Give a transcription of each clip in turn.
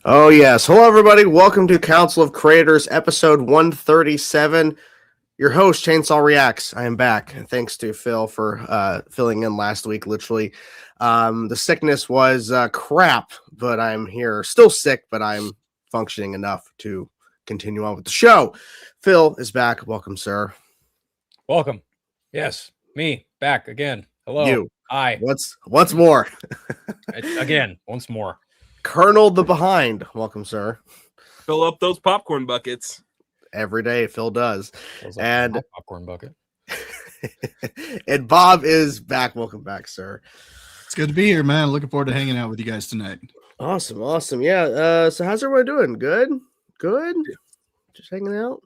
Oh, yes. Hello, everybody. Welcome to Council of Creators, episode 137. Your host, Chainsaw Reacts. I am back. Thanks to Phil for filling in last week, literally. The sickness was crap, but I'm here. Still sick, but I'm functioning enough to continue on with the show. Phil is back. Welcome, sir. Welcome. Yes, me, back again. Hello. You. Hi. Once more. Again, once more. Colonel the Behind. Welcome, sir. Fill up those popcorn buckets. Every day, Phil does. Like and popcorn bucket. And Bob is back. Welcome back, sir. It's good to be here, man. Looking forward to hanging out with you guys tonight. Awesome. Yeah. So how's everyone doing? Good. Just hanging out.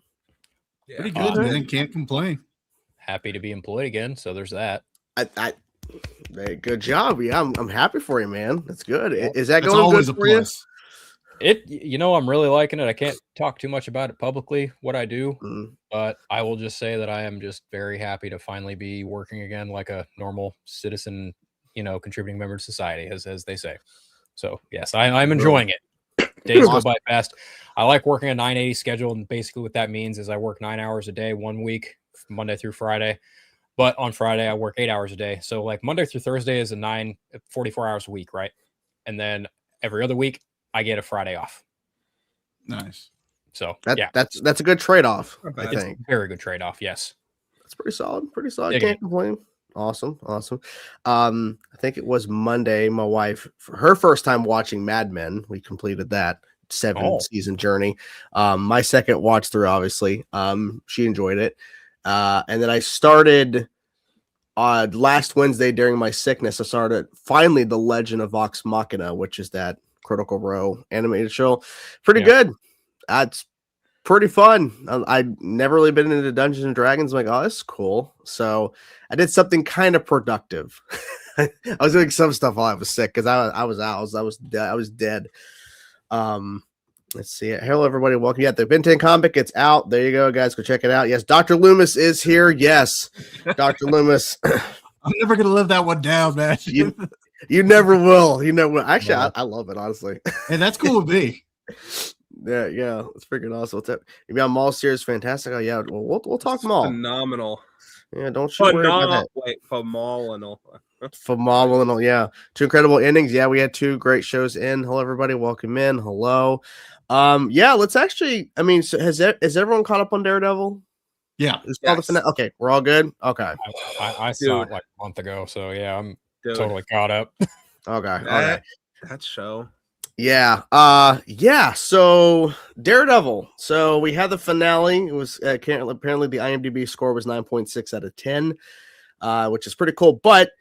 Yeah. Pretty good, man. Can't complain. Happy to be employed again. So there's that. Hey, good job. Yeah, I'm happy for you, man. That's good. Is that That's going always good a for you? plus. I'm really liking it. I can't talk too much about it publicly, what I do, Mm. but I will just say that I am just very happy to finally be working again like a normal citizen, contributing member to society, as they say. So yes, I'm enjoying it. Days go by fast. I like working a 980 schedule, and basically what that means is I work 9 hours a day, 1 week, Monday through Friday. But on Friday, I work 8 hours a day. So like Monday through Thursday is 44 hours a week, right? And then every other week, I get a Friday off. Nice. So that's a good trade-off, I it's think. a very good trade-off, yes. That's pretty solid. Yeah, Can't complain. Awesome. I think it was Monday, my wife, for her first time watching Mad Men. We completed that 7-season journey. My second watch through, obviously. She enjoyed it. And then I started last Wednesday during my sickness. I started finally The Legend of Vox Machina, which is that Critical Role animated show. Pretty good. It's pretty fun. I'd never really been into Dungeons and Dragons. I'm like, oh, this is cool. So I did something kind of productive. I was doing some stuff while I was sick because I was dead. Let's see it. Hello, everybody. Welcome. Yeah, the Ben 10 comic. It's out. There you go, guys. Go check it out. Yes, Dr. Loomis is here. Yes, Dr. Loomis. I'm never gonna live that one down, man. You never will. You never will. Actually, I love it, honestly. Hey, that's cool with me. Yeah. It's freaking awesome. What's up? Maybe on Maul series, fantastic. Oh, yeah. Well, we'll talk Maul. Phenomenal. Yeah, don't you worry about that. Wait, phenomenal. Phenomenal. Yeah. 2 incredible endings. Yeah, we had 2 great shows in. Hello, everybody. Welcome in. Hello. Yeah, let's actually. I mean, so has everyone caught up on Daredevil? Yeah. Yes. Okay, we're all good. Okay. I saw it like a month ago, so yeah, I'm totally caught up. Okay. That show. Yeah. Yeah. So Daredevil. So we had the finale. It was apparently the IMDb score was 9.6 out of 10, which is pretty cool. But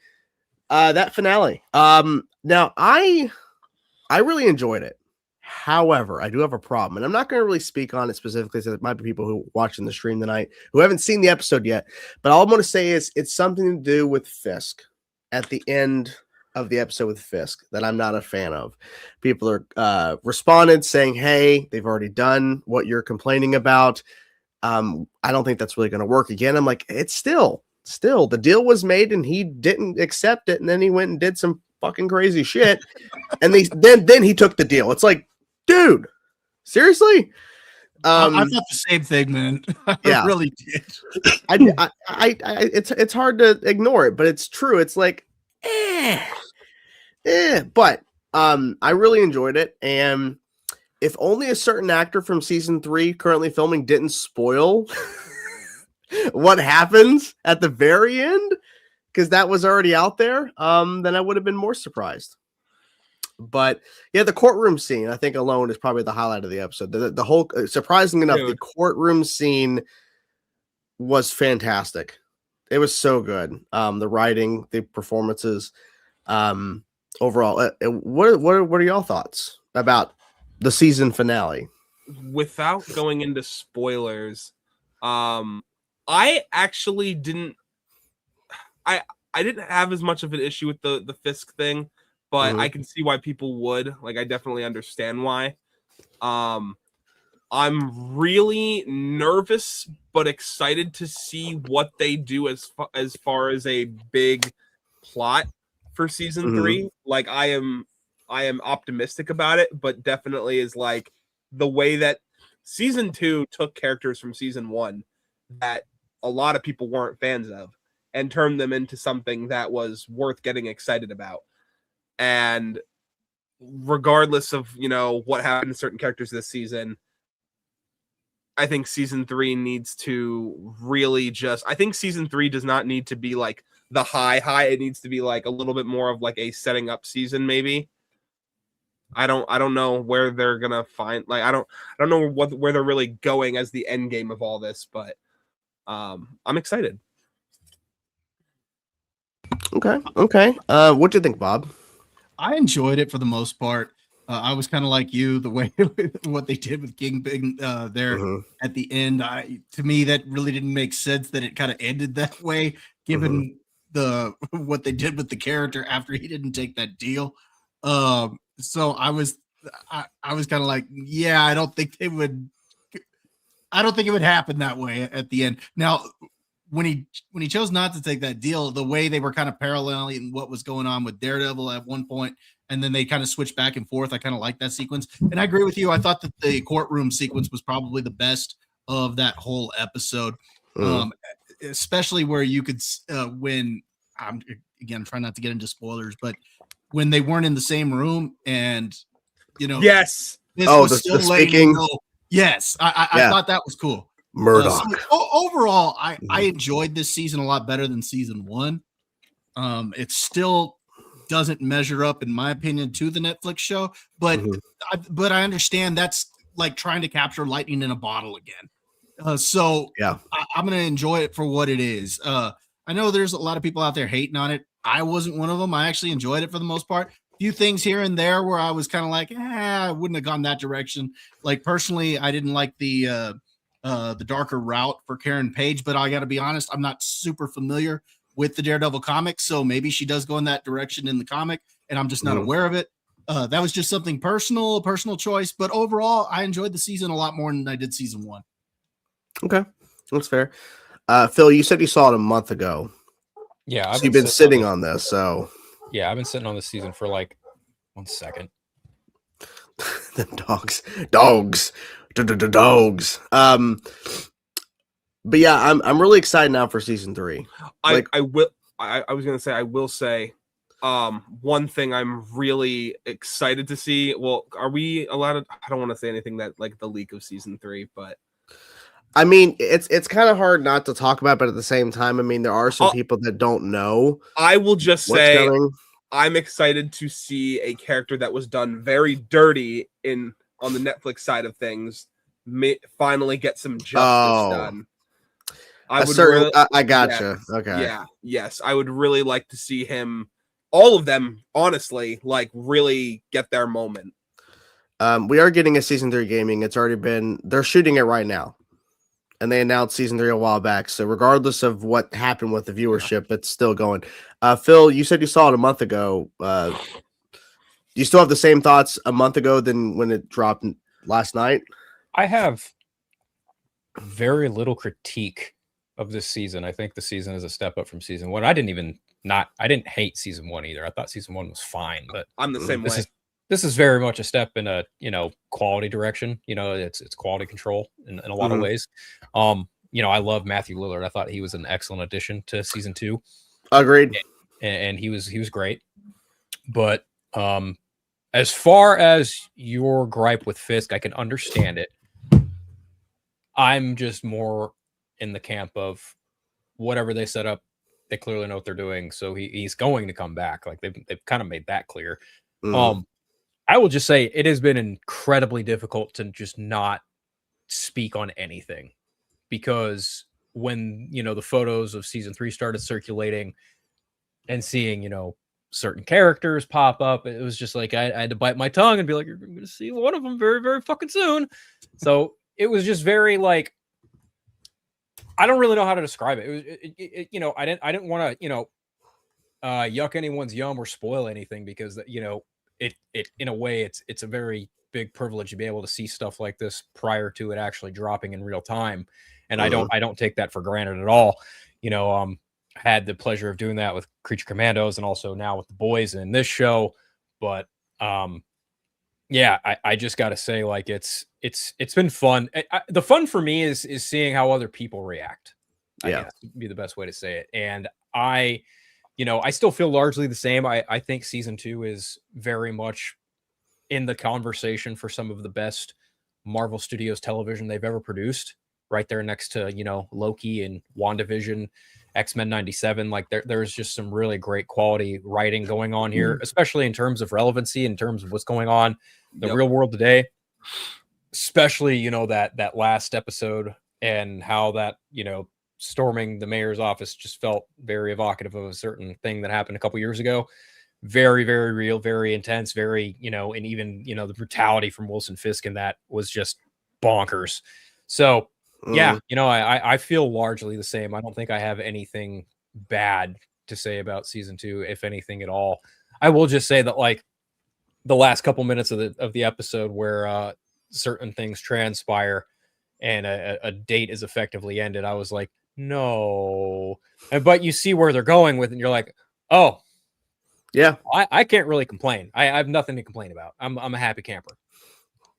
that finale. Now I really enjoyed it. However, I do have a problem, and I'm not going to really speak on it specifically, so there might be people who are watching the stream tonight who haven't seen the episode yet. But all I'm going to say is it's something to do with Fisk at the end of the episode with Fisk that I'm not a fan of. People are responded saying, hey, they've already done what you're complaining about. I don't think that's really going to work again. I'm like, it's still the deal was made and he didn't accept it, and then he went and did some fucking crazy shit, and then he took the deal. It's like, dude, seriously? I thought the same thing, man. Yeah. I really did. It's hard to ignore it, but it's true. It's like, but I really enjoyed it, and if only a certain actor from season 3 currently filming didn't spoil what happens at the very end, because that was already out there, then I would have been more surprised. But yeah, the courtroom scene, I think alone is probably the highlight of the episode. The whole, surprisingly enough, the courtroom scene was fantastic. It was so good. The writing, the performances, overall. What are y'all thoughts about the season finale? Without going into spoilers, I actually didn't. I didn't have as much of an issue with the Fisk thing, but I can see why people would. Like, I definitely understand why. I'm really nervous but excited to see what they do as far as a big plot for season 3. Like, I am I am optimistic about it, but definitely is like the way that season 2 took characters from season 1 that a lot of people weren't fans of and turned them into something that was worth getting excited about. And regardless of, what happened to certain characters this season, I think season 3 needs to really I think season 3 does not need to be like the high. It needs to be like a little bit more of like a setting up season, maybe. I don't know where they're gonna find, like, I don't know where they're really going as the end game of all this, but I'm excited. Okay. What do you think, Bob? I enjoyed it for the most part. I was kind of like you, the way what they did with Kingpin there at the end. To me, that really didn't make sense that it kind of ended that way, given what they did with the character after he didn't take that deal. So I was kind of like, yeah, I don't think it would happen that way at the end. Now, when he chose not to take that deal, the way they were kind of paralleling what was going on with Daredevil at one point, and then they kind of switched back and forth. I kind of like that sequence. And I agree with you. I thought that the courtroom sequence was probably the best of that whole episode. Especially where you could, when I'm trying not to get into spoilers, but when they weren't in the same room and, yes. The speaking. Yes. I thought that was cool. Murdoch. Overall, I enjoyed this season a lot better than season 1. It still doesn't measure up, in my opinion, to the Netflix show, but I understand that's like trying to capture lightning in a bottle again. So yeah, I'm gonna enjoy it for what it is. I know there's a lot of people out there hating on it. I wasn't one of them. I actually enjoyed it for the most part. Few things here and there where I was kind of like, I wouldn't have gone that direction. Like personally, I didn't like the darker route for Karen Page, but I got to be honest, I'm not super familiar with the Daredevil comics, so maybe she does go in that direction in the comic, and I'm just not aware of it. That was just something personal choice, but overall, I enjoyed the season a lot more than I did season 1. Okay, that's fair. Phil, you said you saw it a month ago. Yeah, so you've been sitting on this, so yeah, I've been sitting on this season for like 1 second. Them dogs. But yeah, I'm really excited now for season 3. I will say one thing I'm really excited to see. Well, are we allowed to, I don't want to say anything that like the leak of season 3, but I mean, it's kind of hard not to talk about, but at the same time, I mean, there are some people that don't know. I will just say I'm excited to see a character that was done very dirty on the Netflix side of things finally get some justice done. I gotcha. Yes, okay. Yeah. Yes. I would really like to see him, all of them, honestly, like really get their moment. We are getting a season 3 gaming. They're shooting it right now. And they announced season 3 a while back. So regardless of what happened with the viewership, it's still going. Phil, you said you saw it a month ago. Do you still have the same thoughts a month ago than when it dropped last night? I have very little critique of this season. I think the season is a step up from season 1. I didn't hate season 1 either. I thought season 1 was fine, but I'm the same way. This is very much a step in a quality direction. It's quality control in a lot of ways. I love Matthew Lillard. I thought he was an excellent addition to season 2. Agreed. And he was great. But as far as your gripe with Fisk, I can understand it. I'm just more in the camp of whatever they set up, they clearly know what they're doing. So he's going to come back. Like they've kind of made that clear. I will just say it has been incredibly difficult to just not speak on anything, because when, the photos of season 3 started circulating and seeing, certain characters pop up, it was just like, I had to bite my tongue and be like, you're going to see one of them very, very fucking soon. So it was just very like, I don't really know how to describe it. I didn't want to, yuck anyone's yum or spoil anything, because, it in a way it's a very big privilege to be able to see stuff like this prior to it actually dropping in real time. And I don't take that for granted at all. Had the pleasure of doing that with Creature Commandos and also now with the boys in this show. But Yeah, I just got to say, like, it's been fun. The fun for me is seeing how other people react. I guess would be the best way to say it. And I still feel largely the same. I think season 2 is very much in the conversation for some of the best Marvel Studios television they've ever produced. Right there next to, Loki and WandaVision, X-Men 97. Like there's just some really great quality writing going on here, especially in terms of relevancy, in terms of what's going on in the real world today. Especially, that last episode and how that, storming the mayor's office just felt very evocative of a certain thing that happened a couple years ago. Very, very real, very intense, very, and even, the brutality from Wilson Fisk in that was just bonkers. So, yeah, I feel largely the same. I don't think I have anything bad to say about season 2, if anything at all. I will just say that, like, the last couple minutes of the episode where certain things transpire and a date is effectively ended, I was like, no. But you see where they're going with it, and you're like, oh, yeah, I can't really complain. I have nothing to complain about. I'm a happy camper.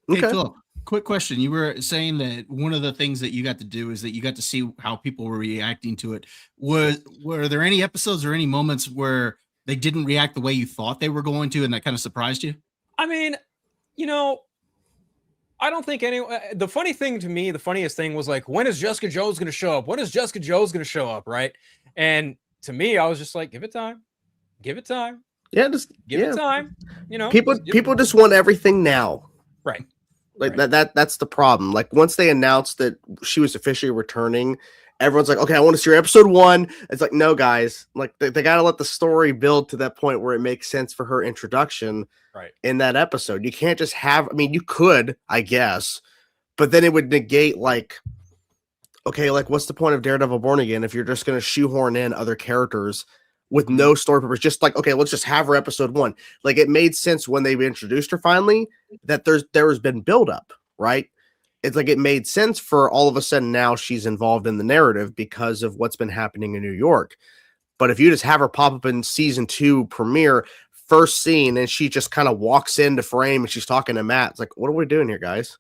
Okay. Hey, Philip, quick question. You were saying that one of the things that you got to do is that you got to see how people were reacting to it. Were there any episodes or any moments where they didn't react the way you thought they were going to, and that kind of surprised you? I mean, I don't think the funny thing to me, the funniest thing was like, when is Jessica Jones going to show up? When is Jessica Jones going to show up? Right. And to me, I was just like, give it time. Yeah. Just give it time. People just want everything now. Right. Like that's the problem. Like once they announced that she was officially returning, everyone's like, okay, I want to see her episode 1. It's like, no, guys, like they got to let the story build to that point where it makes sense for her introduction in that episode. You can't just you could, I guess, but then it would negate like, okay, like what's the point of Daredevil Born Again if you're just going to shoehorn in other characters with no story purpose? Just like, okay, let's just have her episode 1. Like it made sense when they introduced her finally that there has been buildup, right? It's like it made sense for all of a sudden now she's involved in the narrative because of what's been happening in New York. But if you just have her pop up in season 2 premiere, first scene, and she just kind of walks into frame and she's talking to Matt, it's like, what are we doing here, guys?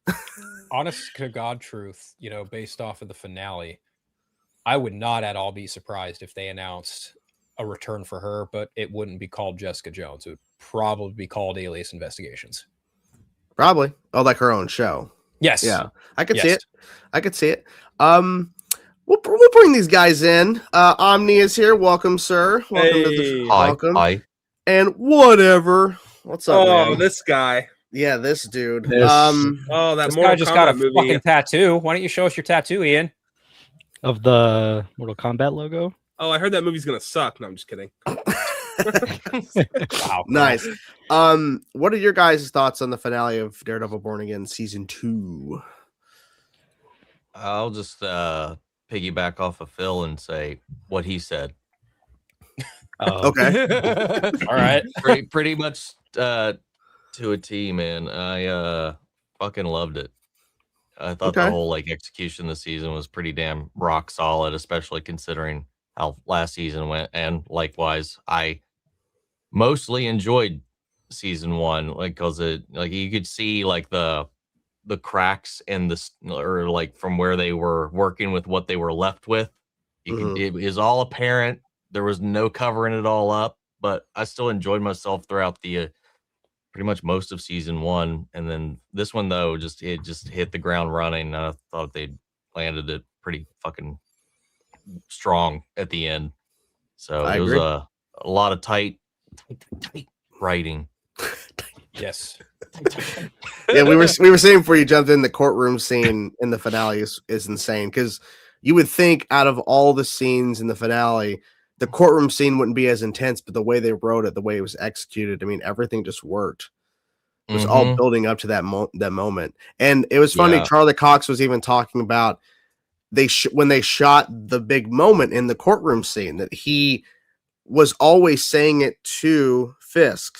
Honest to God truth, based off of the finale, I would not at all be surprised if they announced a return for her, but it wouldn't be called Jessica Jones. It would probably be called Alias Investigations. Probably. Oh, like her own show. Yes. Yeah. I could see it. We'll bring these guys in. Omni is here. Welcome, sir. Welcome to the welcome. Hi. And whatever. What's up, man? This guy. Yeah, this dude. This guy just got a fucking tattoo. Why don't you show us your tattoo, Ian? Of the Mortal Kombat logo? Oh, I heard that movie's gonna suck. No, I'm just kidding. Wow, nice. What are your guys' thoughts on the finale of Daredevil Born Again season 2? I'll just piggyback off of Phil and say what he said. Okay. All right. Pretty much to a T, man. I fucking loved it. I thought the whole execution this season was pretty damn rock solid, especially considering how last season went. And likewise, I mostly enjoyed season 1, because it you could see the cracks in from where they were working with what they were left with. It was all apparent. There was no covering it all up, but I still enjoyed myself throughout the pretty much most of season 1. And then this one though, it just hit the ground running. I thought they landed it pretty fucking strong at the end. So it was a lot of tight writing. Yes. Yeah, we were saying before you jumped in, the courtroom scene in the finale is insane, because you would think out of all the scenes in the finale, the courtroom scene wouldn't be as intense, but the way they wrote it, the way it was executed, I mean, everything just worked. It was all building up to that moment. And it was funny, Charlie Cox was even talking about when they shot the big moment in the courtroom scene, that he was always saying it to Fisk.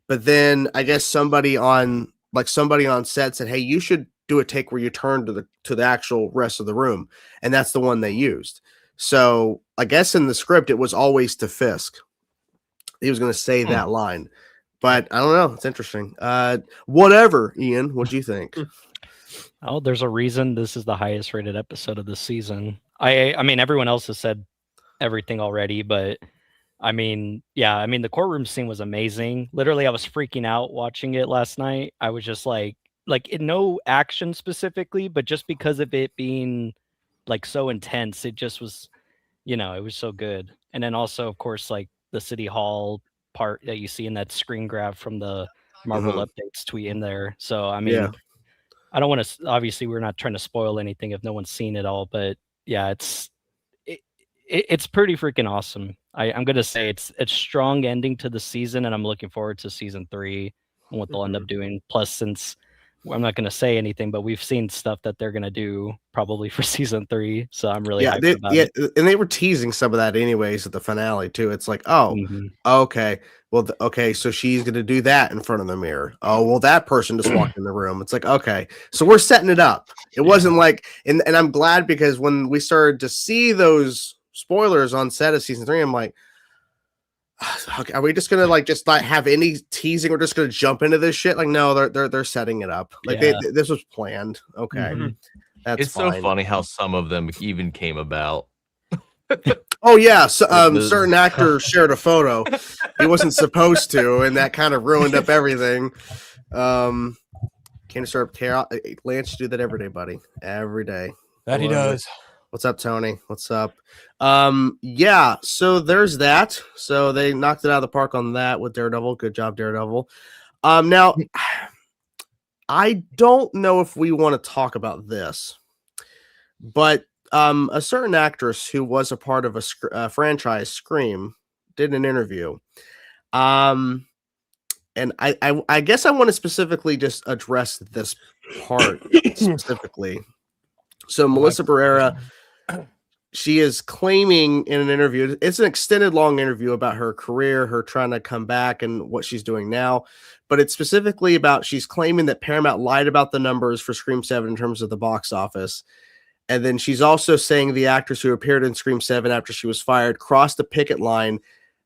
But then I guess somebody on set said, hey, you should do a take where you turn to the actual rest of the room. And that's the one they used. So I guess in the script, it was always to Fisk. He was going to say that line. But I don't know. It's interesting. Whatever, Ian. What do you think? Oh, there's a reason this is the highest rated episode of the season. I mean, everyone else has said everything already, but I mean, yeah, I mean, the courtroom scene was amazing. Literally, I was freaking out watching it last night. I was just like no action specifically, but just because of it being like so intense, it just was, it was so good. And then also, of course, like the City Hall part that you see in that screen grab from the Marvel updates tweet in there. So, I mean, I don't want to, obviously, we're not trying to spoil anything if no one's seen it all, but yeah, it's pretty freaking awesome. I'm gonna say it's strong ending to the season, and I'm looking forward to season 3 and what they'll end up doing. Plus, since I'm not gonna say anything, but we've seen stuff that they're gonna do probably for season 3, so I'm really hyped about it. And they were teasing some of that anyways at the finale too. It's like, okay, well, okay, so she's gonna do that in front of the mirror. Oh, well, that person just walked in the room. It's like, okay, so we're setting it up. It wasn't like, and I'm glad, because when we started to see those spoilers on set of season 3, I'm like, okay, are we just gonna just not have any teasing? We're just gonna jump into this shit? Like, no, they're setting it up. Like, this was planned. Okay, that's it's fine. so funny how some of them even came about. Oh yeah, so, certain actor shared a photo he wasn't supposed to, and that kind of ruined up everything. Can't start chaos. Lance, you do that every day, buddy. Every day. That he does. What's up, Tony? What's up? Yeah, so there's that. So they knocked it out of the park on that with Daredevil. Good job, Daredevil. Now, I don't know if we want to talk about this, but a certain actress who was a part of a franchise, Scream, did an interview. And I guess I want to specifically just address this part specifically. So Melissa Barrera, she is claiming in an interview, it's an extended long interview about her career, her trying to come back and what she's doing now. But it's specifically about, she's claiming that Paramount lied about the numbers for Scream 7 in terms of the box office. And then she's also saying the actress who appeared in Scream 7 after she was fired crossed the picket line.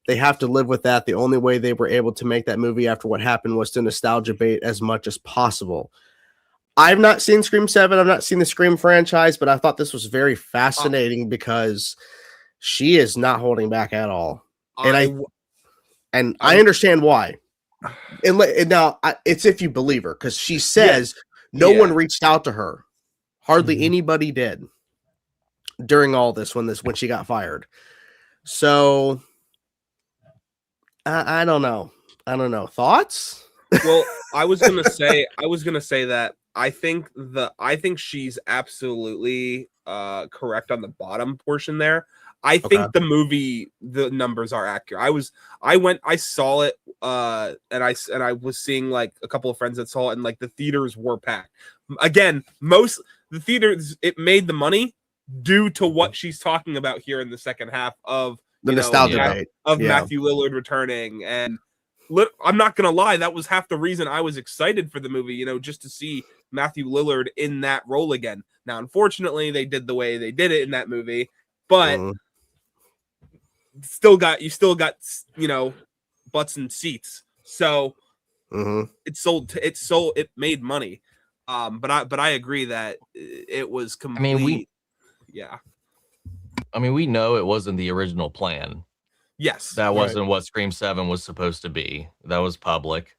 They have to live with that. The only way they were able to make that movie after what happened was to nostalgia bait as much as possible. I've not seen Scream 7. I've not seen the Scream franchise, but I thought this was very fascinating because she is not holding back at all. And I understand why. And now it's if you believe her, because she says no one reached out to her. Hardly anybody did during all this when she got fired. So I don't know. Thoughts? Well, I was gonna say that I think she's absolutely correct on the bottom portion there. I think the movie, the numbers are accurate. I saw it, and I was seeing like a couple of friends that saw it, and like the theaters were packed. Again, most the theaters, it made the money due to what she's talking about here in the second half of the nostalgia of Matthew Lillard returning. And I'm not gonna lie, that was half the reason I was excited for the movie, just to see Matthew Lillard in that role again. Now, unfortunately, they did the way they did it in that movie, but you still got butts and seats. So it made money. But I agree that it was complete. We know it wasn't the original plan. Yes, that wasn't what Scream 7 was supposed to be. That was public.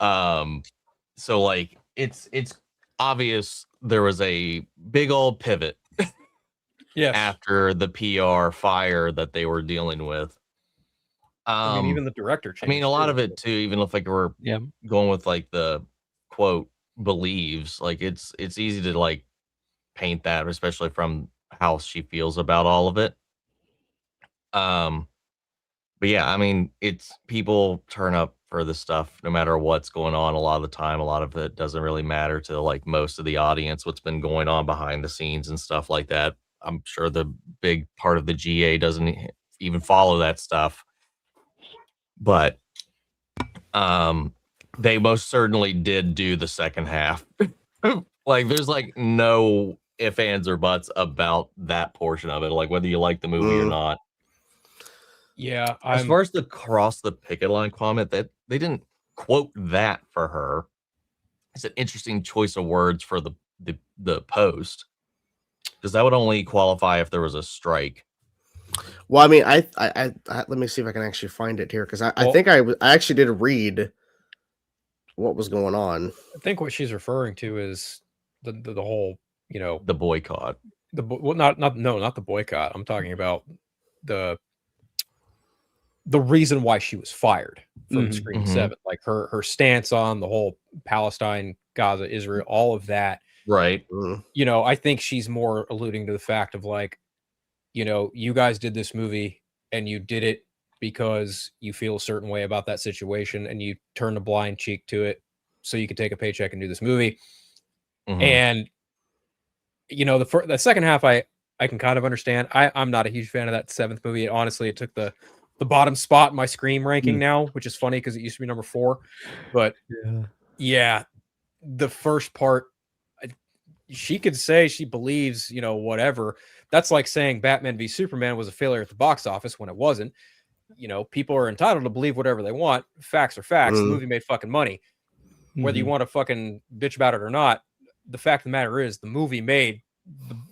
So like it's obvious there was a big old pivot. After the PR fire that they were dealing with. Even the director changed. A lot of it too, even if we're going with like the quote believes, like it's easy to like paint that, especially from how she feels about all of it. But yeah, it's people turn up for the stuff no matter what's going on. A lot of the time, a lot of it doesn't really matter to like most of the audience, what's been going on behind the scenes and stuff like that. I'm sure the big part of the GA doesn't even follow that stuff, but they most certainly did do the second half. Like there's like no ifs, ands, or buts about that portion of it, like whether you like the movie or not. Yeah, As far as the cross the picket line comment, that they didn't quote that for her. It's an interesting choice of words for the post, because that would only qualify if there was a strike. Well, I mean, I let me see if I can actually find it here, because I think I actually did read what was going on. I think what she's referring to is the whole, the boycott. Not the boycott. I'm talking about the reason why she was fired from Scream 7, like her stance on the whole Palestine, Gaza, Israel, all of that. Right. I think she's more alluding to the fact of like, you guys did this movie and you did it because you feel a certain way about that situation and you turned a blind cheek to it so you could take a paycheck and do this movie. And the second half I can kind of understand. I'm not a huge fan of that 7th movie. Honestly, it took the bottom spot in my Scream ranking now, which is funny because it used to be number 4. But yeah, the first part, she could say she believes, whatever. That's like saying Batman v Superman was a failure at the box office when it wasn't. People are entitled to believe whatever they want. Facts are facts. The movie made fucking money. Whether you want to fucking bitch about it or not, the fact of the matter is the movie made,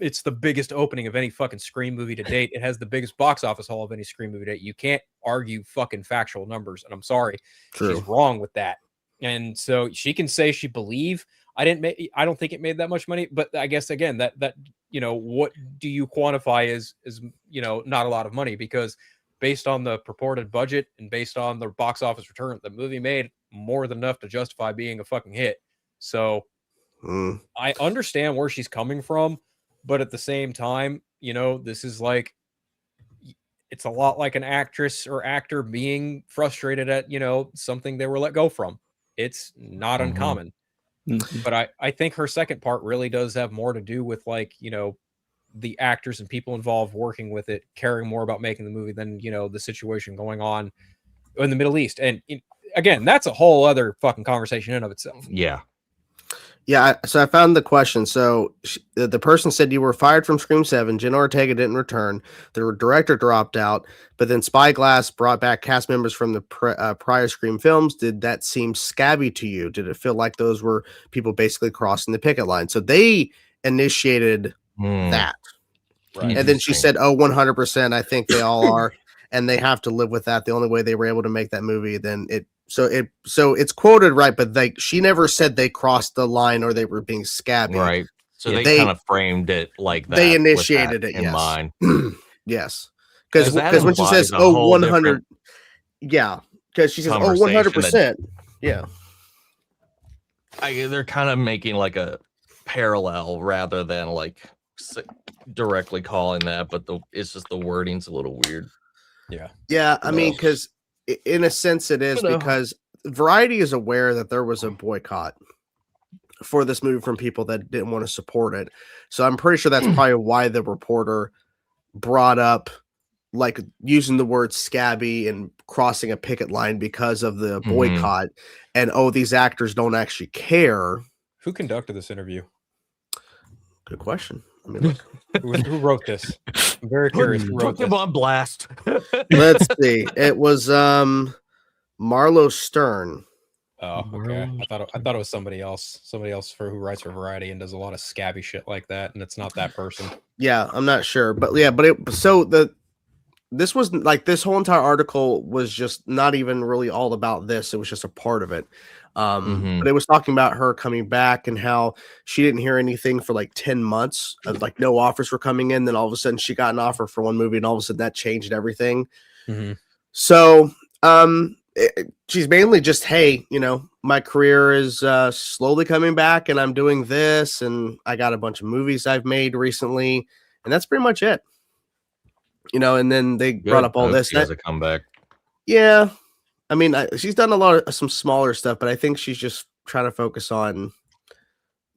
it's the biggest opening of any fucking Scream movie to date. It has the biggest box office haul of any Scream movie to date. You can't argue fucking factual numbers. And I'm sorry. True. She's wrong with that. And so she can say she believe. I don't think it made that much money, but I guess again, that what do you quantify as not a lot of money? Because based on the purported budget and based on the box office return, the movie made more than enough to justify being a fucking hit. So I understand where she's coming from, but at the same time, this is like, it's a lot like an actress or actor being frustrated at, something they were let go from. It's not uncommon. But I think her second part really does have more to do with like, the actors and people involved working with it, caring more about making the movie than, the situation going on in the Middle East. And again, that's a whole other fucking conversation in of itself. Yeah. Yeah, so I found the question. So the person said you were fired from Scream 7. Jenna Ortega didn't return. The director dropped out, but then Spyglass brought back cast members from the prior Scream films. Did that seem scabby to you? Did it feel like those were people basically crossing the picket line? So they initiated that. Right. And then she said, 100%. I think they all are. And they have to live with that. The only way they were able to make that movie, so it's quoted right, but she never said they crossed the line or they were being scabby. Right. So they kind of framed it like that. They initiated it in mind. Yes. Because when she says 100, yeah. Because she says 100%. Yeah. They're kind of making like a parallel rather than like directly calling that, but it's just the wording's a little weird. Yeah. Yeah. I mean, because in a sense it is, because Variety is aware that there was a boycott for this movie from people that didn't want to support it. So I'm pretty sure that's probably why the reporter brought up like using the word scabby and crossing a picket line because of the boycott. And these actors don't actually care. Who conducted this interview? Good question. I mean, look. Who wrote this? I'm very curious. Who wrote Put them on blast. Let's see. It was Marlo Stern. Oh, okay. I thought it was somebody else. Somebody else who writes for Variety and does a lot of scabby shit like that, and it's not that person. Yeah, I'm not sure, but yeah, this was like this whole entire article was just not even really all about this. It was just a part of it. But it was talking about her coming back and how she didn't hear anything for like 10 months of like no offers were coming in. Then all of a sudden she got an offer for one movie and all of a sudden that changed everything. So, she's mainly just, hey, my career is slowly coming back and I'm doing this and I got a bunch of movies I've made recently and that's pretty much it. And then they brought up all this. She has a comeback. Yeah. I mean, she's done a lot of some smaller stuff, but I think she's just trying to focus on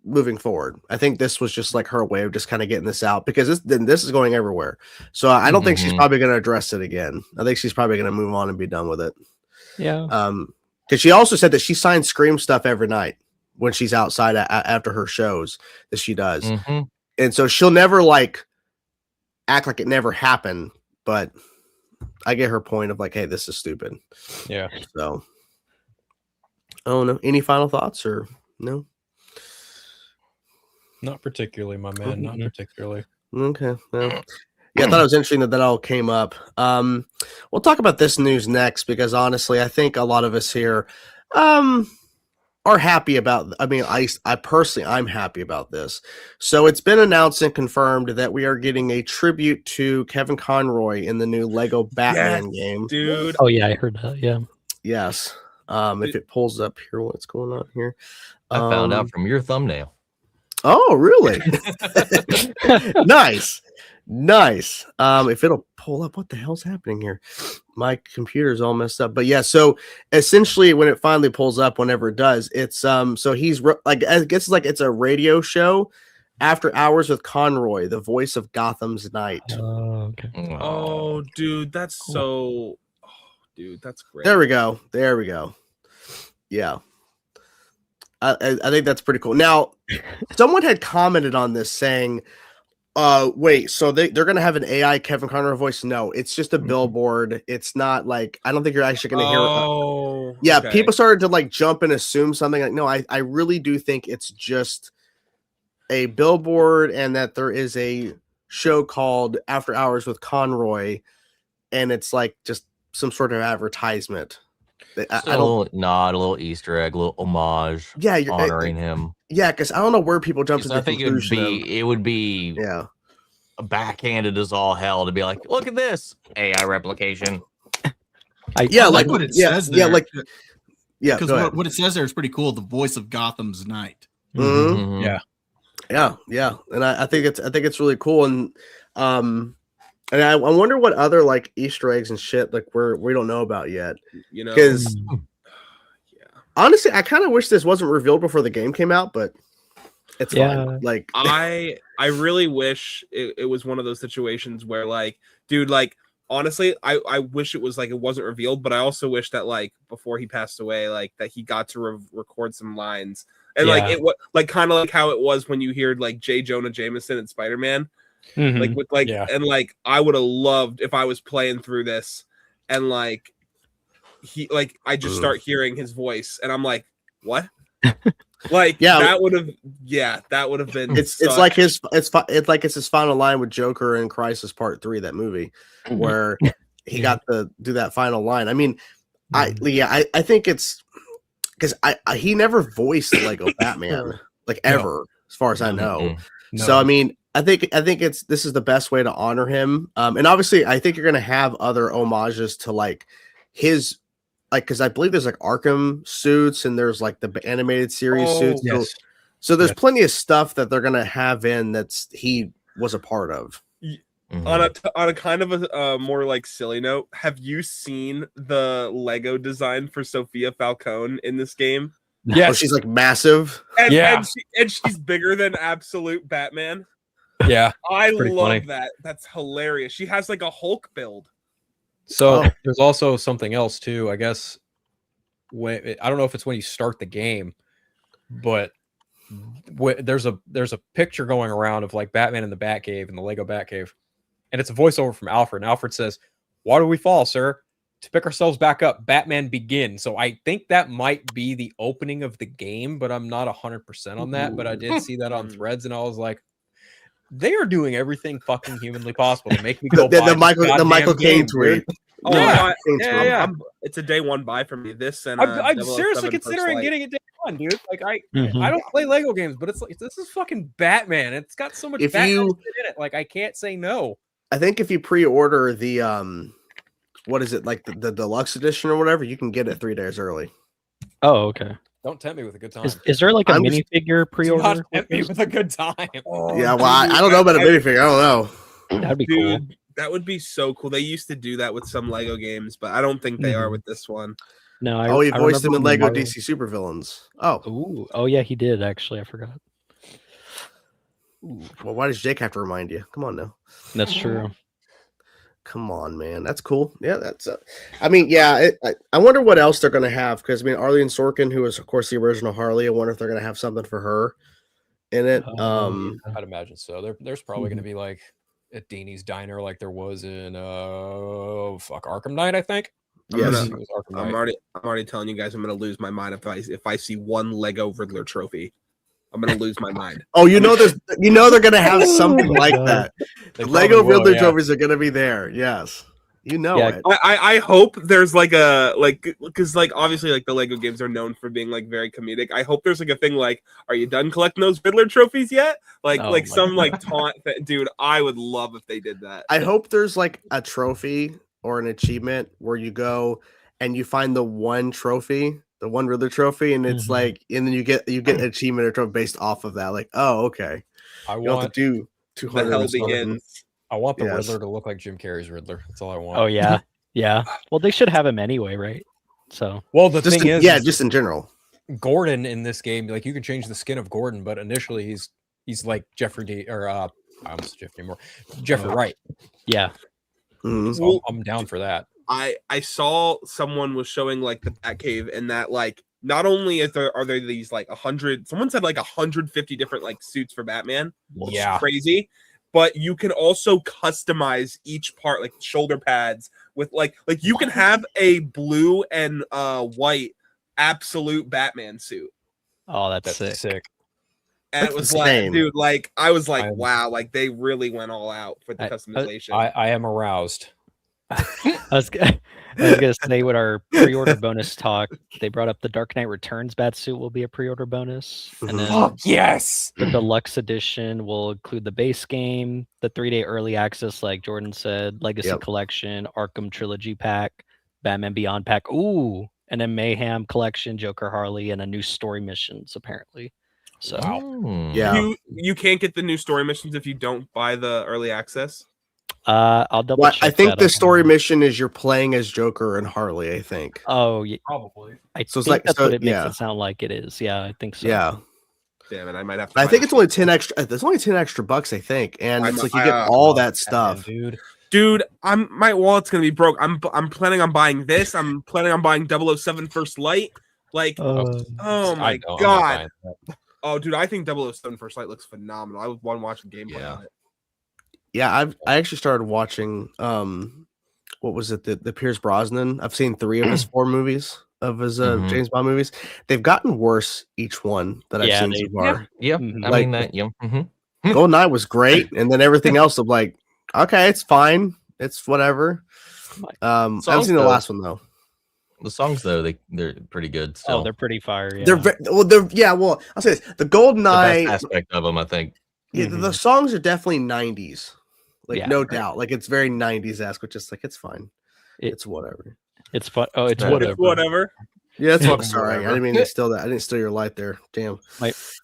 moving forward. I think this was just like her way of just kind of getting this out because this is going everywhere. So I don't think she's probably going to address it again. I think she's probably going to move on and be done with it. Yeah. Because she also said that she signs Scream stuff every night when she's outside after her shows that she does. And so she'll never like act like it never happened, but I get her point of like, hey, this is stupid. Yeah. So, oh no, any final thoughts or no? Not particularly, my man. Not particularly. Okay. Well, yeah, I thought it was interesting that all came up. We'll talk about this news next because honestly, I think a lot of us here are happy about. I mean, I personally, I'm happy about this. So it's been announced and confirmed that we are getting a tribute to Kevin Conroy in the new Lego Batman game, dude. Oh yeah, I heard that. Yeah. Yes. If it pulls up here, what's going on here? I found out from your thumbnail. Oh, really? Nice. If it'll pull up, what the hell's happening here? My computer's all messed up. But yeah, so essentially when it finally pulls up, whenever it does, it's so he's like, I guess like it's a radio show, After Hours with Conroy, the voice of Gotham's Knight. Oh, okay. Oh, dude, that's so. Oh, dude, that's great. There we go. Yeah. I think that's pretty cool. Now, someone had commented on this saying, wait, so they're going to have an AI Kevin Conroy voice? No, it's just a billboard. It's not like, I don't think you're actually going to hear. Oh, yeah, okay. people started to like jump and assume something like, no, I really do think it's just a billboard and that there is a show called After Hours with Conroy and it's like just some sort of advertisement. Just a little nod, a little Easter egg, a little homage. Yeah, you're honoring him. Yeah, because I don't know where people jump to the I think it would be backhanded as all hell to be like, look at this AI replication. I like what it says there. Because what it says there is pretty cool. The voice of Gotham's Knight. Mm-hmm. Yeah, and I think it's really cool, and I wonder what other like Easter eggs and shit like we don't know about yet. You know, because honestly, I kind of wish this wasn't revealed before the game came out, but it's fine. Like I really wish it was one of those situations where like, dude, like honestly, I wish it was like it wasn't revealed, but I also wish that like before he passed away, like that he got to record some lines and like it was like kind of like how it was when you heard like J. Jonah Jameson and Spider-Man. Mm-hmm. Like with like and like I would have loved if I was playing through this and like he like I just start hearing his voice and I'm like, what? Like that would have been it's like it's his final line with Joker in Crisis Part 3, that movie where he got to do that final line. I mean, I think it's because he never voiced Lego Batman like ever as far as I know. No. So I mean, I think this is the best way to honor him. And obviously I think you're gonna have other homages to like his like because I believe there's like Arkham suits and there's like the animated series suits. Yes. So there's plenty of stuff that they're gonna have in that's he was a part of. On a kind of a more like silly note, have you seen the Lego design for Sophia Falcone in this game? Yeah, oh, she's like massive. And she's bigger than absolute Batman. Yeah, I love that. That's hilarious. She has like a Hulk build. So there's also something else too. I guess I don't know if it's when you start the game, but there's a picture going around of like Batman in the Batcave in the Lego Batcave, and it's a voiceover from Alfred. And Alfred says, "Why do we fall, sir? To pick ourselves back up. Batman begins." So I think that might be the opening of the game, but I'm not 100% on that. But I did see that on Threads, and I was like, they are doing everything fucking humanly possible to make me go the Michael Caine tweet. Oh yeah. It's a day one buy for me. This and I'm seriously considering getting it day one, dude. Like I don't play Lego games, but it's like this is fucking Batman. It's got so much Batman in it. Like I can't say no. I think if you pre-order the what is it like the deluxe edition or whatever, you can get it 3 days early. Oh, okay. Don't tempt me with a good time. Is there like a minifigure pre-order? Not tempt me with a good time. Yeah, well, I don't know about a minifigure. I don't know. That'd be cool. That would be so cool. They used to do that with some Lego games, but I don't think they are with this one. No, he voiced him in Lego DC Supervillains. Oh yeah, he did actually. I forgot. Ooh. Well, why does Jake have to remind you? Come on now. That's true. Come on, man. That's cool. Yeah, that's. I mean, yeah. I wonder what else they're going to have because I mean, Arlene Sorkin, who is of course the original Harley. I wonder if they're going to have something for her in it. I'd imagine so. There's probably going to be like at Deanie's Diner like there was in Arkham Knight, I think. Yes. It was Arkham I'm Knight. already telling you guys I'm gonna lose my mind if I see one Lego Riddler trophy. I'm gonna lose my mind. Oh, they're gonna have something like that. They Lego probably will, Riddler yeah. trophies are gonna be there. Yes, Yeah. it. I hope there's like a because like obviously like the Lego games are known for being like very comedic. I hope there's like a thing like, are you done collecting those Riddler trophies yet? Like Oh like my some like taunt that, dude. I would love if they did that. I hope there's like a trophy or an achievement where you go and you find the one trophy, the one Riddler trophy, and it's like, and then you get an achievement or trophy based off of that. Like, oh, okay, I you don't have want to do The 200. hell or something. begins. I want the Yes. Riddler to look like Jim Carrey's Riddler. That's all I want. Oh yeah, yeah. Well, they should have him anyway, right? So Well, the Just thing in, is, yeah, just in general. Gordon in this game, like you can change the skin of Gordon, but initially he's like Jeffrey Wright. yeah. Mhm. So I'm down for that. I saw someone was showing like the Batcave and that like not only are there these like 100, someone said like 150 different like suits for Batman, which Yeah. is crazy, but you can also customize each part, like shoulder pads with like you can have a blue and white absolute Batman suit. Oh, that's That's sick. sick. And That's it was insane. like, dude, like I was like, I'm- wow, like they really went all out for the customization. I am aroused. I was gonna say with our pre-order bonus talk, they brought up the Dark Knight Returns batsuit will be a pre-order bonus, and then Fuck yes. the deluxe edition will include the base game, the 3-day early access, like Jordan said, Legacy Yep. Collection, Arkham Trilogy Pack, Batman Beyond Pack, ooh, and then Mayhem Collection, Joker Harley, and a new story missions apparently. So Yeah. You can't get the new story missions if you don't buy the early access. I'll double Well, check. I think that the on- story mission is you're playing as Joker and Harley. I think. Oh, yeah, Probably. I So it's think like- that's so, what it makes yeah. it sound like it is. Yeah, I think so. Yeah, Damn it, I might have to. I find think it. it's only 10 extra. There's only 10 extra bucks, I think, and I'm- it's like you get all that stuff. dude. Dude, my wallet's gonna be broke. I'm planning on buying this. I'm planning on buying 007 First Light. Like, oh I my don't- I'm not god. buying that. Oh, dude, I think 007 First Light looks phenomenal. I was one watching gameplay Yeah. on it. Yeah, I actually started watching what was it, the Pierce Brosnan. I've seen 3 of his 4 movies of his Mhm. James Bond movies. They've gotten worse each one that I've Yeah, seen they- so far. Yeah, Mhm. I Like- mean that. Yeah. Mhm. Goldeneye was great, and then everything else I'm like, okay, it's fine, it's whatever. I haven't Songs, seen the though. last one though. The songs though, they're pretty good. Still. Oh, they're pretty fire. Yeah. Well, I'll say this: the the best Goldeneye, aspect of them, I think. yeah, the songs are definitely 90s, like Yeah, no right. doubt. Like it's very 90s esque, which is like it's fine, It- it's whatever. It's fun. Oh, it's Yeah. whatever. Whatever. Yeah, that's what. Fucking Sorry, I whatever. didn't mean to steal that. I didn't steal your light there. Damn.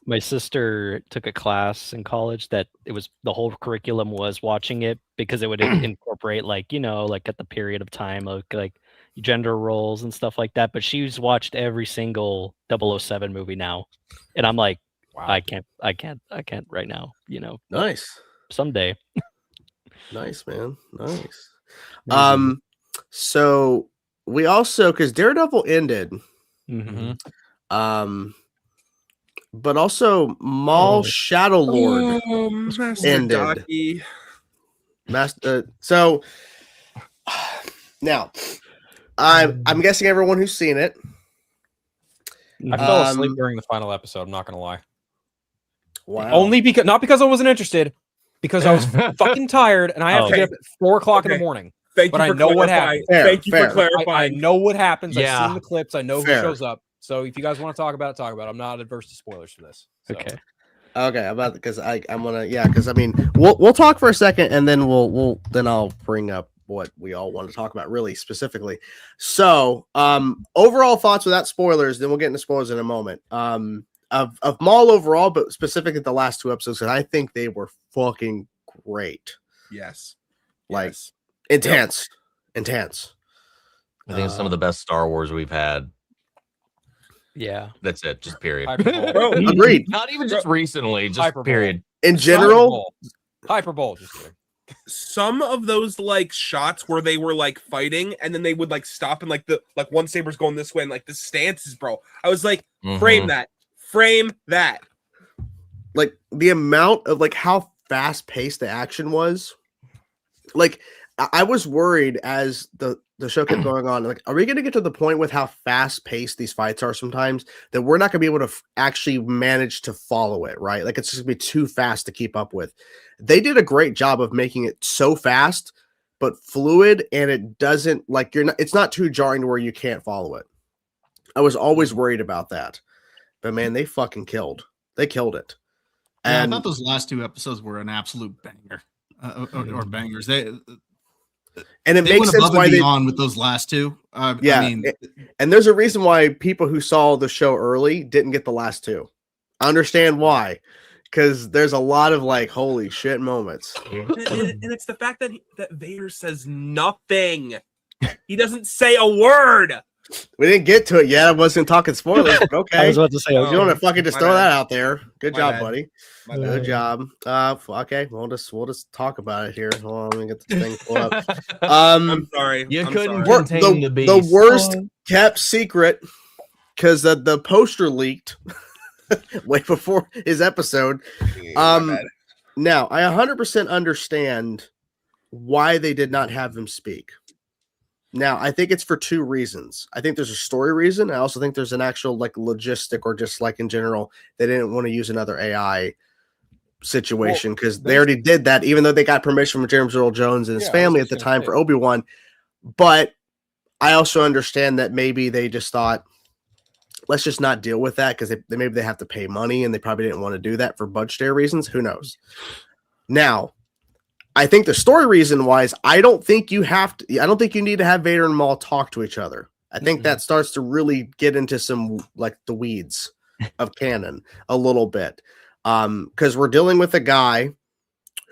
My sister took a class in college that it was the whole curriculum was watching it because it would incorporate like like at the period of time of like gender roles and stuff like that. But she's watched every single 007 movie now, and I'm like, Wow. I can't right now. Nice, Someday. nice, man, nice. Maybe. So we also, because Daredevil ended, Mhm. but also Maul Shadow Lord Master ended. Docky. Master. So now, I'm guessing everyone who's seen it. I fell asleep Um, during the final episode. I'm not gonna lie. Wow. Only because not because I wasn't interested, because I was fucking tired and I have to Okay. get up at 4:00 in Okay. the morning. Thank But you I for know what clarifying. happened. Fair, Thank you fair. for I clarifying. know what happens. I've Yeah. seen the clips. I know Fair. who shows up. So if you guys want to talk about it, talk about it. I'm not adverse to spoilers for this. So. Okay. Okay, about because I'm gonna because I mean we'll talk for a second and then then I'll bring up what we all want to talk about really specifically. So overall thoughts without spoilers, then we'll get into spoilers in a moment. Of Maul overall, but specifically the last 2 episodes, because I think they were fucking great. Yes. Like Yes. intense. I think it's some of the best Star Wars we've had. Yeah. That's it. Just period. Hyperbole. Bro, Agreed. Not even just recently. Just Hyperbole. period. In general, Hyperbole. Just kidding. some of those like shots where they were like fighting and then they would like stop and like the one saber's going this way and like the stances, bro. I was like, frame Mhm. that. Frame that. like the amount of like how fast paced the action was like I was worried as the show kept going on. Like, are we going to get to the point with how fast paced these fights are sometimes that we're not going to be able to actually manage to follow it, right? Like, it's just going to be too fast to keep up with. They did a great job of making it so fast, but fluid, and it doesn't it's not too jarring to where you can't follow it. I was always worried about that, but man, they fucking killed. They killed it. Yeah, And I thought those last 2 episodes were an absolute banger, or bangers. And it they makes went sense above why and they beyond with those last 2. yeah, I mean, and there's a reason why people who saw the show early didn't get the last 2. I understand why, because there's a lot of like holy shit moments. And it's the fact that that Vader says nothing. He doesn't say a word. We didn't get to it yet. I wasn't talking spoilers, but okay. I was about to say, You want to fucking just my throw bad. that out there? Good My job, bad. buddy. My Good bad. job. Okay, we'll just talk about it here. Hold on, let me get this thing pulled up. I'm sorry. You I'm couldn't sorry. contain the beast. The worst kept secret, because the poster leaked way before his episode. My bad. Now I 100% understand why they did not have him speak. Now, I think it's for 2 reasons. I think there's a story reason. I also think there's an actual like logistic, or just like in general, they didn't want to use another AI situation because they already did that, even though they got permission from James Earl Jones and his Yeah, I was family at just the gonna time say. for Obi-Wan. But I also understand that maybe they just thought, let's just not deal with that, because maybe they have to pay money and they probably didn't want to do that for budgetary reasons. Who knows? Now, I think the story reason wise, I don't think you need to have Vader and Maul talk to each other. I think that starts to really get into some like the weeds of canon a little bit. Because we're dealing with a guy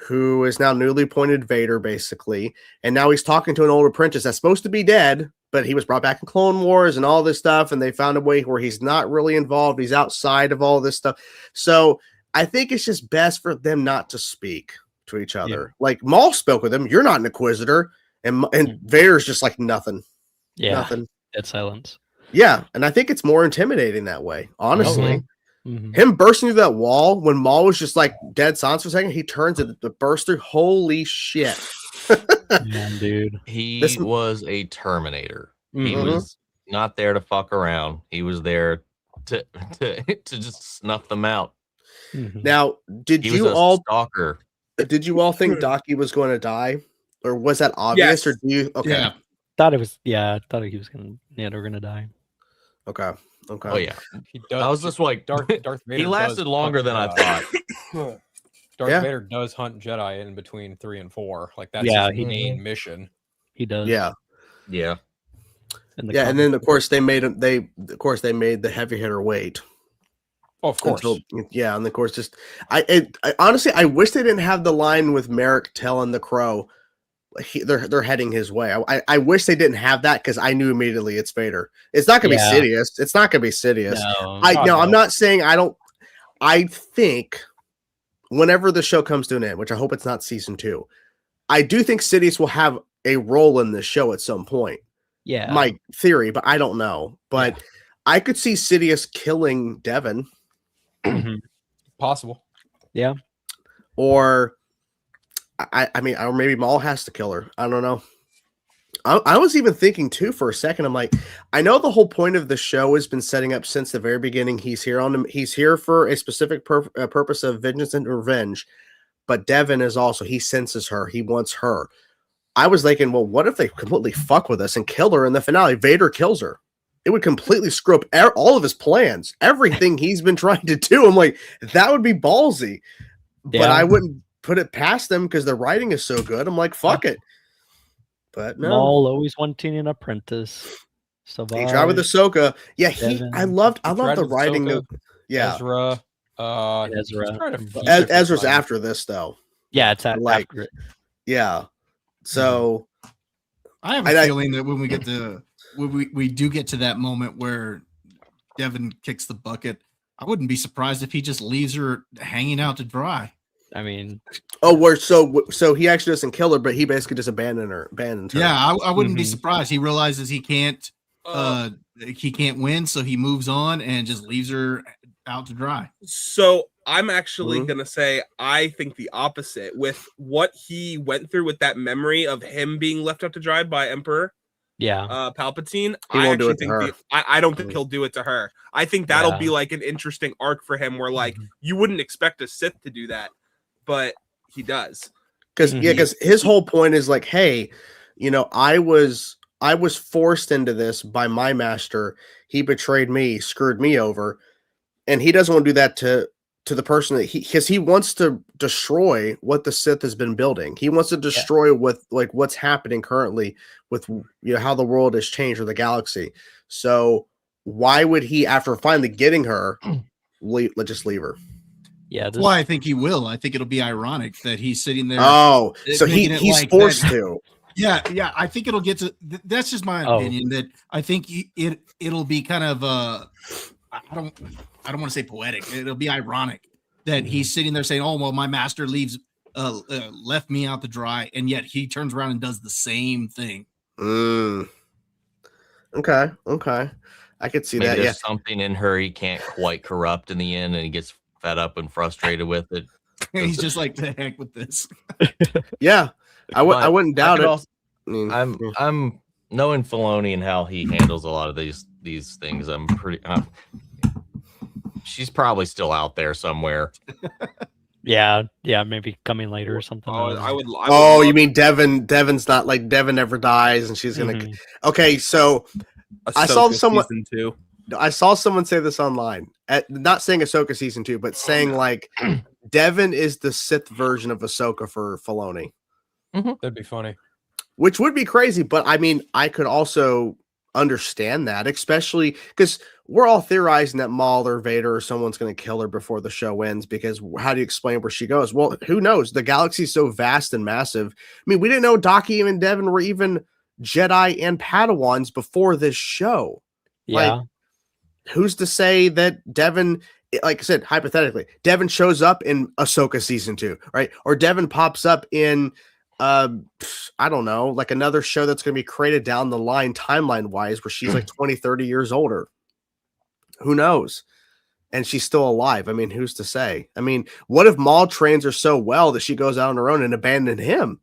who is now newly appointed Vader, basically, and now he's talking to an old apprentice that's supposed to be dead, but he was brought back in Clone Wars and all this stuff, and they found a way where he's not really involved. He's outside of all this stuff. So I think it's just best for them not to speak to each other. Yeah. Like Maul spoke with him, you're not an Inquisitor, and Vader's just like nothing. Yeah, Nothing. dead silence. Yeah, and I think it's more intimidating that way, honestly. Mhm. Him bursting through that wall when Maul was just like dead silence for a second, he turns it to burst through. Holy shit. Man, dude. He This- was a Terminator. He Mhm. was not there to fuck around. He was there to just snuff them out. Mhm. Now, did He was you a all stalker. think Docky was going to die? Or was that obvious? Yes. Or do you okay. yeah, Thought it was. Yeah, I thought he was gonna. Yeah, they were gonna die. Okay. Okay. Oh yeah, He does, I was just like, Darth Vader. he lasted does longer hunt than I Jedi. thought. Darth Yeah. Vader does hunt Jedi in between 3 and 4. Like that's Yeah, his he- main mission. He does. Yeah. Yeah, in the Yeah, and comic. then of course they made the heavy hitter wait. Oh, of course. Yeah, and of course just I honestly I wish they didn't have the line with Merrick telling the Crow they're heading his way. I wish they didn't have that, because I knew immediately it's Vader. It's not gonna Yeah. be Sidious. It's not gonna be Sidious. No. God, I'm no. not saying I don't. I think whenever the show comes to an end, which I hope it's not season 2, I do think Sidious will have a role in the show at some point. Yeah. My theory, but I don't know. But I could see Sidious killing Devin, Mhm. Possible. or I mean, or maybe Maul has to kill her. I don't know. I was even thinking too for a second. I'm like, I know the whole point of the show has been setting up since the very beginning. He's here for a specific purpose of vengeance and revenge. But Devin is also, he senses her. He wants her. I was thinking, well, what if they completely fuck with us and kill her in the finale? Vader kills her. It would completely screw up all of his plans, everything he's been trying to do. I'm like, that would be ballsy. But Yeah. I wouldn't put it past them because the writing is so good. I'm like, fuck it. But no. Maul always wanting an apprentice. He tried with Ahsoka. Yeah, Devin. I loved tried the with writing. Ahsoka, Yeah. Ezra. Ezra. he's tried a few different Ezra's times. after this though. Yeah, it's Like- after it. Yeah. So I have And a I- feeling that when we get to when we do get to that moment where Devin kicks the bucket, I wouldn't be surprised if he just leaves her hanging out to dry. I mean, so he actually doesn't kill her, but he basically just abandoned her. Yeah, I wouldn't be Mhm. surprised. He realizes he can't win, so he moves on and just leaves her out to dry. So I'm actually Mhm. gonna say I think the opposite with what he went through with that memory of him being left out to dry by Emperor Yeah. Palpatine. He I won't do actually it to think her. I don't think Mm. he'll do it to her. I think that'll Yeah. be like an interesting arc for him where like Mhm. you wouldn't expect a Sith to do that, but he does. Because Mhm. because his whole point is like, hey, I was forced into this by my master. He betrayed me, screwed me over, and he doesn't want to do that to the person that because he wants to destroy what the Sith has been building. He wants to destroy what's happening currently with how the world has changed or the galaxy. So why would he, after finally getting her, just leave her? Yeah. That's why I think he will. I think it'll be ironic that he's sitting there. Oh, so making it he's like forced that. to. Yeah. I think it'll get to. That's just my opinion. That I think it'll be kind of. I don't want to say poetic. It'll be ironic that he's sitting there saying, "Oh well, my master left me out to dry," and yet he turns around and does the same thing. Okay, I could see that. There's something in her he can't quite corrupt in the end, and he gets fed up and frustrated with it. He's just like, "The heck with this." Yeah, I wouldn't doubt it. Also, I'm knowing Filoni and how he handles a lot of these things. I'm pretty. She's probably still out there somewhere. Yeah, maybe coming later or something. I would you mean Devin? Devin's not like Devin never dies, and she's gonna. Okay, so I saw someone. Season 2. I saw someone say this online. Not saying Ahsoka season 2, but saying like Devin is the Sith version of Ahsoka for Filoni. That'd be funny. Which would be crazy, but I mean, I could also understand that, especially because we're all theorizing that Maul or Vader or someone's going to kill her before the show ends, because how do you explain where she goes? Well, who knows? The galaxy's so vast and massive. I mean, we didn't know Daki and Devin were even Jedi and Padawans before this show. Yeah. Like, who's to say that Devin, like I said, hypothetically, Devin shows up in Ahsoka season 2, right? Or Devin pops up in I don't know, like another show that's going to be created down the line timeline wise where she's like 20, 30 years older. Who knows? And she's still alive. I mean, who's to say? I mean, what if Maul trains her so well that she goes out on her own and abandons him?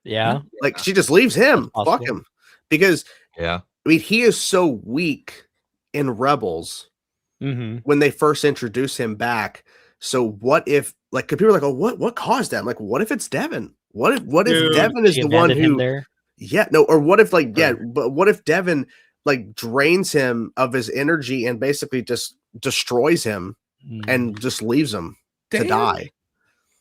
Yeah. Like she just leaves him. Fuck him. Because I mean, he is so weak in Rebels when they first introduce him back. So what if, like, people are like, oh, what caused that? I'm like, what if it's Devin? What if Devin is the one who there? Yeah, no, or what if but what if Devin like drains him of his energy and basically just destroys him and just leaves him to die?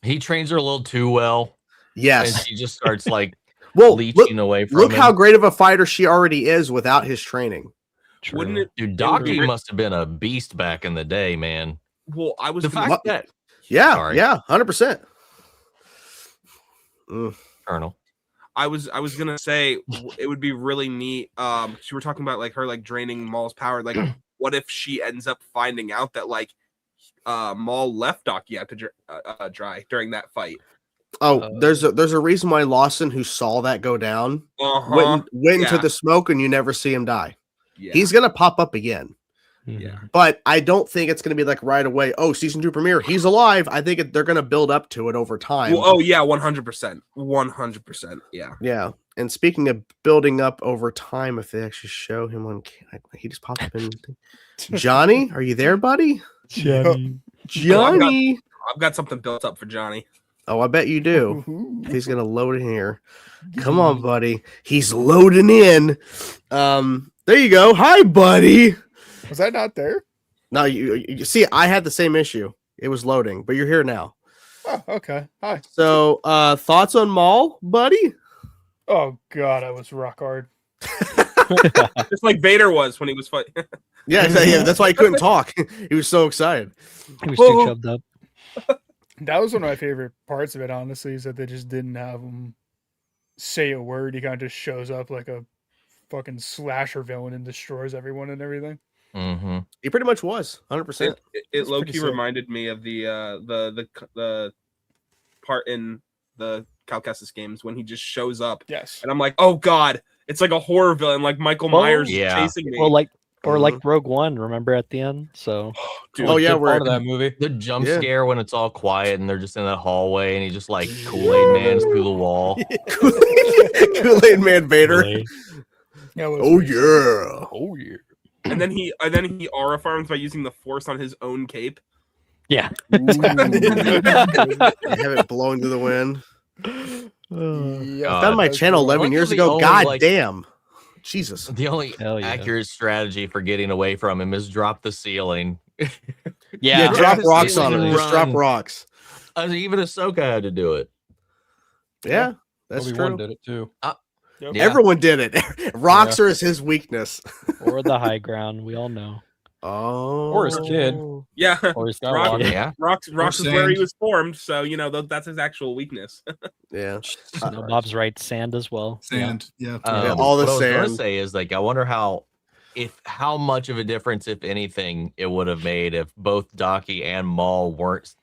He trains her a little too well. Yes. And she just starts like leeching away from him. Look him. how great of a fighter she already is without his training. True. Wouldn't it? Dude, Daki must have been a beast back in the day, man. Well, I was the fact that 100%. Colonel. I was gonna say it would be really neat. You were talking about like her like draining Maul's power. Like, what if she ends up finding out that like Maul left Daki out to dry during that fight? Oh, there's a reason why Lawson, who saw that go down, went into the smoke, and you never see him die. Yeah. He's gonna pop up again. Yeah, but I don't think it's going to be like right away. Oh, season 2 premiere, he's alive. I think they're going to build up to it over time. Well, oh yeah, 100%. Yeah. And speaking of building up over time, if they actually show him on, he just popped up in. Johnny, are you there, buddy? Johnny. I've got something built up for Johnny. Oh, I bet you do. He's going to load in here. Come on, buddy. He's loading in. There you go. Hi, buddy. Was I not there? No, you see, I had the same issue. It was loading, but you're here now. Oh, okay. Hi. So, thoughts on Maul, buddy? Oh God, I was rock hard. Just like Vader was when he was fighting. Yeah, that's why he couldn't talk. He was so excited. He was too chubbed up. That was one of my favorite parts of it, honestly, is that they just didn't have him say a word. He kind of just shows up like a fucking slasher villain and destroys everyone and everything. Mm-hmm. He pretty much was 100%. It low-key reminded me of the part in the Cal Kestis games when he just shows up. Yes. And I'm like, oh God, it's like a horror villain, like Michael Myers chasing me. Well, like Or like Rogue One, remember at the end? So Dude, Oh, yeah, Good we're part of that movie. The jump Yeah. scare when it's all quiet and they're just in that hallway and he just like Kool-Aid Man's through the wall. Kool-Aid Man Vader. really. Yeah, it was Oh pretty good. yeah. Oh yeah. and then he aura farms by using the Force on his own cape. Yeah. Have it blowing to the wind. Yeah, I found my that's channel cool. 11 years the ago. only, God like- damn. Jesus. The only Hell yeah. accurate strategy for getting away from him is drop the ceiling. Yeah, Yeah. drop Just rocks on run. him. Just drop rocks. Even Ahsoka had to do it. Yeah, that's Obi-Wan true. did it too. Yep. Yeah. Everyone did it. Rocks are his weakness. Or the high ground. We all know. Oh. Or his kid. Yeah, Or he's Rock- Skywalker. Yeah. Rocks is where he sand. was formed, so you know that's his actual weakness. Yeah. No, Bob's right. Sand as well. Sand. Yeah. all the what I was gonna sand. say is like I wonder how much of a difference, if anything, it would have made if both Docky and Maul weren't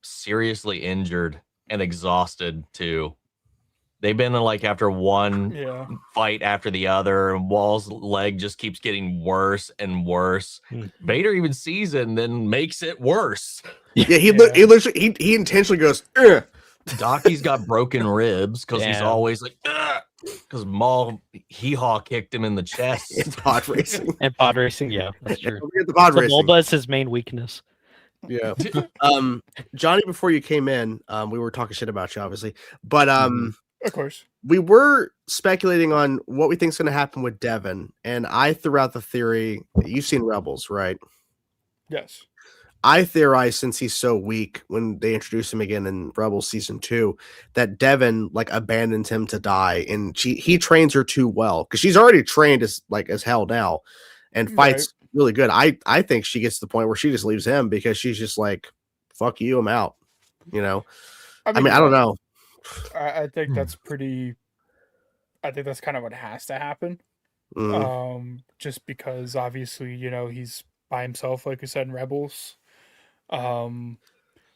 seriously injured and exhausted too. They've been like after one Yeah. fight after the other, and Maul's leg just keeps getting worse and worse. Hmm. Vader even sees it and then makes it worse. Yeah, he Yeah. literally he intentionally goes, "Ugh." Docky's got broken ribs because he's Damn. always like, because Maul hee-haw kicked him in the chest. It's pod racing. And pod racing, yeah, that's true. Don't forget the pod So racing. Bulba is his main weakness. Yeah. Johnny, before you came in, we were talking shit about you, obviously. But Of course. we were speculating on what we think is going to happen with Devin, and I threw out the theory. You've seen Rebels, right? Yes. I theorize, since he's so weak when they introduce him again in Rebels season 2, that Devin like abandons him to die, and he trains her too well because she's already trained as hell now, and fights really good. I think she gets to the point where she just leaves him because she's just like, "Fuck you, I'm out." You know. I mean I don't know. I think that's pretty. I think that's kind of what has to happen. Just because obviously, he's by himself, like you said, in Rebels.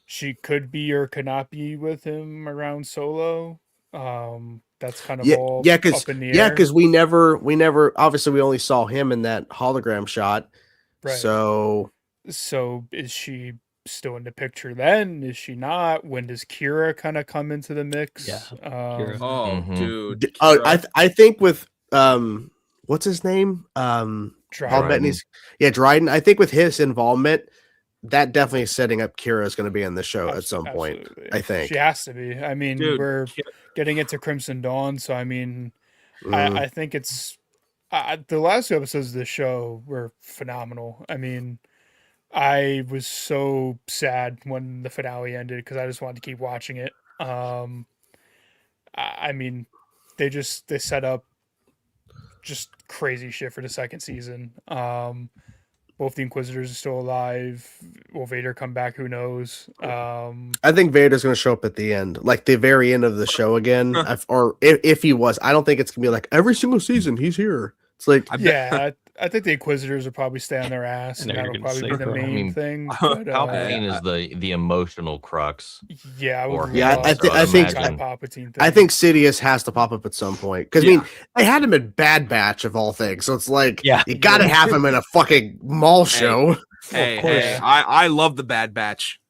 She could be or could not be with him around Solo. That's kind of all up in the air. Because we never obviously we only saw him in that hologram shot. Right. So is she still in the picture then? Is she not? When does Kira kind of come into the mix? Yeah, Kira. Oh, Mhm. dude. I think with what's his name? Paul Dryden. Bettany's Dryden. I think with his involvement, that definitely is setting up Kira is going to be in the show at some point. Absolutely. I think. she has to be. I mean, Dude, we're getting into Crimson Dawn, so I mean, I think it's the last 2 episodes of the show were phenomenal. I mean, I was so sad when the finale ended because I just wanted to keep watching it. I mean, they set up just crazy shit for the second season. Both the Inquisitors are still alive. Will Vader come back? Who knows? I think Vader's going to show up at the end, like the very end of the show again. Or if he was, I don't think it's going to be like every single season he's here. It's like, I think the Inquisitors will probably stay on their ass, and I know you're that'll gonna probably be say the that. main I mean, thing. But, Palpatine is the emotional crux. yeah, I would or Yeah, love I think- some kind of Palpatine thing. I think Sidious has to pop up at some point because I mean they had him in Bad Batch of all things, so it's like Yeah. you got to have him in a fucking Maul show. Hey, I love the Bad Batch.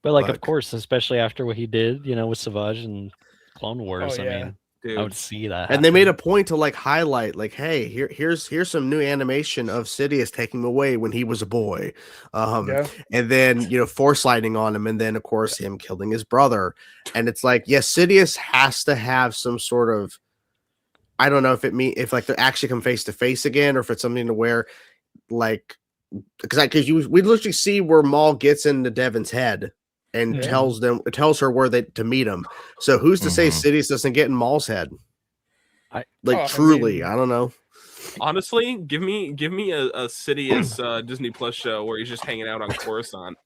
But like, Fuck. of course, especially after what he did, with Savage and Clone Wars. Oh, I yeah. mean, Dude. I would see that. And they made happen. a point to like highlight, like, hey, here's some new animation of Sidious taking him away when he was a boy, Yeah. and then force lighting on him, and then of course him killing his brother, and it's like, yes, Sidious has to have some sort of, I don't know if like they actually come face to face again, or if it's something to where, like, because we literally see where Maul gets into Devin's head and Yeah. tells her where to meet him. So who's to say Mhm. Sidious doesn't get in Maul's head? I Truly, mean- I don't know. Honestly, give me a Sidious Disney Plus show where he's just hanging out on Coruscant.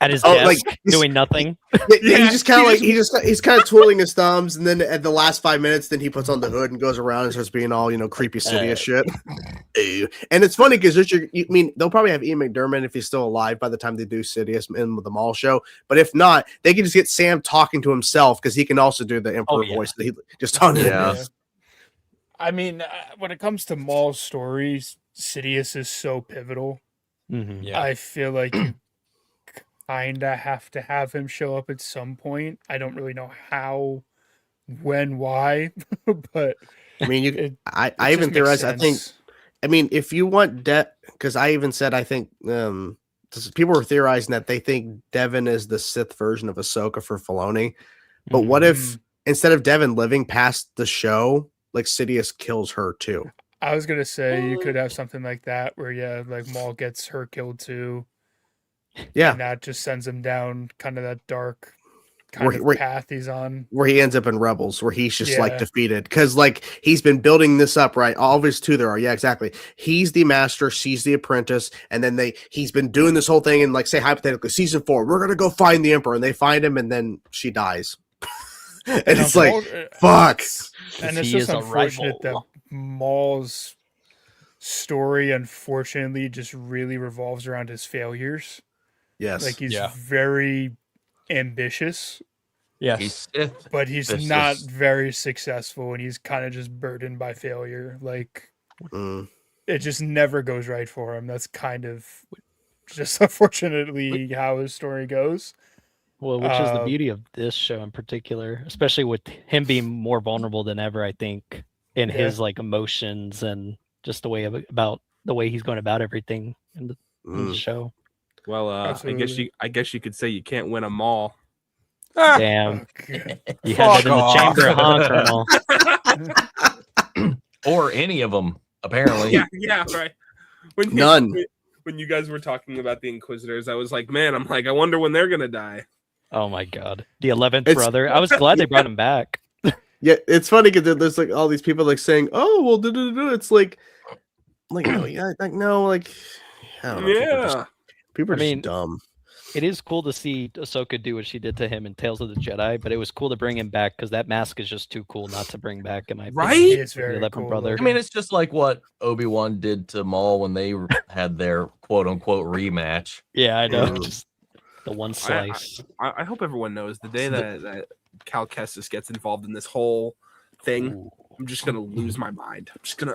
at his Oh, desk like, doing nothing. Yeah, he's just kind of like he's kind of twiddling his thumbs, and then at the last 5 minutes, then he puts on the hood and goes around and starts being all creepy Sidious shit. Ew. And it's funny because they'll probably have Ian McDermott if he's still alive by the time they do Sidious in the Maul show. But if not, they can just get Sam talking to himself because he can also do the Emperor yeah. voice that he just on Yeah. I mean, when it comes to Maul's stories, Sidious is so pivotal. Mhm. Yeah. I feel like you kinda have to have him show up at some point. I don't really know how, when, why, but I mean, it I just even makes theorized. I think. sense. I mean, if you want because I even said I think people were theorizing that they think Devin is the Sith version of Ahsoka for Filoni. But what if instead of Devin living past the show, like Sidious kills her too? I was gonna say you could have something like that where like Maul gets her killed too. Yeah, And that just sends him down kind of that dark kind of path he's on. Where he ends up in Rebels, where he's just like Yeah. defeated. Because like he's been building this up, right? All of his two there are. Yeah, exactly. He's the master, she's the apprentice, and then he's been doing this whole thing, and like say hypothetically, season 4, we're gonna go find the Emperor, and they find him, and then she dies. and it's like fuck. And it's just unfortunate that Maul's story unfortunately just really revolves around his failures. Yes. Like he's very ambitious. Yes. But he's not very successful, and he's kind of just burdened by failure. Like it just never goes right for him. That's kind of just unfortunately how his story goes. Well, which is the beauty of this show in particular, especially with him being more vulnerable than ever, I think, in his like emotions and just the way about the way he's going about everything in the show. Well, I guess you could say you can't win them all. Damn, you had that in the chamber, huh, Colonel? Or any of them, apparently. Yeah, right. None. When you guys were talking about the Inquisitors, I was like, man, I wonder when they're gonna die. Oh my god, the 11th brother. I was glad they brought him back. Yeah, it's funny because there's like all these people like saying, "Oh, well, it's like no, yeah, like no, like I don't know." Yeah, people are just dumb. It is cool to see Ahsoka do what she did to him in Tales of the Jedi, but it was cool to bring him back because that mask is just too cool not to bring back. In my opinion. Right? It's very cool. Brother. I mean, it's just like what Obi-Wan did to Maul when they had their quote-unquote rematch. Yeah, I know. Just the one slice. I hope everyone knows the day that Cal Kestis gets involved in this whole thing, I'm just gonna lose my mind.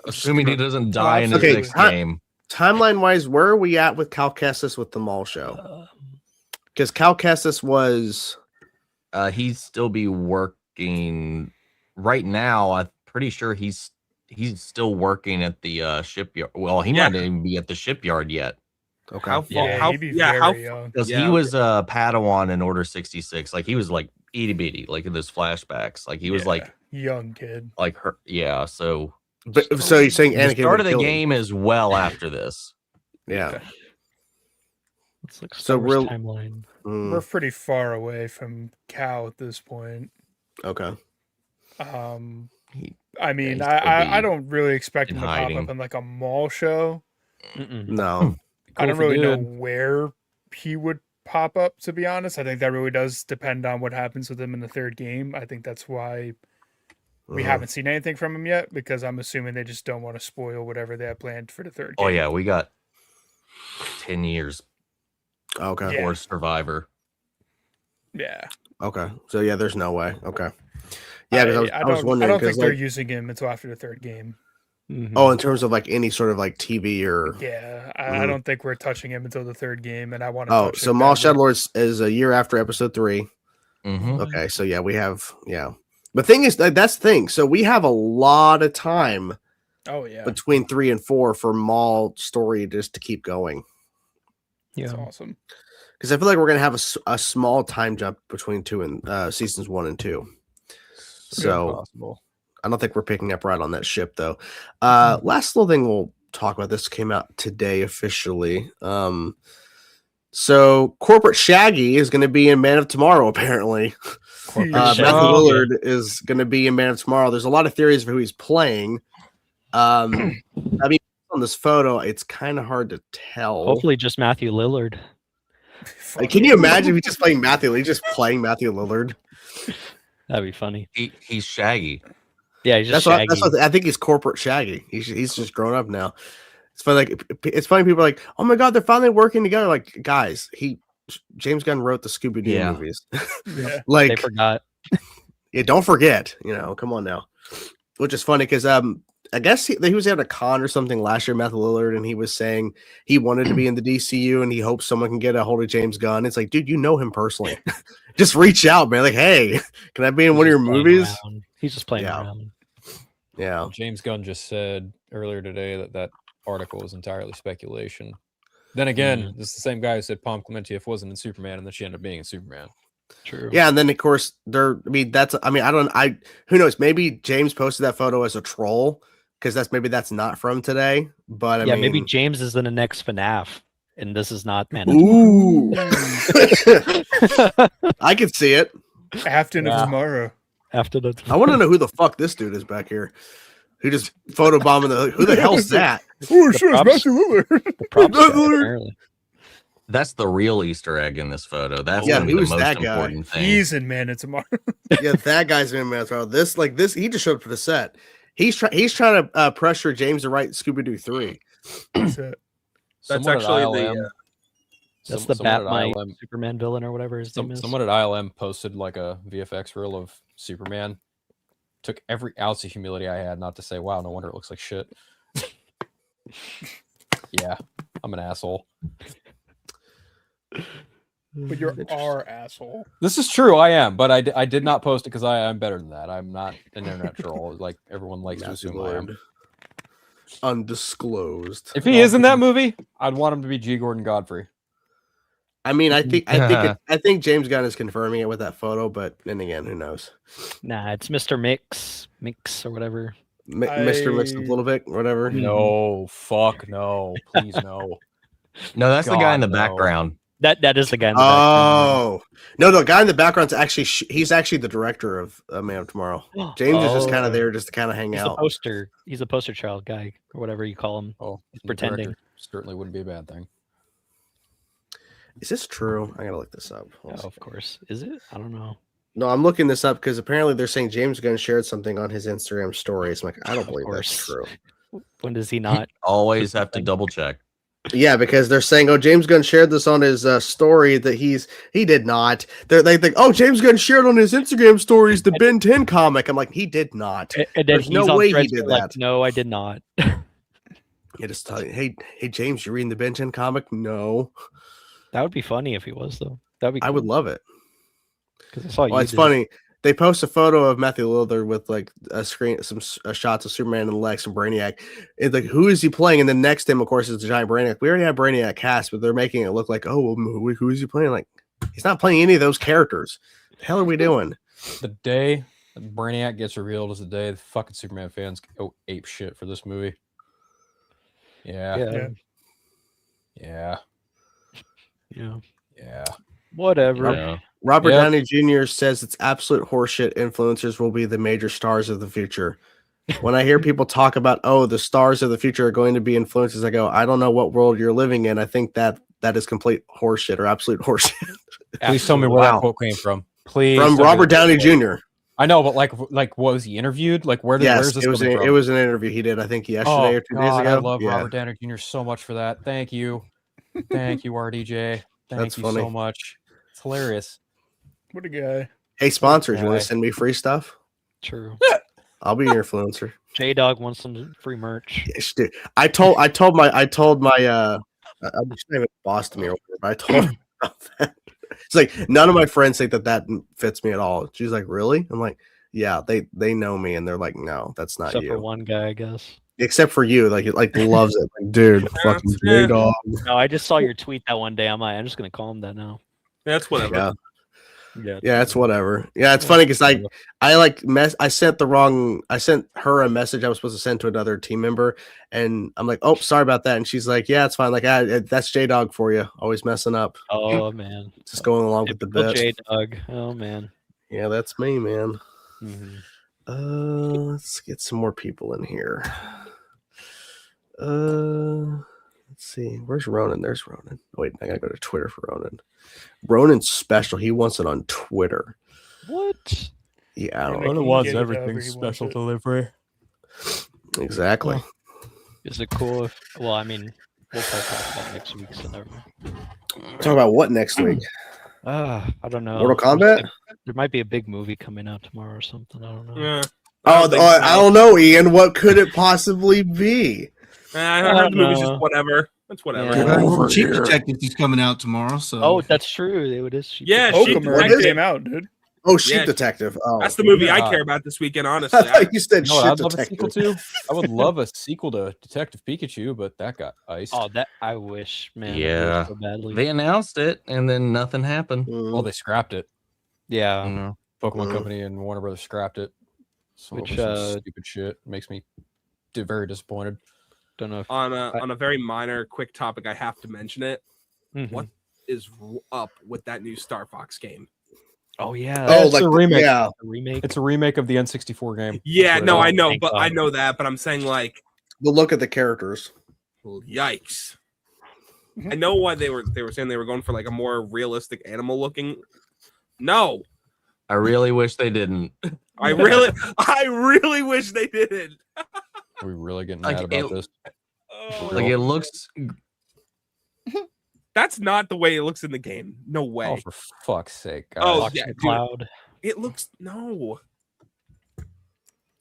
Assuming he doesn't die in his next game. Timeline-wise, where are we at with Cal Kestis with the Maul show? Because Cal Kestis was... he'd still be working... Right now, I'm pretty sure he's still working at the shipyard. Well, he might not even be at the shipyard yet. Okay. He'd be very young. Because he was a Padawan in Order 66. Like, he was like itty-bitty, like in those flashbacks. Like, he was like... Young kid. Like her, yeah, so... So you're saying Anakin the start of the game is well after this. Yeah. It's like so real timeline. We're pretty far away from Cal at this point. Okay. I mean, I don't really expect him to pop up in like a Maul show. No. I don't really know where he would pop up, to be honest. I think that really does depend on what happens with him in the third game. I think that's why we haven't seen anything from him yet, because I'm assuming they just don't want to spoil whatever they have planned for the third game. Oh yeah, we got 10 years. Okay. Or Survivor. Yeah. Okay. So yeah, there's no way. Okay. Yeah, because I was wondering. I don't think they're using him until after the third game. Oh, in terms of like any sort of like TV or... Yeah, I don't think we're touching him until the third game, and I want to touch so him Maul Shadowlord is a year after episode 3. Mm-hmm. Okay, so yeah, we have... Yeah. The thing is, that's the thing. So we have a lot of time between 3 and 4 for Maul story just to keep going. Yeah. That's awesome. Because I feel like we're going to have a small time jump between seasons 1 and 2. So possible. I don't think we're picking up right on that ship, though. Last little thing we'll talk about. This came out today officially. So Corporate Shaggy is going to be in Man of Tomorrow, apparently. Matthew Lillard is going to be in Man of Tomorrow. There's a lot of theories of who he's playing. I mean, on this photo, it's kind of hard to tell. Hopefully just Matthew Lillard. Like, can you imagine if he's just playing Matthew Lillard? That'd be funny. He's Shaggy. Yeah, he's just Shaggy. That's what I think he's Corporate Shaggy. He's just grown up now. It's funny. It's funny. People are like, "Oh my god, they're finally working together." Like, guys, James Gunn wrote the Scooby-Doo movies. Yeah. They forgot. Yeah, don't forget. Come on now. Which is funny because I guess he was at a con or something last year, Matthew Lillard, and he was saying he wanted to be in the DCU and he hopes someone can get a hold of James Gunn. It's like, dude, you know him personally. Just reach out, man. Like, hey, can I be in one of your movies? Around. He's just playing around. Yeah. James Gunn just said earlier today that article was entirely speculation. Then again, this is the same guy who said Palm Clemente wasn't in Superman, and then she ended up being in Superman. True. Yeah, and then of course who knows? Maybe James posted that photo as a troll because that's not from today. But maybe James is in the next FNAF, and this is not Man. Ooh, I could see it. After tomorrow. After the, I want to know who the fuck this dude is back here. Who just photobombing who the hell's that? Oh shit, it's Matthew Lillard. That's the real Easter egg in this photo. That's Yeah, gonna be the who's most that guy? important thing. He's in Man of Tomorrow. Yeah, that guy's in Man of Tomorrow. This, he just showed up for the set. He's trying to pressure James to write Scooby-Doo 3. That's it. That's actually that's the Batman Superman villain or whatever his name is. Someone at ILM posted like a VFX reel of Superman. Took every ounce of humility I had not to say, wow, no wonder it looks like shit. Yeah, I'm an asshole. But you're our asshole. This is true, I am, but I did not post it because I'm better than that. I'm not an internet troll like everyone likes to assume I am. Undisclosed. If he is in that movie, I'd want him to be G. Gordon Godfrey. I mean, I think James Gunn is confirming it with that photo, but then again, who knows? Nah, it's Mr. Mix or whatever. Mr. Mix a little bit, whatever. No, fuck no, please no. No, that's the guy in the no. background. That is the guy in the background. No, guy in the background's actually he's actually the director of Man of Tomorrow. James is just kind of there just to kind of hang out. He's a poster child guy or whatever you call him. Oh, he's pretending. Director certainly wouldn't be a bad thing. Is this true? I gotta look this up. Of course. Is it? I don't know. No, I'm looking this up because apparently they're saying James Gunn shared something on his Instagram stories. I'm like, I don't believe that's true. When does he not? Always have to double check. Yeah, because they're saying, oh, James Gunn shared this on his story that he did not. They think, oh, James Gunn shared on his Instagram stories the Ben 10 comic. I'm like, he did not. And There's no way he did that. No, I did not. Yeah, just tell you, hey, James, you reading the Ben 10 comic? No. That would be funny if he was though. That'd be. Cool. I would love it. Because I saw you. Well, it's funny. They post a photo of Matthew Lillard with like some shots of Superman and Lex and Brainiac. It's like, who is he playing? And then next to him, of course, is the giant Brainiac. We already have Brainiac cast, but they're making it look like, oh, well, who is he playing? Like, he's not playing any of those characters. The hell are we doing? The day that Brainiac gets revealed is the day the fucking Superman fans go ape shit for this movie. Yeah. Whatever. Yeah. Robert Downey Jr. says it's absolute horseshit. Influencers will be the major stars of the future. When I hear people talk about, oh, the stars of the future are going to be influencers, I go, I don't know what world you're living in. I think that is complete horseshit or absolute horseshit. Please tell me where that quote came from. Please. From Robert Downey Jr. I know, but like, what was he interviewed? Like, where's this it was coming from? It was an interview he did, I think, yesterday or 2 days ago. I love Robert Downey Jr. so much for that. Thank you, RDJ. Thank you funny. so much. It's hilarious. What a guy. Hey, sponsors, you want to send me free stuff? True. I'll be your influencer. J-Dog wants some free merch. Yes, dude. I told my I'm just not even boss to me or whatever, but I told her about that. It's like none of my friends think that fits me at all. She's like, really? I'm like, yeah, they know me and they're like, no, that's not Except you. for one guy, I guess. Except for you, like it loves it. Like, dude, fucking J-Dog. No, I just saw your tweet that one day. I'm just gonna call him that now. That's whatever. Yeah, it's whatever. Yeah, it's funny because I sent her a message I was supposed to send to another team member, and I'm like, oh, sorry about that, and she's like, yeah, it's fine. Like, that's J-Dog for you, always messing up. Oh man, just going along with the bit. J-Dog. Oh man. Yeah, that's me, man. Mm-hmm. Let's get some more people in here. Let's see. Where's Ronan? There's Ronan. Oh, wait, I gotta go to Twitter for Ronan. Ronan's special. He wants it on Twitter. What? Yeah, I don't Ronan wants everything special delivery. Exactly. Is it cool well, I mean, we'll talk about next week, so never mind. Talk about what next week? I don't know. Mortal Kombat? There might be a big movie coming out tomorrow or something. I don't know. Yeah. don't think I don't know, Ian. What could it possibly be? I heard the movie's just whatever. That's whatever. Yeah. Cheap Detective is coming out tomorrow, so Oh, that's true. It is. Yeah, Sheep Pokemon Detective. came out, dude. Oh, Sheep Yeah, Detective. Oh, That's the movie I Yeah. care about this weekend, I honestly. thought you said You know what Shit I'd love a sequel Detective. to? I would love a sequel to Detective Pikachu, but that got iced. Oh, that I wish, man. I wish Yeah. so badly. They announced it, and then nothing happened. Well, they scrapped it. yeah. I don't know. Pokemon Mhm. Company and Warner Brothers scrapped it. So Which, some stupid shit makes me very disappointed. Don't know. If, on a very minor, quick topic, I have to mention it. Mhm. What is up with that new Star Fox game? Oh yeah. Oh, It's like a remake. Yeah. the remake. It's a remake of the N64 game. Yeah, That's what no, it I is. know, Thank but I God. know that. But I'm saying, like, The look at the characters. yikes! I know why they were saying they were going for like a more realistic animal looking. No, I really wish they didn't. I really wish they didn't. Are we really getting Like, mad about it- this? Oh, Like it looks. that's not the way it looks in the game. No way. Oh, for fuck's sake! Guys. Oh, Fox yeah, the dude. Cloud. It looks no.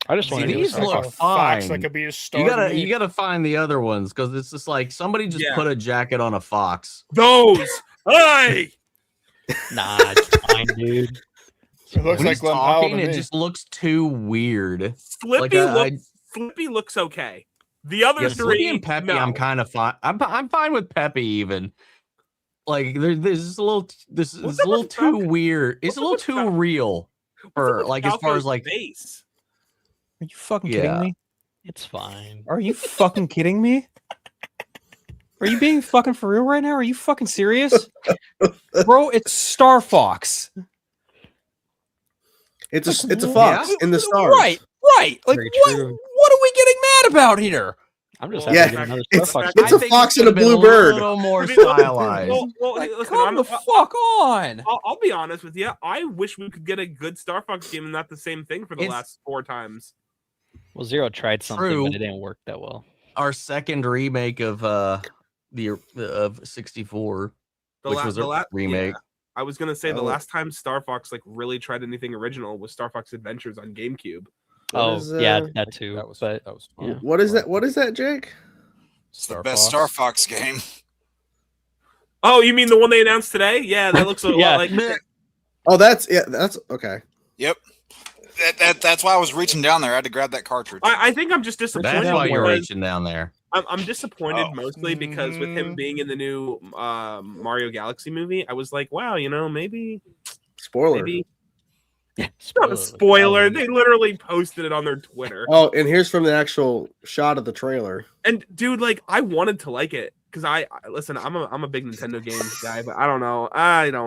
I just See, want to do these a look Fox. Fox fine. that could be a star. You to gotta me. you gotta find the other ones because it's just like somebody just Yeah. put a jacket on a fox. Those. Hey. Nah, it's fine, dude. It looks When like he's Glenn Powell talking, to it me. just looks too weird. Flippy Like, Flippy looks okay. The other Yeah, three, Slippy and Peppy, no. I'm kind of fine. I'm fine with Peppy even. Like there's just a little this is What's a up little with too Falcon? weird. It's What's a up little with too Falcon? real What's up for with like as far as Falco's like face? Are you fucking Yeah. kidding me? It's fine. Are you fucking kidding me? Are you being fucking for real right now? Are you fucking serious? Bro, it's Star Fox. It's a Yeah. fox in the stars. Right. Like Very what true. what are we getting mad about here? I'm just Well, happy yeah, to get another it's- Star Fox. it's I a think fox it and a could've been blue bird. A little more I mean, stylized. Well, Like, listen, come the fuck on. I'll be honest with you. I wish we could get a good Star Fox game and not the same thing for the It's- last 4 times. Well, Zero tried something, True. but it didn't work that well. Our second remake of of 64, The which la- was the a la- remake. yeah. I was gonna say the Oh. last time Star Fox like really tried anything original was Star Fox Adventures on GameCube. What Oh, is, yeah, uh, that too. That was but fun. yeah. What is that? What is that, Jake? It's the best Star Fox game. Oh, you mean the one they announced today? Yeah, that looks a Yeah. lot like. Oh, that's okay. Yep. That's why I was reaching down there. I had to grab that cartridge. I think I'm just disappointed. That's why you're because- reaching down there. I'm disappointed Oh. mostly because with him being in the new Mario Galaxy movie, I was like, wow, maybe Spoiler. it's not a spoiler. They literally posted it on their Twitter. Oh, and here's from the actual shot of the trailer. And dude, like, I wanted to like it because listen. I'm a big Nintendo games guy, but I don't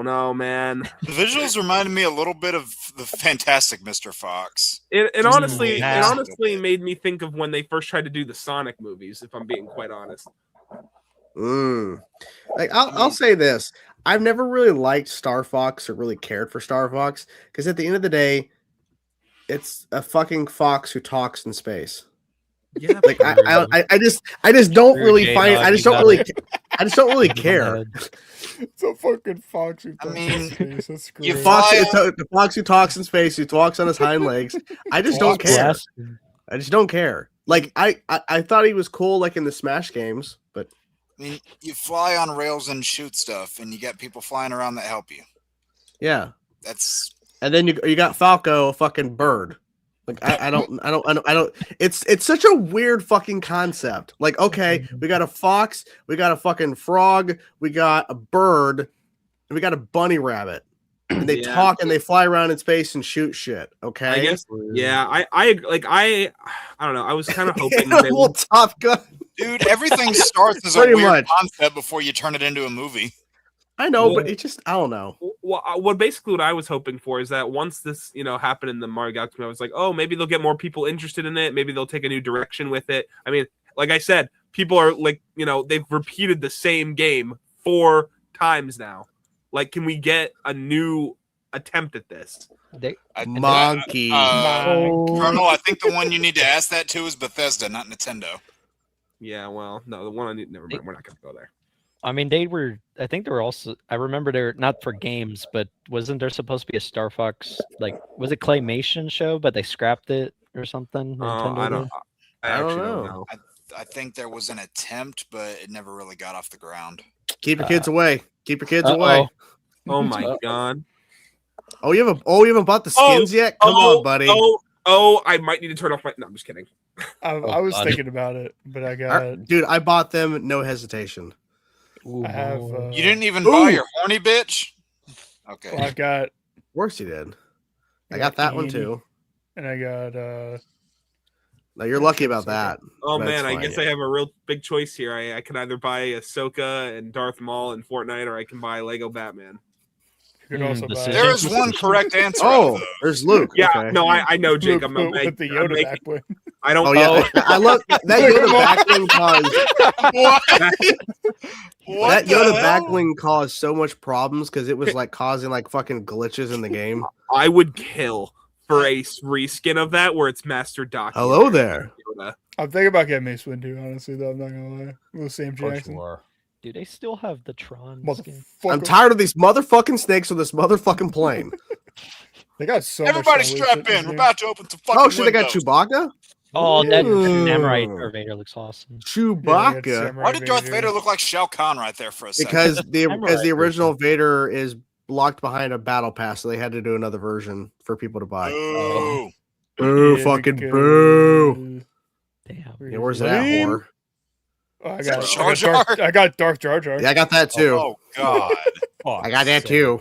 know, man. The visuals reminded me a little bit of the Fantastic Mr. Fox. It honestly, Yeah. made me think of when they first tried to do the Sonic movies. If I'm being quite honest. Like I'll say this. I've never really liked Star Fox or really cared for Star Fox because at the end of the day, it's a fucking fox who talks in space. Yeah, Like I just don't True, really J-Dog, find. I just you don't got really. I just don't really care. It's a fucking fox. Who I talks mean, in space. That's you great. fly- The fox who talks in space, who walks on his hind legs. I just don't Fox. care. I just don't care. Like I thought he was cool, like in the Smash games, but I mean, you fly on rails and shoot stuff, and you got people flying around that help you. yeah. That's And then you got Falco, a fucking bird. Like I don't. It's such a weird fucking concept. Like, okay, we got a fox, we got a fucking frog, we got a bird, and we got a bunny rabbit. And they Yeah. talk and they fly around in space and shoot shit. Okay. I guess. Yeah, I don't know. I was kind of hoping they Animal would. Top Gun. dude. Everything starts as a Pretty weird much. concept before you turn it into a movie. I know, Well- but it just I don't know. Well, what I was hoping for is that once this happened in the Mario Galaxy, I was like, oh, maybe they'll get more people interested in it. Maybe they'll take a new direction with it. I mean, like I said, people are like, they've repeated the same game 4 times now. Like, can we get a new attempt at this? Monkey. Colonel, I think the one you need to ask that to is Bethesda, not Nintendo. Yeah, well, no, the one I need. Never mind. We're not going to go there. I mean, I think they were also, I remember they're not for games, but wasn't there supposed to be a Star Fox, like, was it Claymation show, but they scrapped it or something? I Nintendo don't. did? I I don't actually don't know. know. I think there was an attempt, but it never really got off the ground. Keep your kids away. Keep your kids Uh-oh. away. Oh my god. Oh, you haven't bought the skins yet? Come on, buddy. I might need to turn off my. No, I'm just kidding. I was thinking about it, but I got. Dude, I bought them. No hesitation. I have. You didn't even buy your horny bitch. Okay. Well, I got. Of course you did. I got that one too. And I got. Now you're lucky about that. Oh That's man, I fine. guess I have a real big choice here. I can either buy Ahsoka and Darth Maul in Fortnite, or I can buy Lego Batman. You could also buy. There is one correct answer. Oh, there's Luke. Yeah, Okay. no, I know, Jake. I'm with the Yoda back way. I don't. Oh yeah, I love that Yoda backbling caused. That Yoda backbling caused so much problems because it was like causing like fucking glitches in the game. I would kill for a reskin of that where it's Master Doc. Hello there. Yoda. I'm thinking about getting Mace Windu, honestly, though. I'm not gonna lie. With Sam Of course Jackson. you are. Do they still have the Tron? skin? I'm tired of these motherfucking snakes on this motherfucking plane. They got so Everybody much strap in. We're about to open some fucking Oh shit, they got windows. Chewbacca? Oh, that Ooh. Samurai Darth Vader looks awesome. Chewbacca. Why did Darth Vader look like Shao Kahn right there for a second? Because the Samurai original Vader is locked behind a battle pass, so they had to do another version for people to buy. Ooh. Boo, fucking boo. Damn. Yeah, where's that whore? Oh, I Is that got, Jar I got Jar? Darth, I got Darth Jar Jar. Yeah, I got that too. Oh God. I got that too.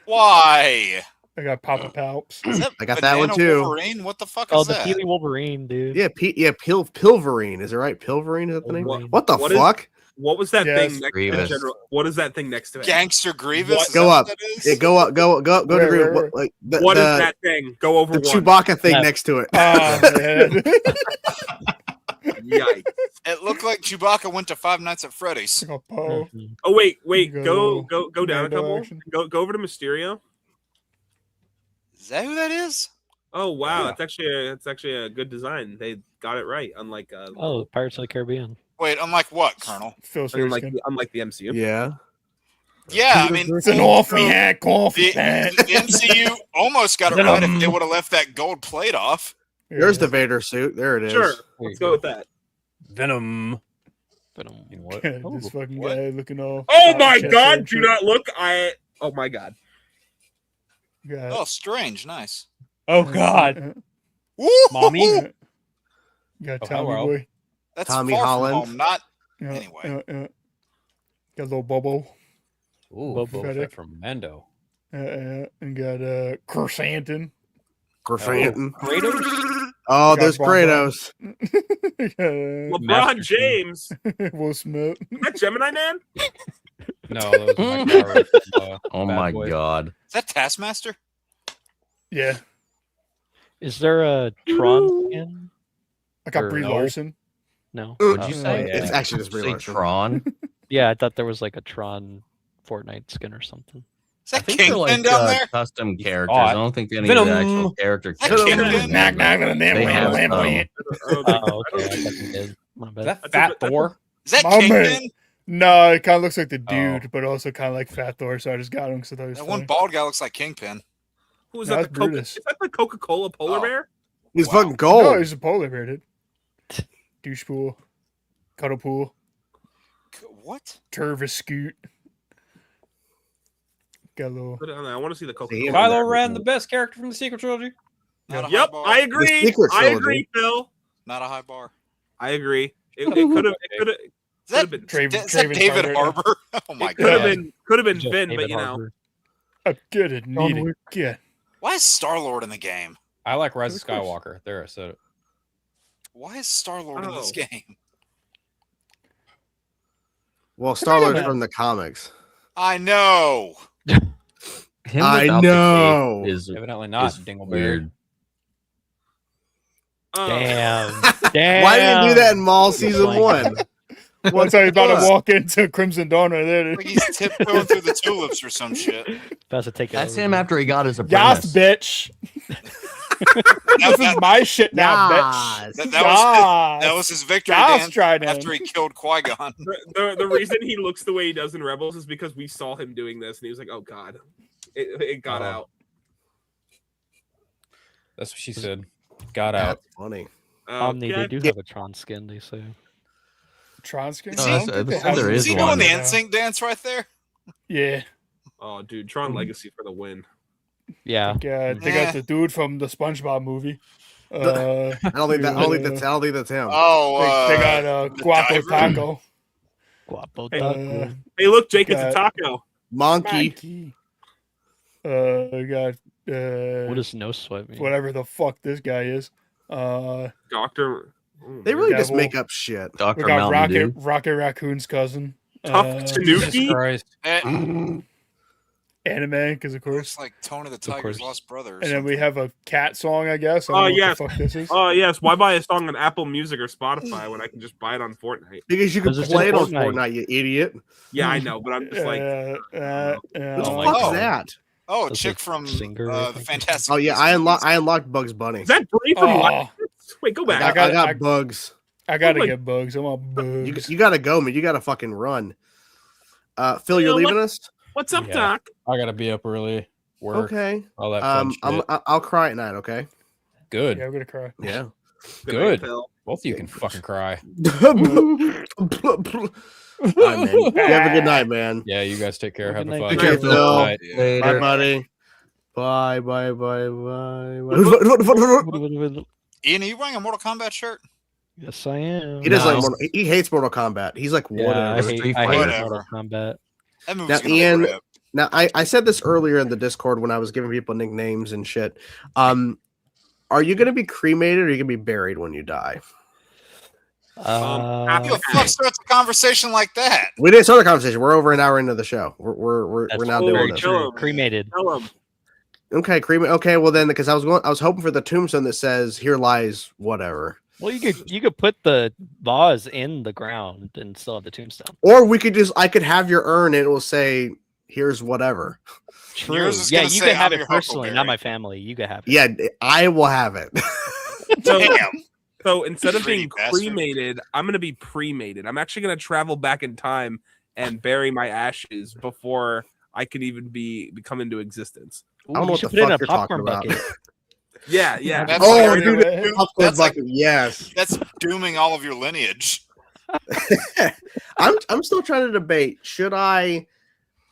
Why? I got Papa Palps. Is that I got that one Banana too. Wolverine? What the fuck Oh, is the that? Peely Wolverine, dude. Yeah, Pilverine. Is it right? Pilverine is that the name? What the What is- fuck? What was that Yes. thing next Grievous. to General? What is that thing next to it? Gangster Grievous? What? Is Go that up. what that is? Yeah, go up. Go to Where, Green. where? Like What is that thing? Go over The one. Chewbacca thing Yeah. next to it. Oh, man. Yikes. It looked like Chewbacca went to Five Nights at Freddy's. I got Poe. Mhm. Oh wait, Go- go down a Mando couple. action. Go over to Mysterio. Is that who that is? Oh wow, Yeah. it's actually a good design. They got it right, unlike Oh, Pirates of the Caribbean. Wait, unlike what, Colonel? Phil Swearskin. unlike the MCU. Yeah. Yeah, I mean, It's an awfully hat coffee the, hat. the MCU almost got it right if they would have left that gold plate off. There's the Vader suit. There it is. Sure, There let's you go go. with that. Venom. Venom. You know what? This fucking what? guy looking all. Oh my chest god! and Do shit. not look. Oh my god. Got- Oh, strange. Nice. Oh God. Woo! Mommy? Got Oh, Tommy hello. boy. That's Tommy far Holland. from home. Not Yeah, Anyway. Got a little Bobo. Ooh, Boba Boba Fett. Fett from Mando. And got Chrysanthemum. Chrysanthemum. Kratos? Oh, Got there's Bon Bon. Kratos. LeBron Master Chief. James. Will Smith. Is that Gemini Man? No, that was Mike Barrera from, Oh Bad my Boys. god. is that Taskmaster? Yeah. Is there a Tron skin? I got Or Brie no. Larson. No. What'd Oh. you say? It's actually just Did you Brie say Larson. Tron? Yeah, I thought there was like a Tron Fortnite skin or something. Is I that think they're Kingpin like down there? custom characters. thought. I don't think any of the Venom. actual character That characters. Kingpin? They have some. Oh, I okay. don't I think- thought you did. My Is bad. that That's Fat a- that's a- Thor? Is that My man. Kingpin? No, it kind of looks like the Oh. dude, but also kind of like Fat Thor, so I just got him because I thought he was That funny. one bald guy looks like Kingpin. Who is No, that? that's The Coca- Brutus. is that the Coca-Cola polar Oh. bear? He's Wow. fucking No, gold. he's a polar bear, dude. Douche pool. Cuddle pool. What? Turvis scoot. Got a little. Put it on there. I want to see the See Coca-Cola. him. Bear. Kylo Ren, the best character from the sequel trilogy. Not a high Yep, bar. I agree. secret I trilogy. agree, Phil. Not a high bar. I agree. It could have. It could have. Is that, Could've been- is that Traven David Carter. Harbour? Oh my Could have god. been. Could have been Just Finn, but David you know. Harbour. I get it. Need it. Get. Why is Star Lord in the game? I like Rise of Of course. Skywalker. There, I said it. Why is Star Lord in this Oh. game? Well, Star-Lord's Man. from the comics. I know. Him I without the know. cape is Evidently not is Dingleberry. weird. Damn. Damn. Why did you do that in Maul season Like- 1? Once I was about fuck? to walk into Crimson Dawn right there. Like he's tiptoeing through the tulips or some shit. About to take it That's over. him after he got his Yas, apprentice. bitch. This is my shit now, bitch. That was his victory Yas dance tried after he killed Qui-Gon. The reason he looks the way he does in Rebels is because we saw him doing this, and he was like, "Oh God, it got Oh. out." That's what she said. Got out. That's funny. Omni, they do have a Tron skin, they say. Tron skin? Is he- I don't think they have there one Is he is right doing the now. NSYNC dance right there? Yeah. Oh, dude, Tron Legacy for the win. Yeah. Yeah, they got the dude from the SpongeBob movie. I don't think that's him. Oh, they got the Guapo diver? Taco. Guapo Hey, Taco. Hey, look, Jake, it's a got- taco. Monkey. We got What does no sweat mean? whatever the fuck this guy is. Doctor. They really just Devil. make up shit. We Dr. got Mountain Dew. Rocket Raccoon's cousin. Tough Jesus Tanuki. Christ. Anime, because of course. It's like Tony the Tiger's course. lost brother. Or And then we something. have a cat song, I guess. I Oh, don't know yes. what the fuck this is. Oh yes, why buy a song on Apple Music or Spotify when I can just buy it on Fortnite? Because you can 'Cause it's play in it on Fortnite. Fortnite, you idiot. Yeah, I know, but I'm just like, What the Oh my fuck God. is that? Oh, a That's chick a from singer, I the think. Fantastic. Oh yeah, Beasts I movies. unlocked Bugs Bunny. is that Brie from Oh. Life? Wait, go back. I got- got bugs. I gotta Oh my- get bugs. I'm on bugs. You gotta go, man. You gotta fucking run. Phil, you're Yeah, leaving us? What's up, Yeah. Doc? I gotta be up early. Work. Okay. All that fun shit. I'll cry at night. Okay. Good. Yeah, I'm gonna cry. Yeah. Good. night, Phil. Both of you can fucking cry. All right, man. You have a good night, man. Yeah, you guys take care. Have Good a night. fun. Take care, Good Phil. night. Yeah. Bye, buddy. Bye, bye, bye, bye. Ian, are you wearing a Mortal Kombat shirt? Yes, I am. He does No. like he hates Mortal Kombat. He's like Yeah, whatever. I hate Whatever. Mortal Kombat. That movie's Now, gonna Ian- rip. Now, I said this earlier in the Discord when I was giving people nicknames and shit. Are you gonna be cremated or are you gonna be buried when you die? Who the fuck starts a conversation like that? We didn't start the conversation. We're over an hour into the show. We're That's now very doing this. true. Cremated. Tell him. Okay, okay. Well, then, because I was hoping for the tombstone that says "Here lies whatever," Well, you could put the vase in the ground and still have the tombstone. or I could have your urn and it will say "Here's whatever." True. Yours is Yeah, gonna you say, could have "I'm it your personally, not Huckleberry." my family. You could have it. Yeah, I will have it. So, Damn. so instead of Greedy being bastard. cremated, I'm gonna be cremated. I'm actually gonna travel back in time and bury my ashes before I can even come into existence. Ooh, I don't know you what should the put it in fuck a you're talking popcorn about. bucket. Yeah, yeah. That's Oh, like, dude, popcorn That's like- bucket, yes. that's dooming all of your lineage. I'm still trying to debate. Should I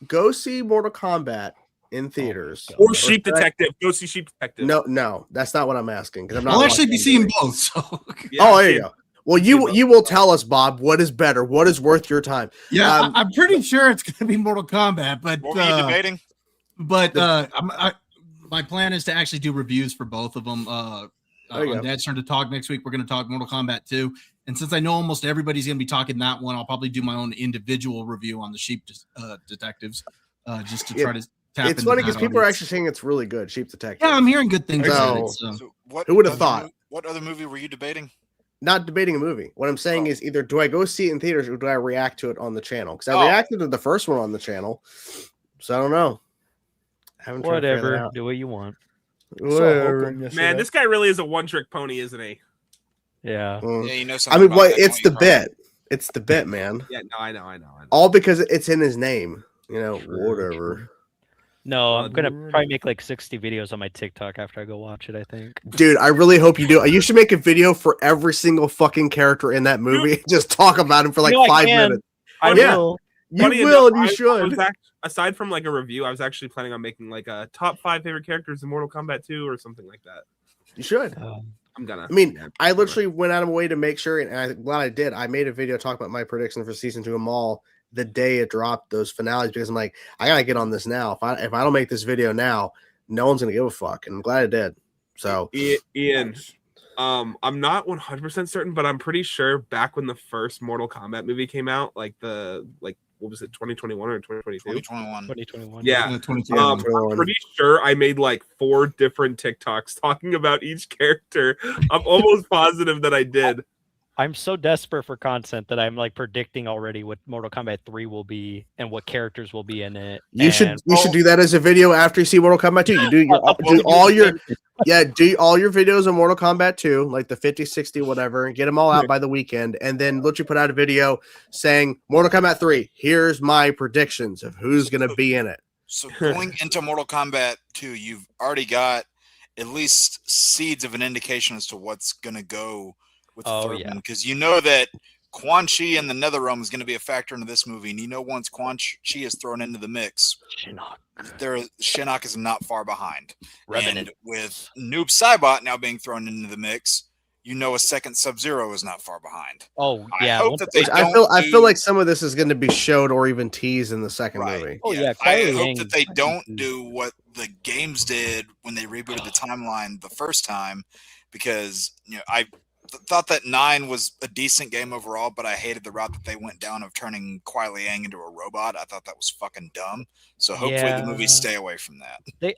go see Mortal Kombat in theaters? Or Sheep should I- Detective. Go see Sheep Detective. No, that's not what I'm asking. Because I'm not. I'll actually be watching seeing it. both. So Yeah, Oh, there you kid. go. Well, you will tell us, Bob, what is better, what is worth your time. yeah, Um, I'm pretty sure it's going to be Mortal Kombat, but What were you debating? my plan is to actually do reviews for both of them. There you On go. Dad's Turn to Talk next week, we're going to talk Mortal Kombat 2. And since I know almost everybody's going to be talking that one, I'll probably do my own individual review on the Sheep Detectives, just to Yeah, try to tap It's into funny that because people are audience. actually saying it's really good. Sheep Detective. Yeah, I'm hearing good things about it. So- So. So what Who would've other thought? What other movie were you debating? Not debating a movie. What I'm saying is either do I go see it in theaters or do I react to it on the channel? Because I Oh. reacted to the first one on the channel, so I don't know. Haven't tried to figure that Whatever. out. Do what you want. Whatever. Man, this guy really is a one-trick pony, isn't he? Yeah. Mm. Yeah, you know I something. mean, about what? that, It's don't the you, Carl? bit. It's the bit, man. Yeah, no, I know. All because it's in his name. You know, whatever. No, I'm gonna True. probably make like 60 videos on my TikTok after I go watch it. I think. Dude, I really hope you do. You should make a video for every single fucking character in that movie. Just talk about him for like No, I 5 can. minutes. I Yeah. will. You Funny will, enough, and you should. Aside from like a review, I was actually planning on making like a top 5 favorite characters in Mortal Kombat 2 or something like that. You should. I'm gonna. I mean, yeah. I literally went out of my way to make sure, and I'm glad I did. I made a video talking about my prediction for season 2 of Maul the day it dropped those finales because I'm like, I gotta get on this now. If I don't make this video now, no one's gonna give a fuck. And I'm glad I did. So Ian, I'm not 100% certain, but I'm pretty sure back when the first Mortal Kombat movie came out, like what was it, 2021 or 2022? 2021. 2021. Yeah. 22. I'm pretty sure I made like 4 different TikToks talking about each character. I'm almost positive that I did. I'm so desperate for content that I'm like predicting already what Mortal Kombat 3 will be and what characters will be in it. you should and- do that as a video after you see Mortal Kombat 2. You do all your videos on Mortal Kombat 2, like the 50, 60, whatever, and get them all out by the weekend, and then let you put out a video saying Mortal Kombat 3, here's my predictions of who's gonna be in it. So going into Mortal Kombat 2, you've already got at least seeds of an indication as to what's going to go with the third yeah. one, because you know that Quan Chi and the Netherrealm is going to be a factor into this movie, and you know once Quan Chi is thrown into the mix, Shinnok is not far behind. Revenant. And with Noob Saibot now being thrown into the mix, you know a second Sub-Zero is not far behind. Oh I yeah. hope that they I feel like some of this is going to be showed or even teased in the second movie. Oh yeah. I hope that they don't do what the games did when they rebooted the timeline the first time, because I thought that 9 was a decent game overall, but I hated the route that they went down of turning Kuai Liang into a robot. I thought that was fucking dumb. So hopefully the movies stay away from that. They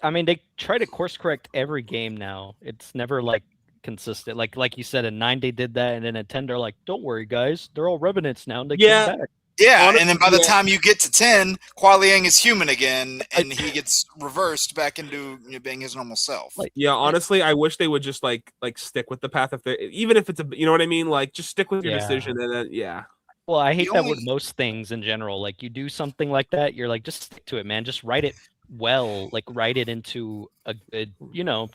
try to course correct every game now. It's never like consistent. Like you said, in 9 they did that, and then at 10 they're like, don't worry guys, they're all revenants now, and they came back. Yeah, and then by the time you get to 10, Kuai Liang is human again, and he gets reversed back into being his normal self. Honestly, I wish they would just like stick with the path if they, even if it's you know what I mean, like just stick with your decision, and then Well, I hate that with most things in general. Like you do something like that, you're like, just stick to it, man. Just write it well, like write it into a good,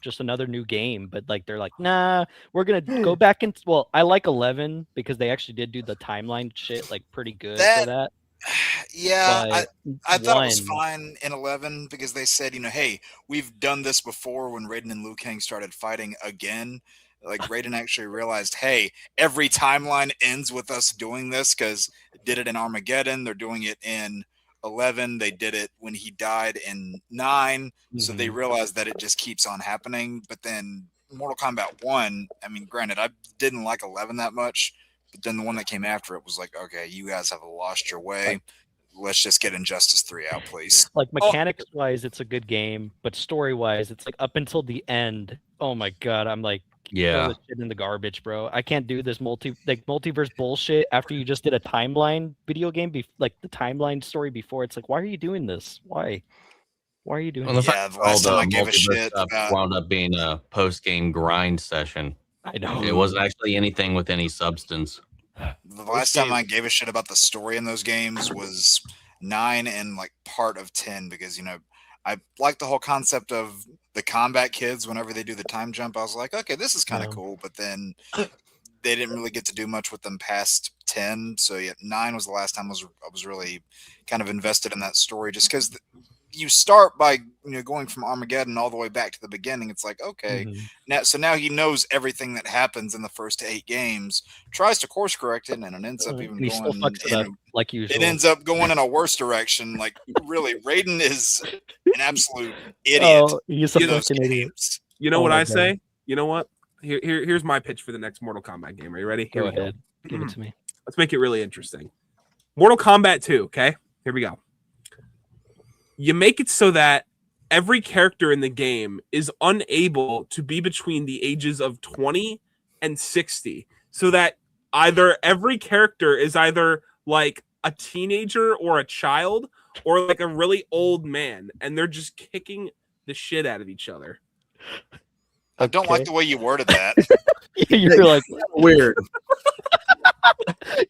just another new game. But like they're like, nah, we're gonna go back into. Well, I like 11 because they actually did do the timeline shit like pretty good for that. Yeah, I thought it was fine in 11 because they said, hey, we've done this before when Raiden and Liu Kang started fighting again. Like Raiden actually realized, hey, every timeline ends with us doing this, because did it in Armageddon, they're doing it in 11, they did it when he died in 9, so they realized that it just keeps on happening. But then Mortal Kombat 1, I mean, granted, I didn't like 11 that much, but then the one that came after it was like, okay, you guys have lost your way. Let's just get Injustice 3 out, please. Like mechanics wise, it's a good game, but story wise, it's like up until the end. Oh my god, I'm like, throw this shit in the garbage, bro. I can't do this multiverse bullshit after you just did a timeline video game, like the timeline story before. It's like, why are you doing this? Why are you doing this? The last time I gave a shit about wound up being a post-game grind session. I know. It wasn't actually anything with any substance. The last time I gave a shit about the story in those games was 9 and like part of 10, because I like the whole concept of the combat kids. Whenever they do the time jump, I was like, okay, this is kind of cool. But then they didn't really get to do much with them past 10. So 9 was the last time I was really kind of invested in that story, just because you start by going from Armageddon all the way back to the beginning. It's like, okay, now he knows everything that happens in the first 8 games, tries to course correct it, and it ends up even going like usual. It ends up going in a worse direction. Like, really, Raiden is an absolute idiot. Oh, he's a fucking idiot. You know what I say? You know what? Here's my pitch for the next Mortal Kombat game. Are you ready? Go ahead. Give it to me. Let's make it really interesting. Mortal Kombat 2, okay? Here we go. You make it so that every character in the game is unable to be between the ages of 20 and 60, so that either every character is either like a teenager or a child or like a really old man, and they're just kicking the shit out of each other. I don't like the way you worded that. You're like, weird.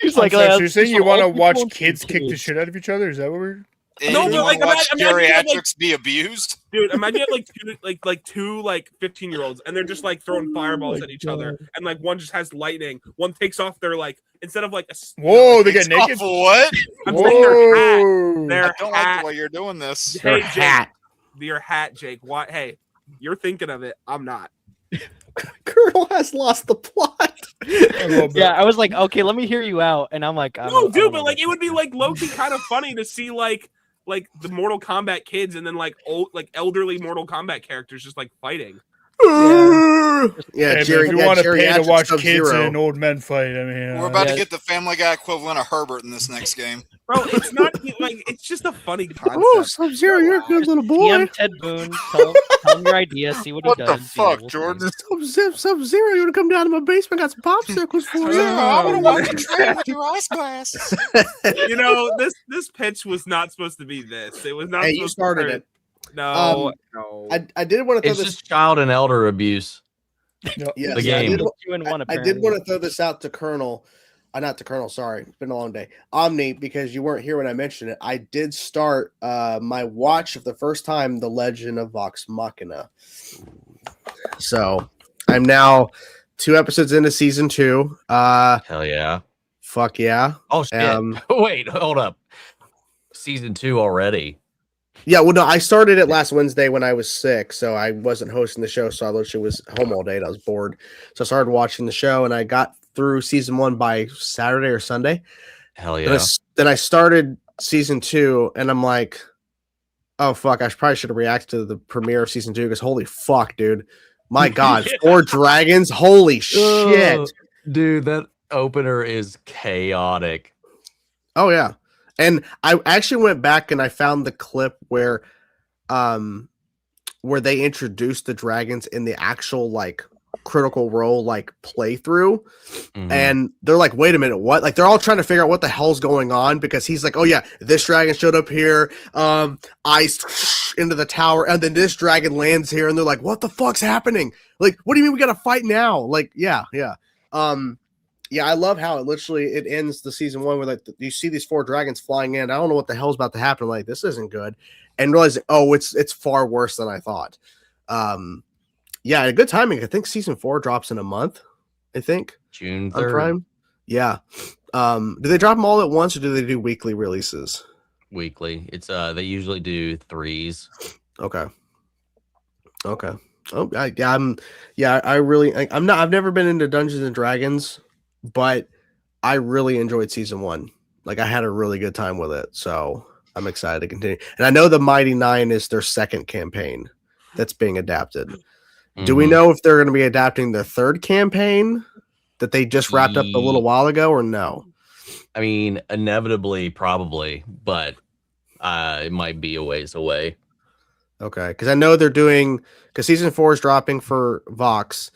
He's like, so you're saying you want to watch kids kick the shit out of each other? Is that what we're... No, but like watch geriatrics be abused, dude. Imagine you have two 15-year-olds, and they're just like throwing fireballs at each other, and like one just has lightning. One takes off their instead of like a they get naked. What? I'm saying their hat. I don't like the way you're doing this. Hey, Jake, your hat, Jake. What? Hey, you're thinking of it. I'm not. Colonel has lost the plot. Yeah, I was like, okay, let me hear you out, and I'm like, no, dude, but like it would be like low-key kind of funny to see like the Mortal Kombat kids and then like old elderly Mortal Kombat characters just like fighting. If you want to pay to watch kids and old men fight, I mean, we're about to get the Family Guy equivalent of Herbert in this next game. Bro, it's not like it's just a funny concept. Oh, Sub-Zero, you're a good little boy. DM Ted Boone, tell him your idea, see what he does. What the fuck, Jordan? Sub-Zero, you want to come down to my basement? Got some popsicles for you. I want to watch the train with your ice glasses. This pitch was not supposed to be this. It was not. Hey, you started it. No. I did want to throw It's just child and elder abuse. Yes, the game. I did want to throw this out to Colonel. Not to Colonel, sorry. It's been a long day. Omni, because you weren't here when I mentioned it. I did start my watch of the first time, The Legend of Vox Machina. So I'm now 2 episodes into season 2. Hell yeah. Fuck yeah. Oh shit. Wait, hold up. Season 2 already. Yeah, well, no, I started it last Wednesday when I was sick, so I wasn't hosting the show, so I literally was home all day and I was bored. So I started watching the show, and I got through season 1 by Saturday or Sunday. Hell yeah. Then I started season 2, and I'm like, oh, fuck, I probably should have reacted to the premiere of season 2, because holy fuck, dude. My God, 4 dragons? Holy shit. Dude, that opener is chaotic. Oh, yeah. And I actually went back and I found the clip where they introduced the dragons in the actual like Critical Role like playthrough. And they're like, wait a minute, what? Like they're all trying to figure out what the hell's going on, because he's like, oh yeah, this dragon showed up here, ice into the tower, and then this dragon lands here, and they're like, what the fuck's happening? Like, what do you mean we gotta fight now? Like, yeah. Yeah, I love how it ends the season 1 where like you see these 4 dragons flying in. I don't know what the hell's about to happen. Like, this isn't good. And realizing, oh, it's far worse than I thought. Yeah, good timing. I think season 4 drops in a month. I think June 3rd. On Prime. Yeah. Do they drop them all at once, or do they do weekly releases? Weekly. It's they usually do 3s. Okay. Oh, I've never been into Dungeons and Dragons, but I really enjoyed season 1. Like, I had a really good time with it, so I'm excited to continue. And I know the Mighty Nine is their second campaign that's being adapted. Do we know if they're going to be adapting the 3rd campaign that they just wrapped up a little while ago, or no? I mean, inevitably, probably, but it might be a ways away. Okay, because I know they're doing, because season 4 is dropping for Vox,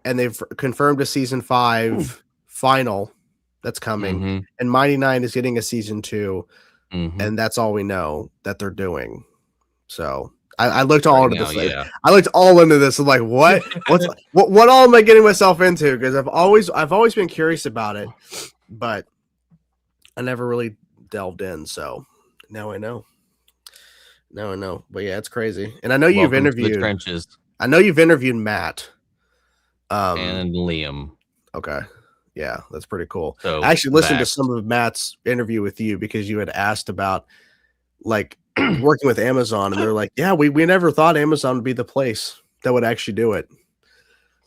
and they've confirmed a season 5 final that's coming, and Mighty Nine is getting a season 2, and that's all we know that they're doing. So I looked all into this. Yeah. I looked all into this. I'm like, what? What all am I getting myself into? Because I've always been curious about it, but I never really delved in. So now I know. But yeah, it's crazy. And I know you've interviewed the trenches. I know you've interviewed Matt and Liam. Okay. Yeah, that's pretty cool. So I actually listened to some of Matt's interview with you because you had asked about like working with Amazon, and they're like, yeah, we never thought Amazon would be the place that would actually do it,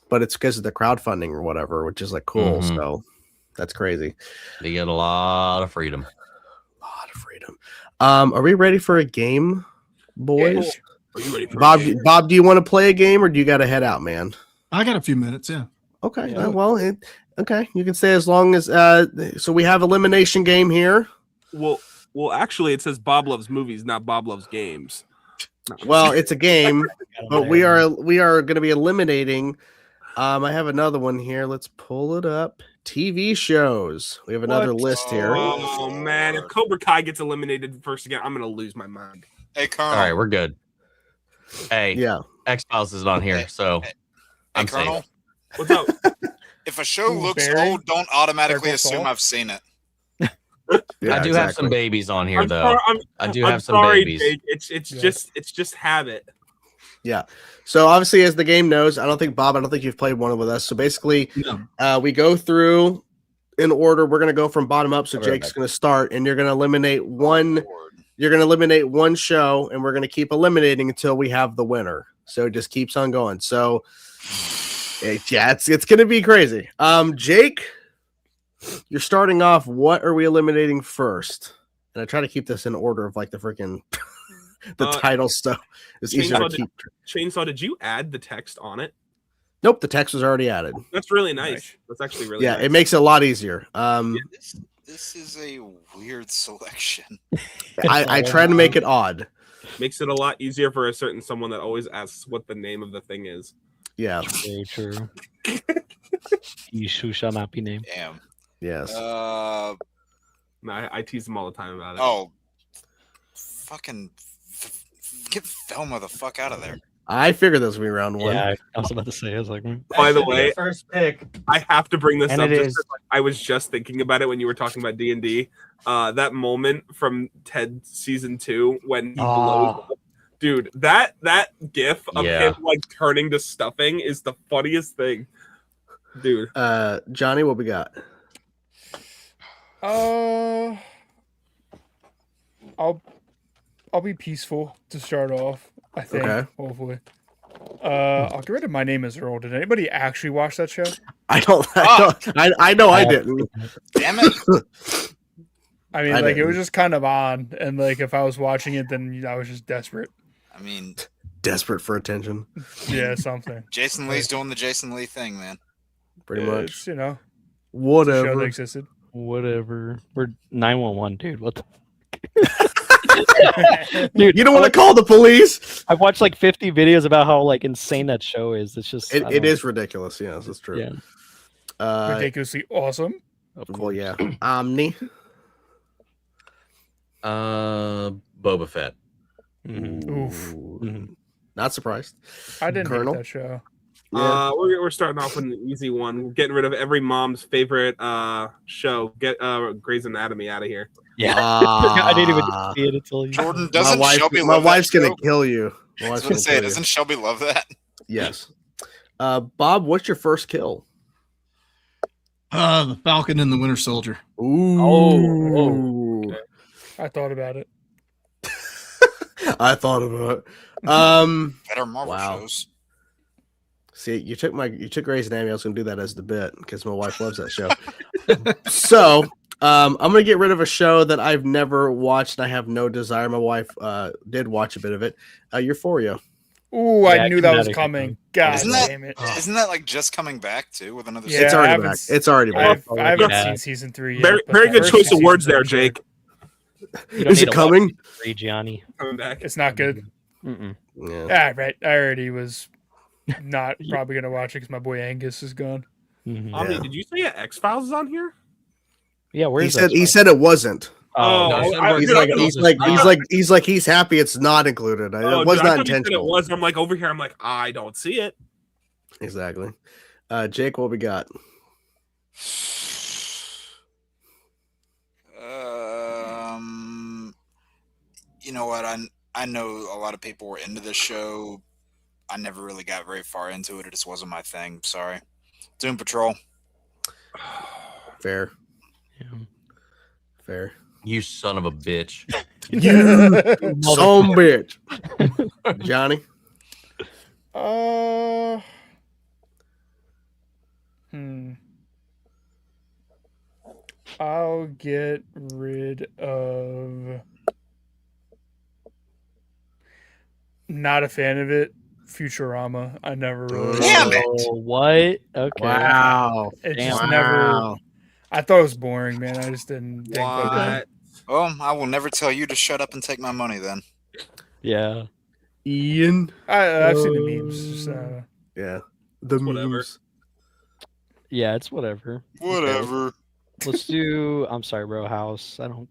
but it's because of the crowdfunding or whatever, which is like cool. So that's crazy. They get a lot of freedom. Are we ready for a game, boys? Are you ready for Bob, do you want to play a game, or do you got to head out, man? I got a few minutes. Yeah. Okay. Yeah. Okay. You can stay as long as. So we have elimination game here. Well, actually, it says Bob loves movies, not Bob loves games. Well, it's a game, but we are going to be eliminating. I have another one here. Let's pull it up. TV shows. We have another list here. Oh man, if Cobra Kai gets eliminated first again, I'm going to lose my mind. Hey, Colonel. All right, we're good. Hey, yeah, X-Files is on here, so I'm Colonel. safe. What's up? If a show looks old, don't automatically assume I've seen it. Yeah, I do have some babies on here, though. I do have some sorry, babies. Jake. It's just habit. Yeah. So obviously, as the game knows, I don't think you've played one with us. So basically, we go through in order. We're going to go from bottom up. So Jake's going to start, and you're going to eliminate one. You're going to eliminate one show, and we're going to keep eliminating until we have the winner. So it just keeps on going. So it's going to be crazy. Jake, you're starting off. What are we eliminating first? And I try to keep this in order of like the freaking the title stuff. It's easier to keep. Chainsaw, did you add the text on it? Nope, the text was already added. That's really nice. That's actually really nice. It makes it a lot easier. This is a weird selection. I try to make it odd. Makes it a lot easier for a certain someone that always asks what the name of the thing is. Yeah. Very true. You shall not be named. Damn. Yes. No, I tease them all the time about it. Oh, fucking get Velma the fuck out of there. I figured this was gonna be round one. Yeah, I was about to say. I was like, by the way, first pick. I have to bring this And up. it Just is. 'cause, like, I was just thinking about it when you were talking about D&D. That moment from Ted season 2 when he blows up Dude, that gif of Yeah. him like turning to stuffing is the funniest thing. Dude. Johnny, what we got? I'll be peaceful to start off, I think, Okay. hopefully. I'll get rid of My Name Is Earl. Did anybody actually watch that show? I know I didn't. Damn it. I mean, I like, it didn't. was just kind of on, and like, if I was watching it, then I was just desperate. I mean, Desperate for attention. Yeah, something. Jason Lee's doing the Jason Lee thing, man. Pretty Yeah, much. it's, you know, it's a show that Whatever. existed. Whatever. We're 911, dude. What the Dude, you don't want to call the police. I've watched like 50 videos about how like insane that show is. It's just It is ridiculous. Yes, it's true. Yeah. Ridiculously awesome. Well, yeah. Omni. Boba Fett. Oof. Mhm. Not surprised. I didn't Colonel? hate that show. We're starting off with an easy one. We're getting rid of every mom's favorite show. Get Grey's Anatomy out of here. Yeah. I didn't even see it until you. Jordan, doesn't Shelby my love wife's that gonna show? kill you. My I was wife's going gonna to say, kill you. doesn't Shelby love that? Yes. Bob, what's your first kill? The Falcon and the Winter Soldier. Ooh. I thought about it. I thought about it. Better Marvel Wow. shows. See, you took Grey's Anatomy. I was gonna do that as the bit because my wife loves that show. So I'm gonna get rid of a show that I've never watched and I have no desire. My wife did watch a bit of it. Euphoria. Ooh, Yeah, I knew that was Kinetic coming. Kinetic. God Isn't that- damn it. Isn't that like just coming back too with another Yeah, It's I already haven't back. s- It's already back. I haven't Yeah. seen season 3 yet. Very, but very the good first choice of season words for there, sure. Jake. You don't Is need it to watch coming? Free Gianni. Coming back. It's not good. Mm-mm. Yeah. Ah, right. I already was not probably going to watch it because my boy Angus is gone. Mhm. Omni, Yeah. did you say X-Files is on here? Yeah, where He is said that? he said it wasn't. Oh, No, He's like he's happy it's not included. Oh, It was dude, I not thought you said intentional. It was. I'm like over here. I'm like, I don't see it. Exactly. Jake, what we got? You know what? I know a lot of people were into this show. I never really got very far into it. It just wasn't my thing. Sorry. Doom Patrol. Fair. Yeah. Fair. You son of a bitch. Some bitch. Johnny. I'll get rid of. Not a fan of it. Futurama. I never really. Damn it! Oh, what? Okay. Wow. It Damn. just never. I thought it was boring, man. I just didn't. fuck with it. What? Well, I will never tell you to shut up and take my money then. Yeah. Ian. I've seen the memes. Just, Yeah. The Whatever. memes. Yeah, it's whatever. Whatever. Let's do. I'm sorry, bro. House. I don't.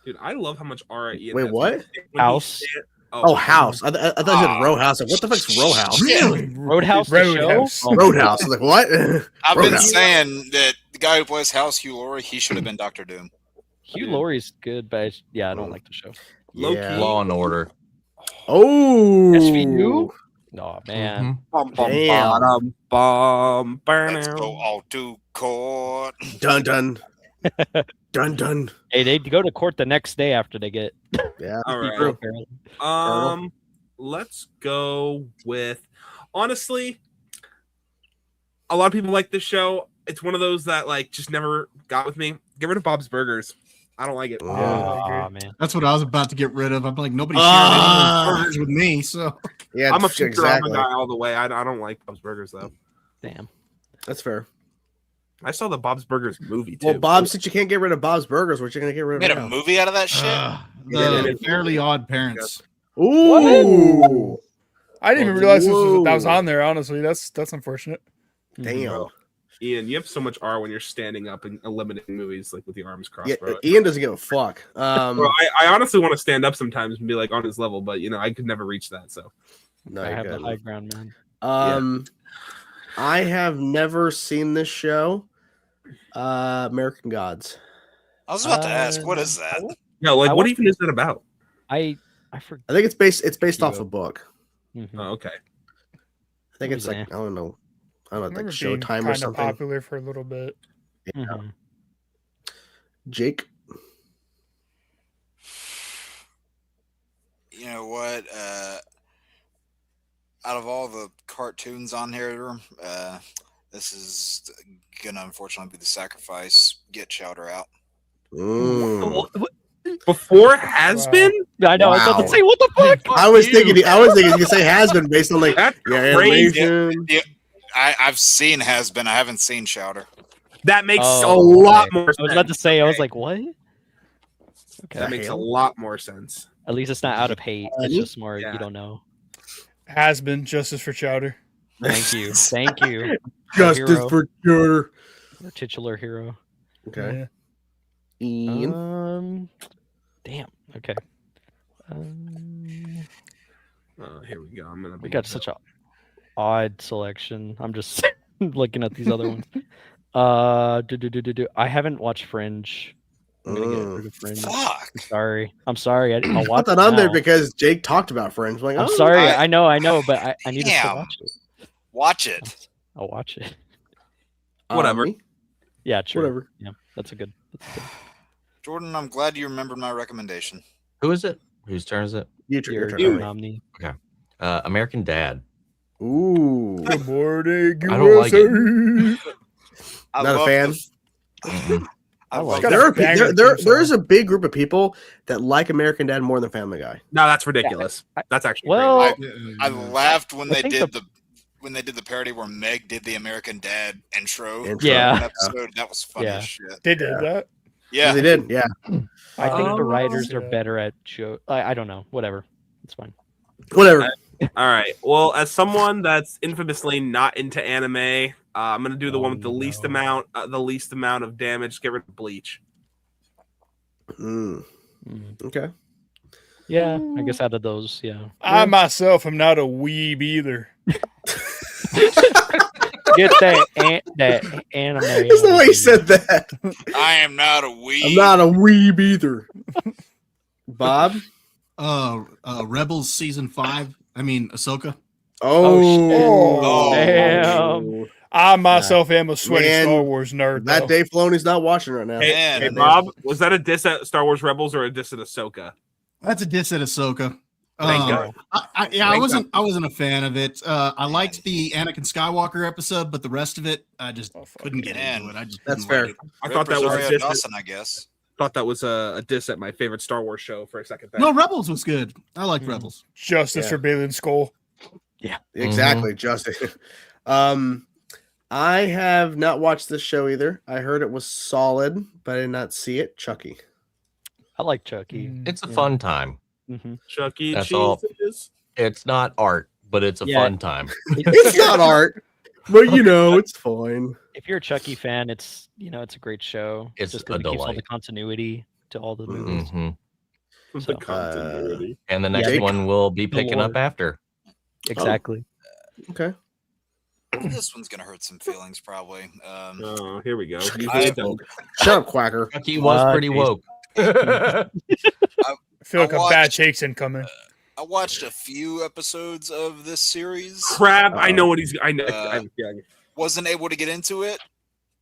Dude, I love how much aura Ian Wait, has. what? When he House? stand- Oh, House. I thought you said Row House. Like, what the fuck's Row House? Really? Roadhouse. the Roadhouse. show? Oh, Roadhouse. I was like, what? I've been Roadhouse. saying that the guy who plays House, Hugh Laurie, he should have been Doctor Doom. Hugh Laurie's good, but yeah, I don't like the show. Low-key. Yeah. Law and Order. Oh. SVU? No, man. Bum, bum, Damn. bum, bum, bum, Let's go all to court. Dun dun. Dun dun. Hey, they go to court the next day after they get. Yeah. All right. Apparently. Let's go with honestly. A lot of people like this show. It's one of those that like just never got with me. Get rid of Bob's Burgers. I don't like it. Oh, man. That's what I was about to get rid of. I'm like, nobody shared Ah. any burgers with me. So Yeah. I'm a Futurama exactly. guy all the way. I don't like Bob's Burgers though. Damn. That's fair. I saw the Bob's Burgers movie too. Well, Bob, since you can't get rid of Bob's Burgers, what you gonna get rid Made of a now? movie out of that shit. the Fairly Odd Parents. Ooh. I didn't even realize that was Whoa. on there. Honestly, that's unfortunate. Damn. Bro. Ian, you have so much R when you're standing up and eliminating movies like with the arms crossed, Yeah, bro. Ian doesn't give a fuck. Bro, I honestly want to stand up sometimes and be like on his level, but you know I could never reach that. So no, I you're have the good. high ground, man. I have never seen this show. American Gods. I was about to ask, what is that? no, like I what want- even is that about? I I forget. I think it's based off a book. Mhm. Oh, okay. I think it's like I don't know, Remember like being Showtime or kind of something. popular for a little bit. Yeah. Mhm. Jake. You know what? Out of all the cartoons on here, this is gonna unfortunately be the sacrifice. Get Chowder out. Before Hazbin? I know. I was about Wow. to say, what the fuck? I was thinking you could say has been based on like That's crazy. animation. Yeah, I've seen Hazbin. I haven't seen Chowder. That makes a Oh, lot okay. more sense. I was about to say, I was like, what? Okay. That makes a lot more sense. At least it's not out of hate. It's just more Yeah. you don't know. Has been justice for Chowder. Thank you. Thank you. Our Justice hero, for Chowder. our titular hero. Okay. Yeah. Ian. Damn. Okay. Here we go. I'm gonna. We got such a odd selection. I'm just looking at these other ones. I haven't watched Fringe. I'm gonna get rid of Fringe. Fuck. I'm sorry. I'll Put watch that it on there now. because Jake talked about Fringe. Like, I'm oh, sorry. I know, but I need to still Damn. watch it. Watch it. I'll watch it. Whatever. me? Yeah, true. Whatever. Yeah, that's a good. Jordan, I'm glad you remembered my recommendation. Who is it? Whose turn is it? Your Your turn. nominee. American Dad. Ooh. Good morning, I don't like USA. I Not a love fan? the- I like love it. Got a banger theme There is song. a big group of people that like American Dad more than Family Guy. No, that's ridiculous. That's actually Well, crazy. I laughed when I they think did the- when they did the parody where Meg did the American Dad intro. Yeah. Episode. That was funny Yeah. as shit. They did that. Yeah. They did. Yeah. I think the Oh, writers are yeah. better at show. I don't know. Whatever. It's fine. Whatever. All right. Well, as someone that's infamously not into anime, I'm gonna do the one with the least amount of damage. Get rid of Bleach. Okay. Yeah, I guess out of those, yeah. I myself am not a weeb either. Get that anime. That's the way he said that. I am not a weeb. I'm not a weeb either. Bob? Rebels season 5. I mean Ahsoka. Oh, Damn. I myself am a sweaty Man, Star Wars nerd. That though. Dave Filoni's not watching right now. Hey, Man. hey, Bob, was that a diss at Star Wars Rebels or a diss at Ahsoka? That's a diss at Ahsoka. Thank God. I wasn't a fan of it. I liked the Anakin Skywalker episode, but the rest of it, I just couldn't get into it. I just That's couldn't fair. like it. I thought that was a Rosario diss. Dawson, I guess. Thought that was a diss at my favorite Star Wars show for a second. There. No, Rebels was good. I like Rebels. Justice Yeah. for Balin Skull. Exactly, Justin. I have not watched this show either. I heard it was solid, but I did not see it. Chucky. I like Chucky. It's a fun time. Mm-hmm. Chuck E. That's Cheese all. is. It's not art, but it's a Yeah. fun time. It's not art, but it's fine. If you're a Chucky fan, it's a great show. It's just a because it keeps all the delight. continuity to all the movies. hmm So- The continuity. And the next Jake? one will be picking up Lord. after. Exactly. Okay. This one's gonna hurt some feelings, probably. Oh, here we go. I- Shut up, Quacker. Chucky was pretty geez. woke. I feel like I a bad watched- take's incoming. I watched a few episodes of this series. Crap! I know what he's. I know. Yeah. Wasn't able to get into it,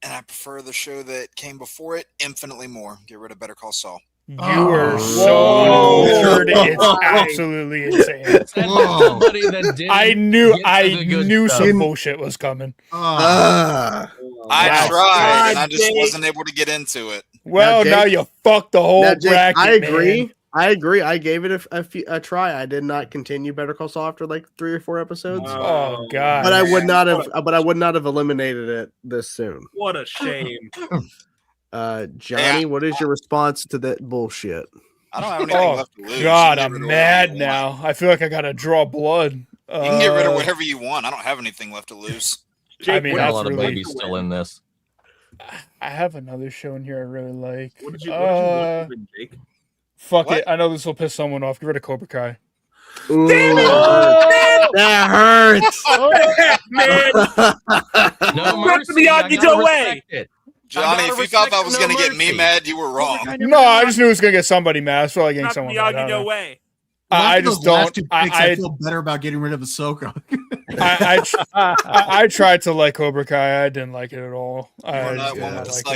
and I prefer the show that came before it infinitely more. Get rid of Better Call Saul. You Oh. are so Whoa. uncultured. It's absolutely insane. Somebody that didn't I knew get to the good stuff. some bullshit was coming. Ah. I Wow. tried, and I God, just Jake. wasn't able to get into it. Well, Jake- now you fucked the whole Now, Jake, bracket. I agree. man. I agree. I gave it a try. I did not continue Better Call Saul after like 3 or 4 episodes, Oh, God. but I would man. not have. But I would not have eliminated it this soon. What a shame. Johnny, Yeah. what is your response to that bullshit? I don't have anything Oh, left to lose. You God, can get I'm rid of mad whatever you want. now. I feel like I gotta draw blood. You can get rid of Uh, whatever you want. I don't have anything left to lose. I mean, what Got a that's lot of really- babies still in this. I have another show in here I really like. What did you want, Jake? Fuck What? it. I know this will piss someone off. Get rid of Cobra Kai. Ooh, that hurts. Man, No Rip mercy. the I Miyagi gotta away. respect it. Johnny, if you thought that was no going to get me mercy. mad, you were wrong. No, I just knew it was gonna get somebody mad. I feel like getting not someone mad. I Miyagi, don't no know. way. I just don't. I feel better about getting rid of Ahsoka. I tried to like Cobra Kai. I didn't like it at all. One like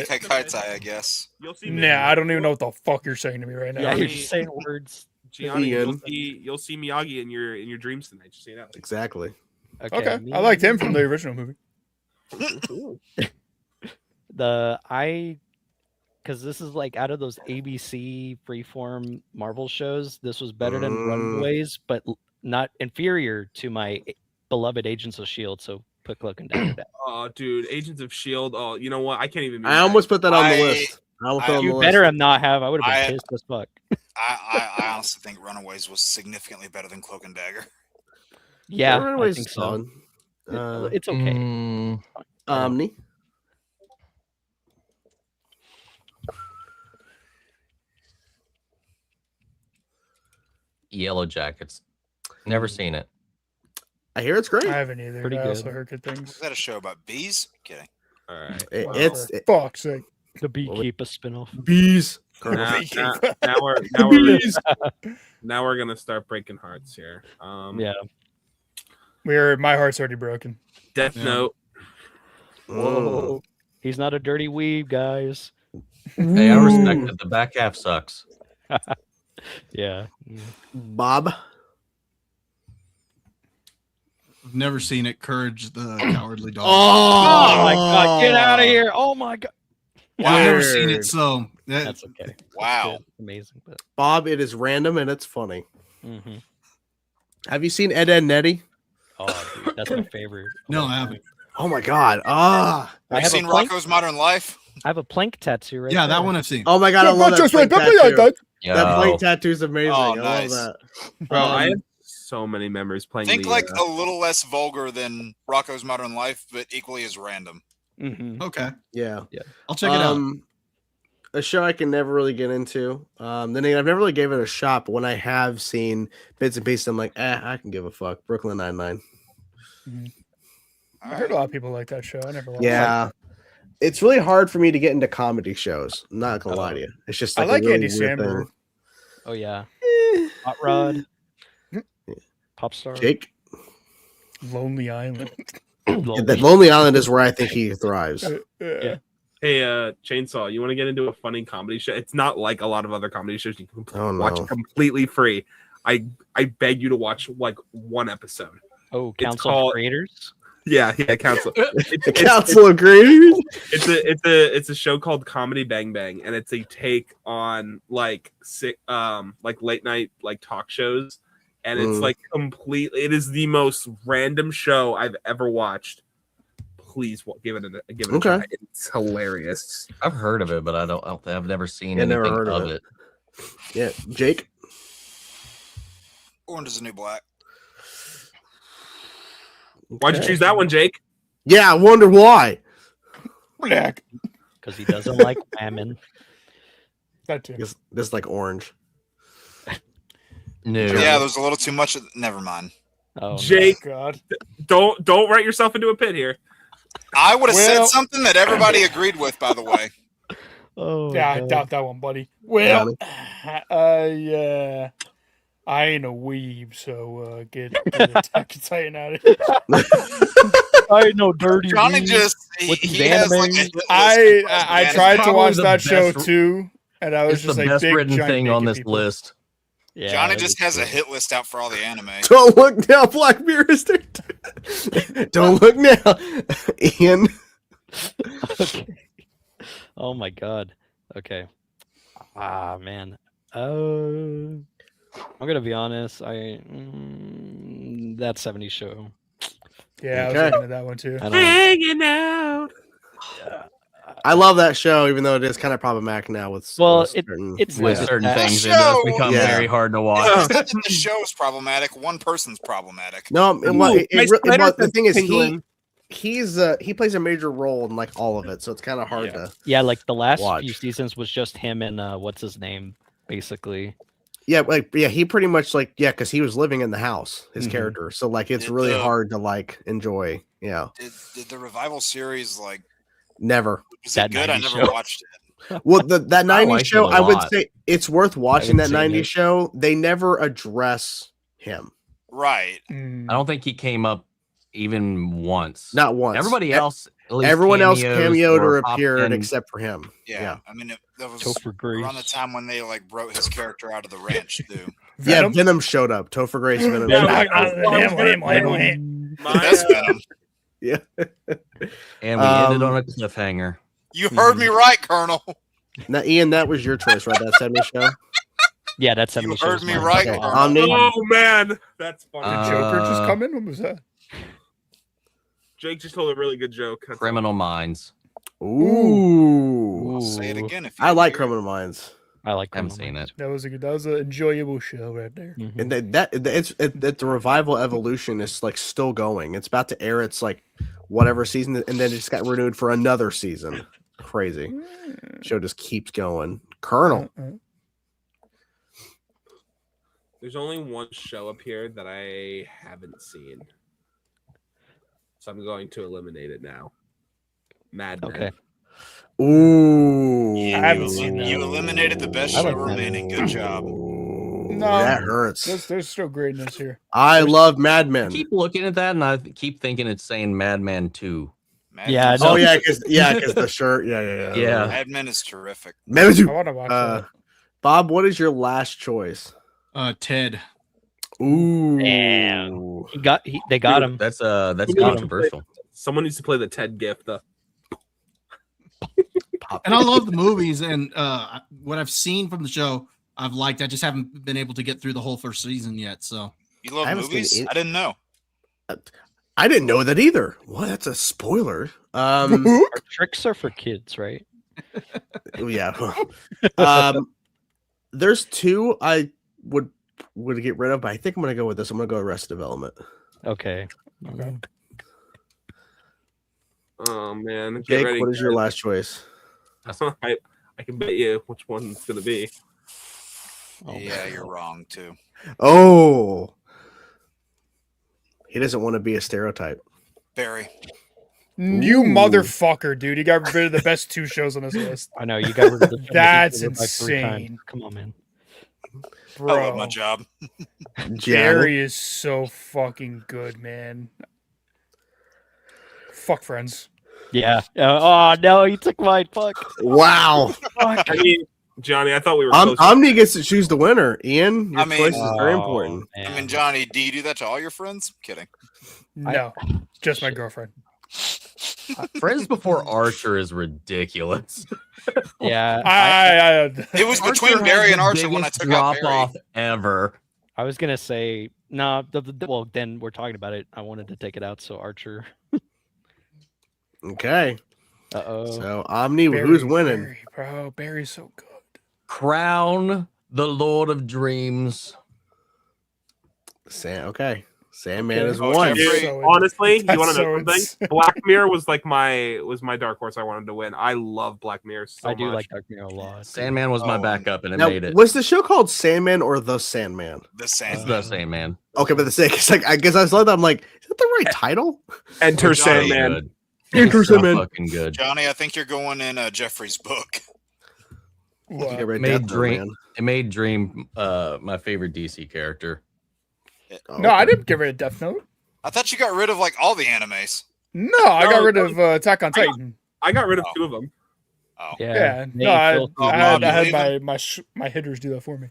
Haikai, I guess. Nah, I don't even know what the fuck you're saying to me right now. Yeah, you're just saying words. Gianni, you'll see Miyagi in your dreams tonight. Just so you know. Exactly. Okay. I liked him from the original movie. Because this is like out of those ABC freeform Marvel shows, this was better than Runaways, but not inferior to my beloved Agents of S.H.I.E.L.D. So put Cloak and Dagger down. Oh, dude, Agents of S.H.I.E.L.D. Oh, you know what? I can't even. I almost put that on the list. You better have not have. I would have been pissed as fuck. I honestly think Runaways was significantly better than Cloak and Dagger. Yeah, Runaways I think so. It's okay. Omni. Yellow Jackets. Never seen it. I hear it's great. I haven't either. Pretty I good. also heard good things. Is that a show about bees? Kidding. All right. It's fuck's sake. The Beekeeper spinoff. Bees. Now we're gonna start breaking hearts here. Yeah. My heart's already broken. Death Note. Whoa. He's not a dirty weeb, guys. Hey, I respect it. The back half sucks. Yeah. Bob. I've never seen it. Courage the Cowardly Dog. Oh my god, get out of here. Oh my god. I've never seen it, so that's okay. Wow. Amazing. But... Bob, it is random and it's funny. Mm-hmm. Have you seen Ed, Edd n Eddy? Oh, dude, that's my favorite. No, I haven't. Oh my god. Have you seen Rocco's Modern Life? I have a plank tattoo right Yeah, there. that one I've seen. Oh my god, I love that plank tattoo. That plank tattoo is amazing. Oh, I nice. love that. Bro, I have so many memories playing. Think like a little less vulgar than Rocco's Modern Life, but equally as random. Mm-hmm. Okay. Yeah. I'll check it out. A show I can never really get into. Then again, I've never really gave it a shot, but when I have seen bits and pieces, I'm like, I can give a fuck. Brooklyn Nine-Nine. Mm-hmm. I heard a lot of people like that show. I never watched it. It's really hard for me to get into comedy shows. I'm not gonna lie to you. It's just like I like really Andy Samberg. Oh yeah. Hot Rod. Pop Star. Jake. Lonely Island. The Lonely Island is where I think he thrives. Yeah. Hey, Chainsaw, you want to get into a funny comedy show? It's not like a lot of other comedy shows you can watch completely free. I beg you to watch like one episode. Oh, Council of Creators? Yeah, Council. Council of Creators? It's a show called Comedy Bang Bang, and it's a take on like late night like talk shows, and it's like completely. It is the most random show I've ever watched. Please give it a try. It's hilarious. I've heard of it, but I've never seen anything of it. Yeah, Jake. Orange is the New Black. Why'd you choose that one, Jake? Yeah, I wonder why. Black. Because he doesn't like women. That too. This like orange. No. Yeah, there's a little too much. Never mind. Oh, Jake, God. Don't write yourself into a pit here. I would have said something that everybody agreed with, by the way. Oh, yeah, God. I doubt that one, buddy. Well, yeah. I ain't a weeb, so get Attack on Titan out of here. I ain't no dirty Johnny weeb. just he has like a hit list I tried to watch that show best- too, and I was It's just the like best big written giant thing on naked this people. list. Yeah, Johnny just has a hit list out for all the anime. Don't look now, Black Mirror. Don't look now, Ian. Okay. Oh my God. Okay. Ah man. I'm gonna be honest. That 70s show. Yeah, Okay. I was looking at that one too. Hanging out. I love that show, even though it is kind of problematic now with it's With not certain that- things, it show- does become Yeah. very hard to watch. It's not that the show is problematic. One person's problematic. No, the thing is, tingling. he plays a major role in like all of it, so it's kind of hard to. Yeah, like the last Watch. few seasons was just him and what's his name, basically. Yeah, he pretty much because he was living in the house, his character, so like it's really hard to like enjoy. Yeah, Did the revival series like never. was That it good? I 90s never show. watched it. Well, that '90s liked show, it a I would lot. say it's worth watching that haven't seen 90s it. show. They never address him. Right. I don't think he came up even once. Not once. Everybody else, at least Everyone else cameos cameoed or popped appeared in. except for him. Yeah. I mean, that was Topher Grace. around the time when they like wrote his character out of the ranch too. Yeah, Venom showed up. Topher Grace Venom. Yeah, showed up. That's Venom. Yeah. And we ended on a cliffhanger. You heard me right, Colonel. Now, Ian, that was your choice, right? That 70 show. Yeah, that's 70 You shows. heard me mine. right, Okay. Colonel. Omni. Oh man, that's funny. Uh, Did Joker just come in? What was that? Jake just told a really good joke. That's Criminal Minds. Ooh. I'll say it again if you I like hear it. Criminal Minds. I like Haven't Criminal seen Minds. it. That was an enjoyable show right there. Mhm. And that the revival evolution is like still going. It's about to air its like whatever season, and then it just got renewed for another season. Crazy. Show just keeps going. Colonel. There's only one show up here that I haven't seen, so I'm going to eliminate it now. Mad Men. Okay. Ooh. Yeah, I haven't seen that. You eliminated the best I show like that. remaining. Good job. No, No. that hurts. There's still greatness here. I love Mad I Men. keep looking at that and I keep thinking it's saying Madman 2. Mad Yeah, Men's- I know. Oh yeah, because the shirt. Yeah. Yeah. Mad Men is terrific. Mad Men I 2. want to watch Bob, what is your last choice? Ted. Ooh. Damn. They got him. That's Got him. controversial. Someone needs to play the Ted gift. And I love the movies, and what I've seen from the show, I've liked. I just haven't been able to get through the whole first season yet. So You I love haven't seen movies? it. I didn't know. I didn't know that either. What? That's a spoiler. Our tricks are for kids, right? Yeah. There's two I would get rid of, but I think I'm gonna go with this. I'm gonna go Arrested Development. Okay. Okay. Oh man, get Jake, ready, what is your guys. last choice? I can bet you which one it's gonna be. Oh, Yeah, you're wrong too. Oh, he doesn't want to be a stereotype. Barry. You Ooh. motherfucker, dude. You got rid of the best two shows on this list. I know you got rid of the That's like 3 times. insane. Come on, man. I love Bro, my job. Barry is so fucking good, man. Fuck Friends. Yeah. Oh no, you took mine. Fuck. Wow. Fuck. I mean, Johnny, I thought we were close. Omni gets to choose the winner. Ian, your I mean- choice is very Oh, important. I mean, man. Johnny, do you do that to all your friends? Kidding. No, just my girlfriend. Friends Before Archer is ridiculous. Yeah. It was between Archer Barry has and the Archer when I biggest took out drop Barry. off ever. I was gonna say no. Well, then we're talking about it. I wanted to take it out. So Archer. Okay. Oh. So Omni, who's winning? Barry, bro, Barry's so good. Crown the Lord of Dreams. Okay. Sandman Okay. is Oh, one. Jeffrey. Dude, honestly, you That's want to so know something? insane. Black Mirror was like my dark horse. I wanted to win. I love Black Mirror so I do much. like Dark Mirror a lot. Sandman was my Oh, backup and it Now, made it. was the show called Sandman or The Sandman? The It's Sandman. the Sandman. Okay, but the sake, it's like I guess I saw that. I'm like, is that the right title? Enter Johnny. Sandman. Good. Enter It's so Sandman. fucking good. Johnny, I think you're going in Jeffrey's book. What? You read Made Death Note, Dream. man. It made Dream my favorite DC character. Oh, No, I okay. didn't get rid of Death Note. I thought you got rid of like all the animes. No, I got No, rid of Attack on Titan. I got rid of Oh. 2 of them. Oh. Yeah, Nate no, I Phil- Oh, had, Bob, I you had my hitters do that for me.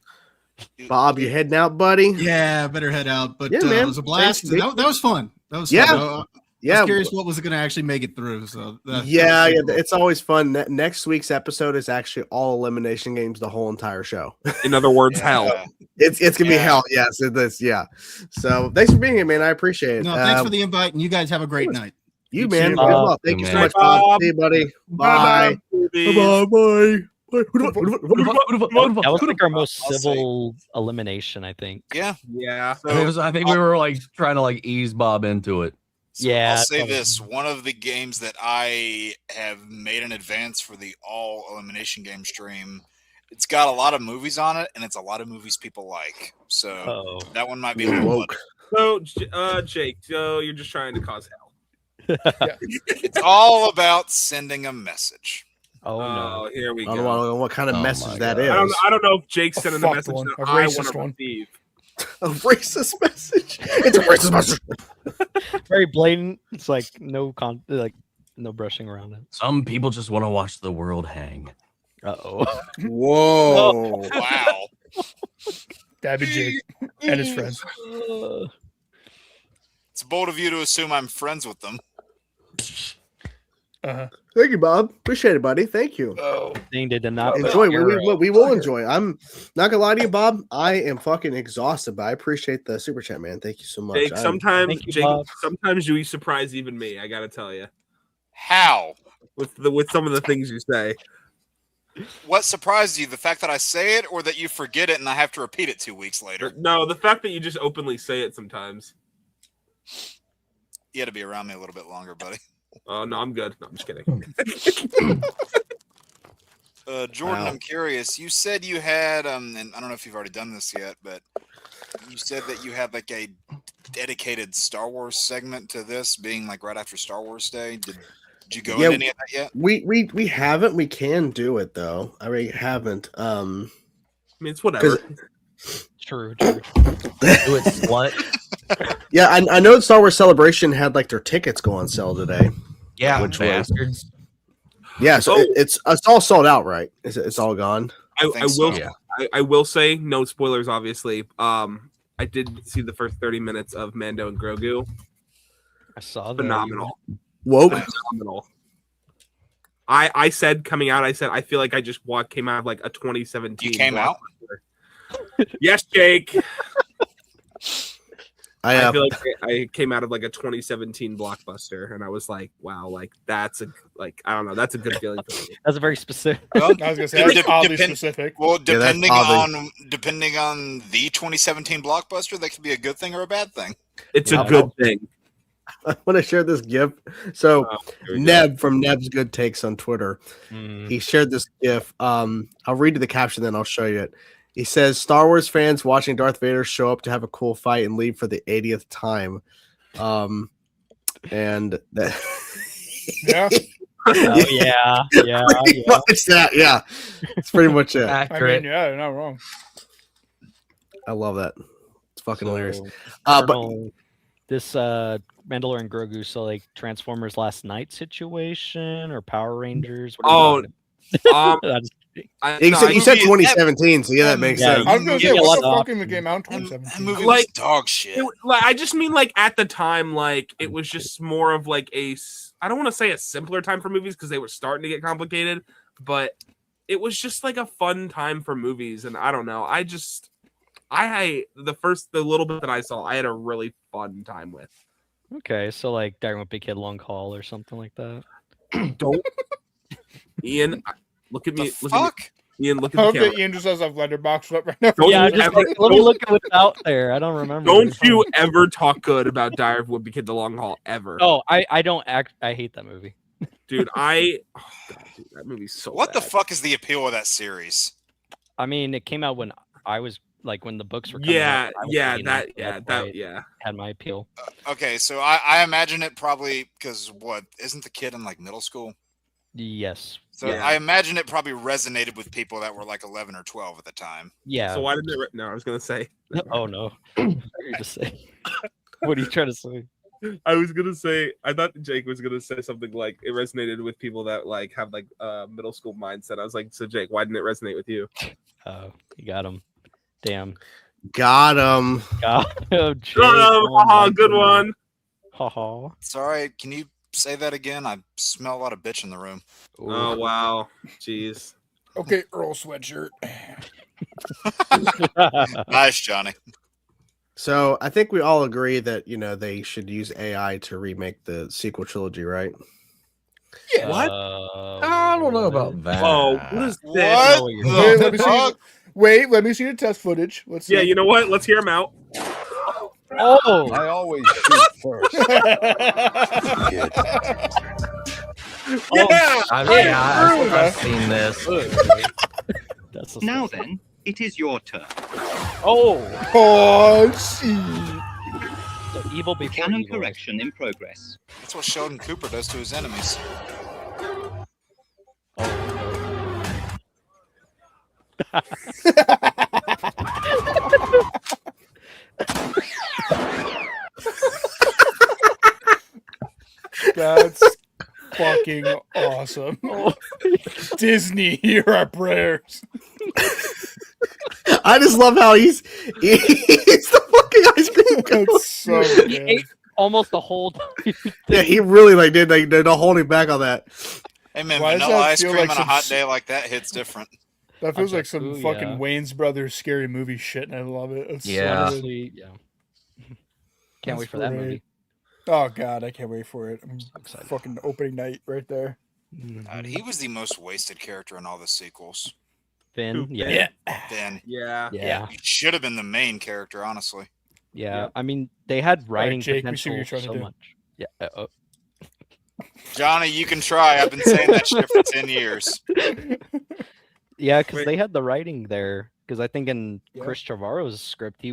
Bob, you heading out, buddy? yeah, better head out. But Yeah, man. it was a blast. Thanks, That was fun. That was Yeah. fun. I Yeah. was curious what was going to actually make it through. So Yeah, it's always fun. Next week's episode is actually all elimination games, the whole entire show. In other words, hell. Yeah. It's gonna be Yeah. hell. Yes, it is. Yeah. So thanks for being here, man. I appreciate it. No, thanks for the invite, and you guys have a great night. you, You man. too. Good luck. Thank you so Man. much, Bye, Bob. Bob. See you, buddy. Bye. Bye. Bye. That was like our most I'll say. civil elimination, I think. Yeah. Yeah. I think we were like trying to like ease Bob into it. So Yeah, I'll say totally. this: one of the games that I have made in advance for the all elimination game stream, it's got a lot of movies on it, and it's a lot of movies people like. So Oh. that one might be a little Woke. So, Jake, so you're just trying to cause hell. It's all about sending a message. Oh no! Here we I go. don't know what kind of message that is. I don't know if Jake's sending the fucked message one. that A I racist want to one. receive. A racist message. It's a racist message. Very blatant. It's like no brushing around it. Some people just want to watch the world hang. Uh-oh. Whoa. Wow. That'd be Jake and his friends. It's bold of you to assume I'm friends with them. Uh-huh. Thank you, Bob. Appreciate it, buddy. Thank you. Thing they did not Enjoy. We will enjoy. I'm not gonna lie to you, Bob. I am fucking exhausted, but I appreciate the super chat, man. Thank you so much. Jake, sometimes Thank you, Jake, Bob. sometimes you surprise even me. I gotta tell you, How? with some of the things you say. What surprised you? The fact that I say it or that you forget it and I have to repeat it 2 weeks later? No, the fact that you just openly say it sometimes. You had to be around me a little bit longer, buddy. Oh no, I'm good. No, I'm just kidding. Jordan, Wow. I'm curious. You said you had, and I don't know if you've already done this yet, but you said that you had like a dedicated Star Wars segment to this, being like right after Star Wars Day. Did you go into any of that yet? We haven't. We can do it though. I really haven't. I mean, it's whatever. True. Do it, slut. Yeah, I know Star Wars Celebration had like their tickets go on sale today. Yeah, Which bastards. Yeah, so it's all sold out, right? It's all gone. I think will. so. Yeah. I will say no spoilers. Obviously, I did see the first 30 minutes of Mando and Grogu. I saw that. Phenomenal. Woke. Phenomenal. I said coming out. I said I feel like I just came out of like a 2017. You came out? Yes, Jake. I I feel like I came out of like a 2017 blockbuster, and I was like, "Wow, like that's a I don't know, that's a good feeling for me." That's a very specific. Well, I was gonna say that's oddly depend- specific. well, Yeah, that's depending on the 2017 blockbuster, that could be a good thing or a bad thing. It's Yeah, a good thing. I want to share this GIF. So Here we go. Neb from Neb's Good Takes on Twitter, Mm. he shared this GIF. I'll read you the caption, then I'll show you it. He says, "Star Wars fans watching Darth Vader show up to have a cool fight and leave for the 80th time." And that. Yeah, Oh yeah. Pretty much that. Yeah, it's pretty much it. I Accurate. mean, yeah, you're not wrong. I love that. It's fucking hilarious. So, But Colonel, this Mandalorian Grogu, so like Transformers Last Night situation or Power Rangers? What Oh, are you Um, talking about? you said movie- 2017, so yeah, that makes Yeah, sense. I was gonna say, Yeah, what the lot fuck in the game out in That 2017? movie Like- was dog shit. I just mean like at the time, like it was just more of like I don't want to say a simpler time for movies because they were starting to get complicated, but it was just like a fun time for movies. And I don't know, the little bit that I saw, I had a really fun time with. Okay, so like Diary of a Big Kid Long Haul or something like that. Don't Ian, look at The me. Look at me. fuck? Ian, look I at hope the that camera. Ian just has a letterbox up right now. Don't yeah, you just ever- like, let me look at what's out there. I don't remember. Don't you ever talk good about Diary of a Wimpy Kid: The Long Haul ever, Oh, I don't act. I hate that movie. dude? Oh, God, dude, that movie's so. What the bad. fuck is the appeal of that series? I mean, it came out when I was like when the books were coming Yeah, out. I was yeah, reading that, it, so yeah, that's that, why it yeah. had my appeal. Okay, so I imagine it probably because what isn't the kid in like middle school? Yes. So Yeah. I imagine it probably resonated with people that were like 11 or 12 at the time. Yeah. So why didn't it? No, I was gonna say. Oh no. What are you to say? What are you trying to say? I was gonna say. I thought Jake was gonna say something like it resonated with people that like have like middle school mindset. I was like, so Jake, why didn't it resonate with you? Oh, you got him. Damn. Got him. God. Oh, Jake, Haha, good one. Haha. Sorry, can you say that again? I smell a lot of bitch in the room. Oh wow, jeez. Okay, Earl sweatshirt. Nice, Johnny. So I think we all agree that they should use AI to remake the sequel trilogy, right? Yeah. What? I don't know about that. Oh, what is What? this? Wait, let me see. fuck? Wait, let me see the test footage. Let's see. Yeah, you know what? Let's hear him out. Oh, I always shoot first. Kid. Yeah. I've seen this. that's Now then, it is your turn. Oh, Oh, see. so evil before Canon evil. correction in progress. That's what Sheldon Cooper does to his enemies. Oh, That's fucking awesome. Disney, hear our prayers. I just love how he's the fucking ice cream cone. That's so He good. ate almost the whole time. Yeah, he really did not holding back on that. Hey man, Why does vanilla that ice feel cream like on a some hot day like that hits different. That feels like some Ooh, fucking yeah. Wayne's Brothers scary movie shit, and I love it. It's Yeah. so good. Honestly, yeah. Can't That's wait for that great. movie. Oh god, I can't wait for it. I'm excited. fucking opening night right there. God, he was the most wasted character in all the sequels. Finn, Who, yeah. Then Yeah. Yeah. he should have been the main character, honestly. Yeah. I mean, they had writing Jake, we see what potential you're trying to so do. much. Yeah. Johnny, you can try. I've been saying that shit for 10 years. Yeah, because Wait. they had the writing there. Because I think in Yeah. Chris Trevorrow's script,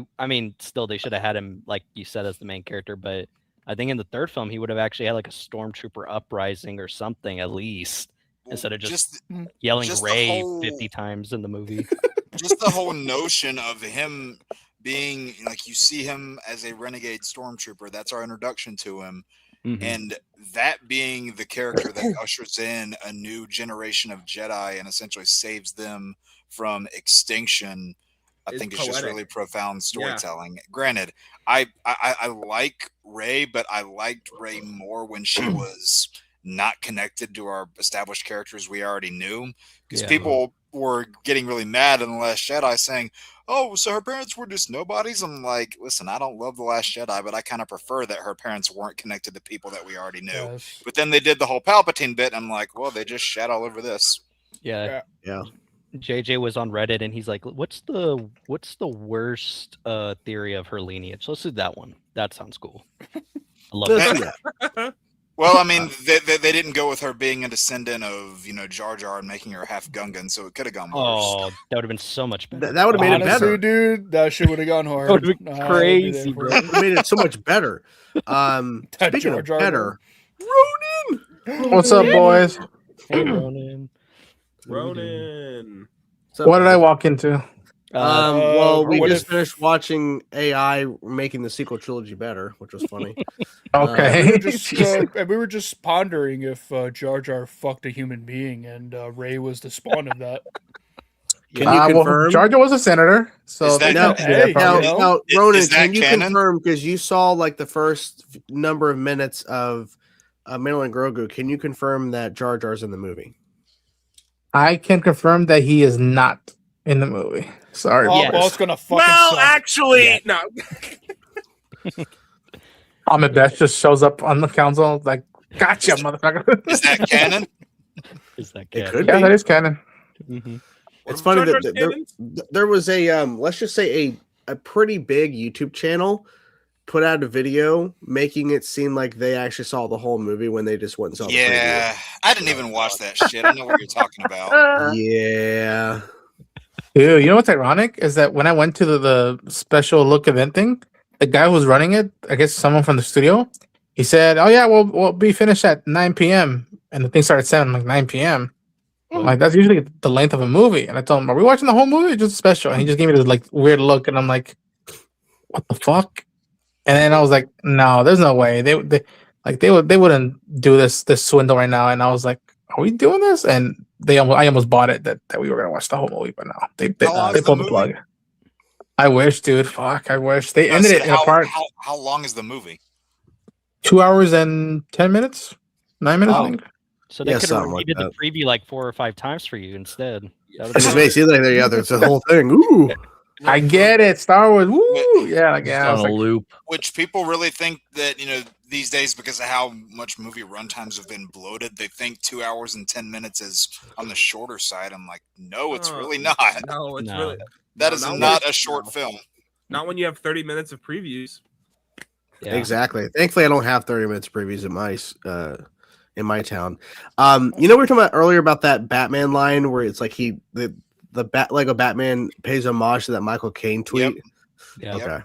still they should have had him, like you said, as the main character. But I think in the third film, he would have actually had like a stormtrooper uprising or something at least, instead of just yelling just the Ray whole- 50 times in the movie. Just the whole notion of him being like, you see him as a renegade stormtrooper. That's our introduction to him. Mhm. And that being the character that ushers in a new generation of Jedi and essentially saves them from extinction, I It's think it's just poetic. really profound storytelling. Granted, I like Rey, but I liked Rey more when she was not connected to our established characters we already knew. Because Yeah. people were getting really mad in The Last Jedi saying, oh, so her parents were just nobodies? I'm like, listen, I don't love The Last Jedi, but I kind of prefer that her parents weren't connected to people that we already knew. Yes. But then they did the whole Palpatine bit, and I'm like, well, they just shat all over this. Yeah. Yeah. JJ was on Reddit and he's like, "What's the worst theory of her lineage? Let's do that one. That sounds cool." I love Let's that. do that. Well, I mean, they didn't go with her being a descendant of, Jar Jar and making her half Gungan, so it could have gone worse. Oh, that would have been so much better. That would have made it Honestly, better. dude, that shit would have gone hard. That would've been I'd be crazy, there for bro. it. It made it so much better. That Speaking Jar of Jar better, What's up, boys? Hey, Ronan. Ronan. What did I walk into? Well, we what just if- finished watching AI making the sequel trilogy better, which was funny. Okay. We were just pondering if Jar Jar fucked a human being and Rey was the spawn of that. Can you confirm? Jar Jar was a senator, so Is that- they Now, can do that Hey, probably. now, Is Ronan, that can you canon? confirm, because you saw like the first number of minutes of Maul and Grogu, can you confirm that Jar Jar's in the movie? I can confirm that he is not in the movie. Sorry, Oh, Yes. well, it's gonna fucking Well, suck. actually, no. Ahmed Best just shows up on the council like, "Gotcha, motherfucker." Is that canon? Is that It good? could Yeah, be. that is canon. Mm-hmm. It's funny Jar Jar's that canon? there was a let's just say a pretty big YouTube channel put out a video making it seem like they actually saw the whole movie when they just went and saw the Yeah, I didn't even watch that shit. I know what you're talking about. preview. Yeah. Dude, you know what's ironic is that when I went to the special look event thing, the guy who was running it, I guess someone from the studio, he said, "Oh yeah, we'll be finished at 9 p.m." And the thing started sounding like 9 p.m. Like that's usually the length of a movie. And I told him, "Are we watching the whole movie or just a special?" And he just gave me this like weird look, and I'm like, "What the fuck?" And then I was like, "No, there's no way they wouldn't do this swindle right now." And I was like, "Are we doing this?" And I almost bought it that we were gonna watch the whole movie, but no, they How long they is the pulled the movie? plug. I wish, dude. Fuck, I wish they No, I ended said, it in a part. how long is the movie? 2 hours and 10 minutes, 9 minutes. I Oh. think. So they Yeah, could have something like repeated the that. preview like 4 or 5 times for you instead. That It would've just been- makes it like there's a whole thing. Ooh. I get it, Star Wars. Woo! Yeah, like, Just yeah. I on was a like, loop. Which people really think that, these days, because of how much movie runtimes have been bloated, they think 2 hours and 10 minutes is on the shorter side. I'm like, no, it's really not. No, it's No. really That no, is not not when- a short no. film. Not when you have 30 minutes of previews. Yeah. Exactly. Thankfully, I don't have 30 minutes previews in my town. We were talking about earlier about that Batman line where it's like the Lego Batman pays homage to that Michael Caine tweet. Yeah. Okay.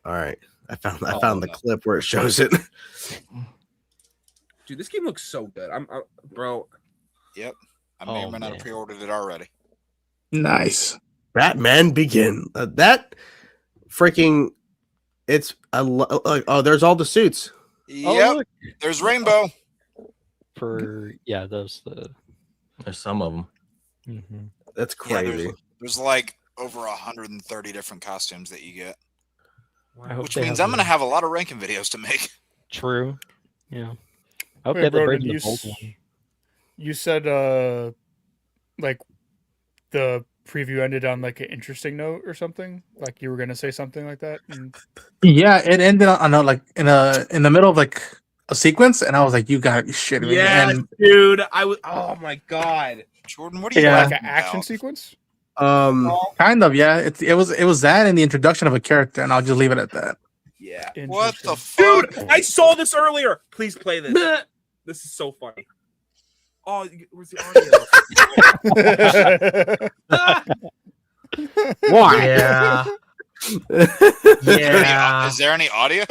All right. I found Oh, the no. clip where it shows it. Dude, this game looks so good. Bro. Yep. I may Oh, or may not have man. pre-ordered it already. nice. Batman Begin. That freaking. It's there's all the suits. Yep. There's Rainbow. There's some of them. Mm-hmm. That's crazy. There's like over 130 different costumes that you get. Which they means have I'm going to have a lot of ranking videos to make. True. Yeah. I hope Wait, they have the Broden, Brave and the Bold one. You said like the preview ended on like an interesting note or something. Like you were gonna say something like that. Yeah, it ended on in the middle of like a sequence, and I was like, "You gotta be shitting me!" Yeah, And, dude. I was. Oh my god, Jordan, what are you like an action sequence? Kind of, yeah. It was that and the introduction of a character, and I'll just leave it at that. Yeah. What the fuck? Dude, I saw this earlier. Please play this. This is so funny. Oh, where's the audio? Why? Yeah. Yeah. Is there any audio?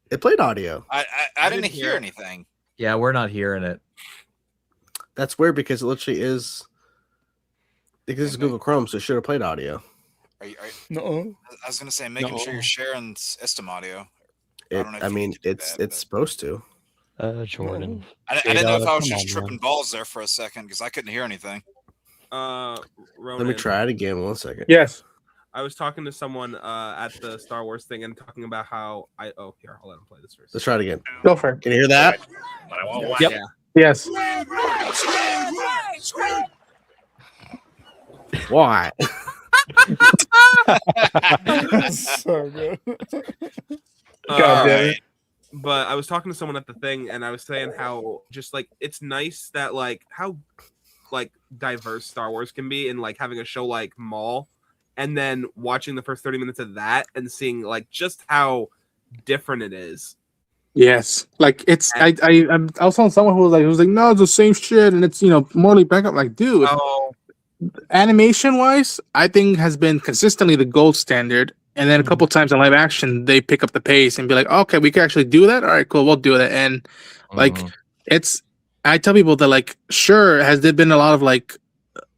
It played audio. I didn't hear anything. Yeah, we're not hearing it. That's weird because it literally is. Because it's Google Chrome, so it should have played audio. No. I was gonna say, making sure you're sharing system audio. It's supposed to. Jordan. I didn't know if I was just tripping balls there for a second because I couldn't hear anything. Ronan, Let me try it again. 1 second. Yes. I was talking to someone at the Star Wars thing and talking about how here, I'll let him play this first. Let's try it again. Go for it. Can you hear that? Yep. Yeah. Yes. Why? So good. But I was talking to someone at the thing, and I was saying how just like it's nice that like how like diverse Star Wars can be, in like having a show like Maul, and then watching the first 30 minutes of that and seeing like just how different it is. Yes, like it's I was telling someone who was like no, it's the same shit, and it's morally back up. Like, dude, animation wise, I think has been consistently the gold standard. And then a couple times in live action, they pick up the pace and be like, okay, we can actually do that. All right, cool, we'll do that. And like, I tell people that like, sure, has there been a lot of like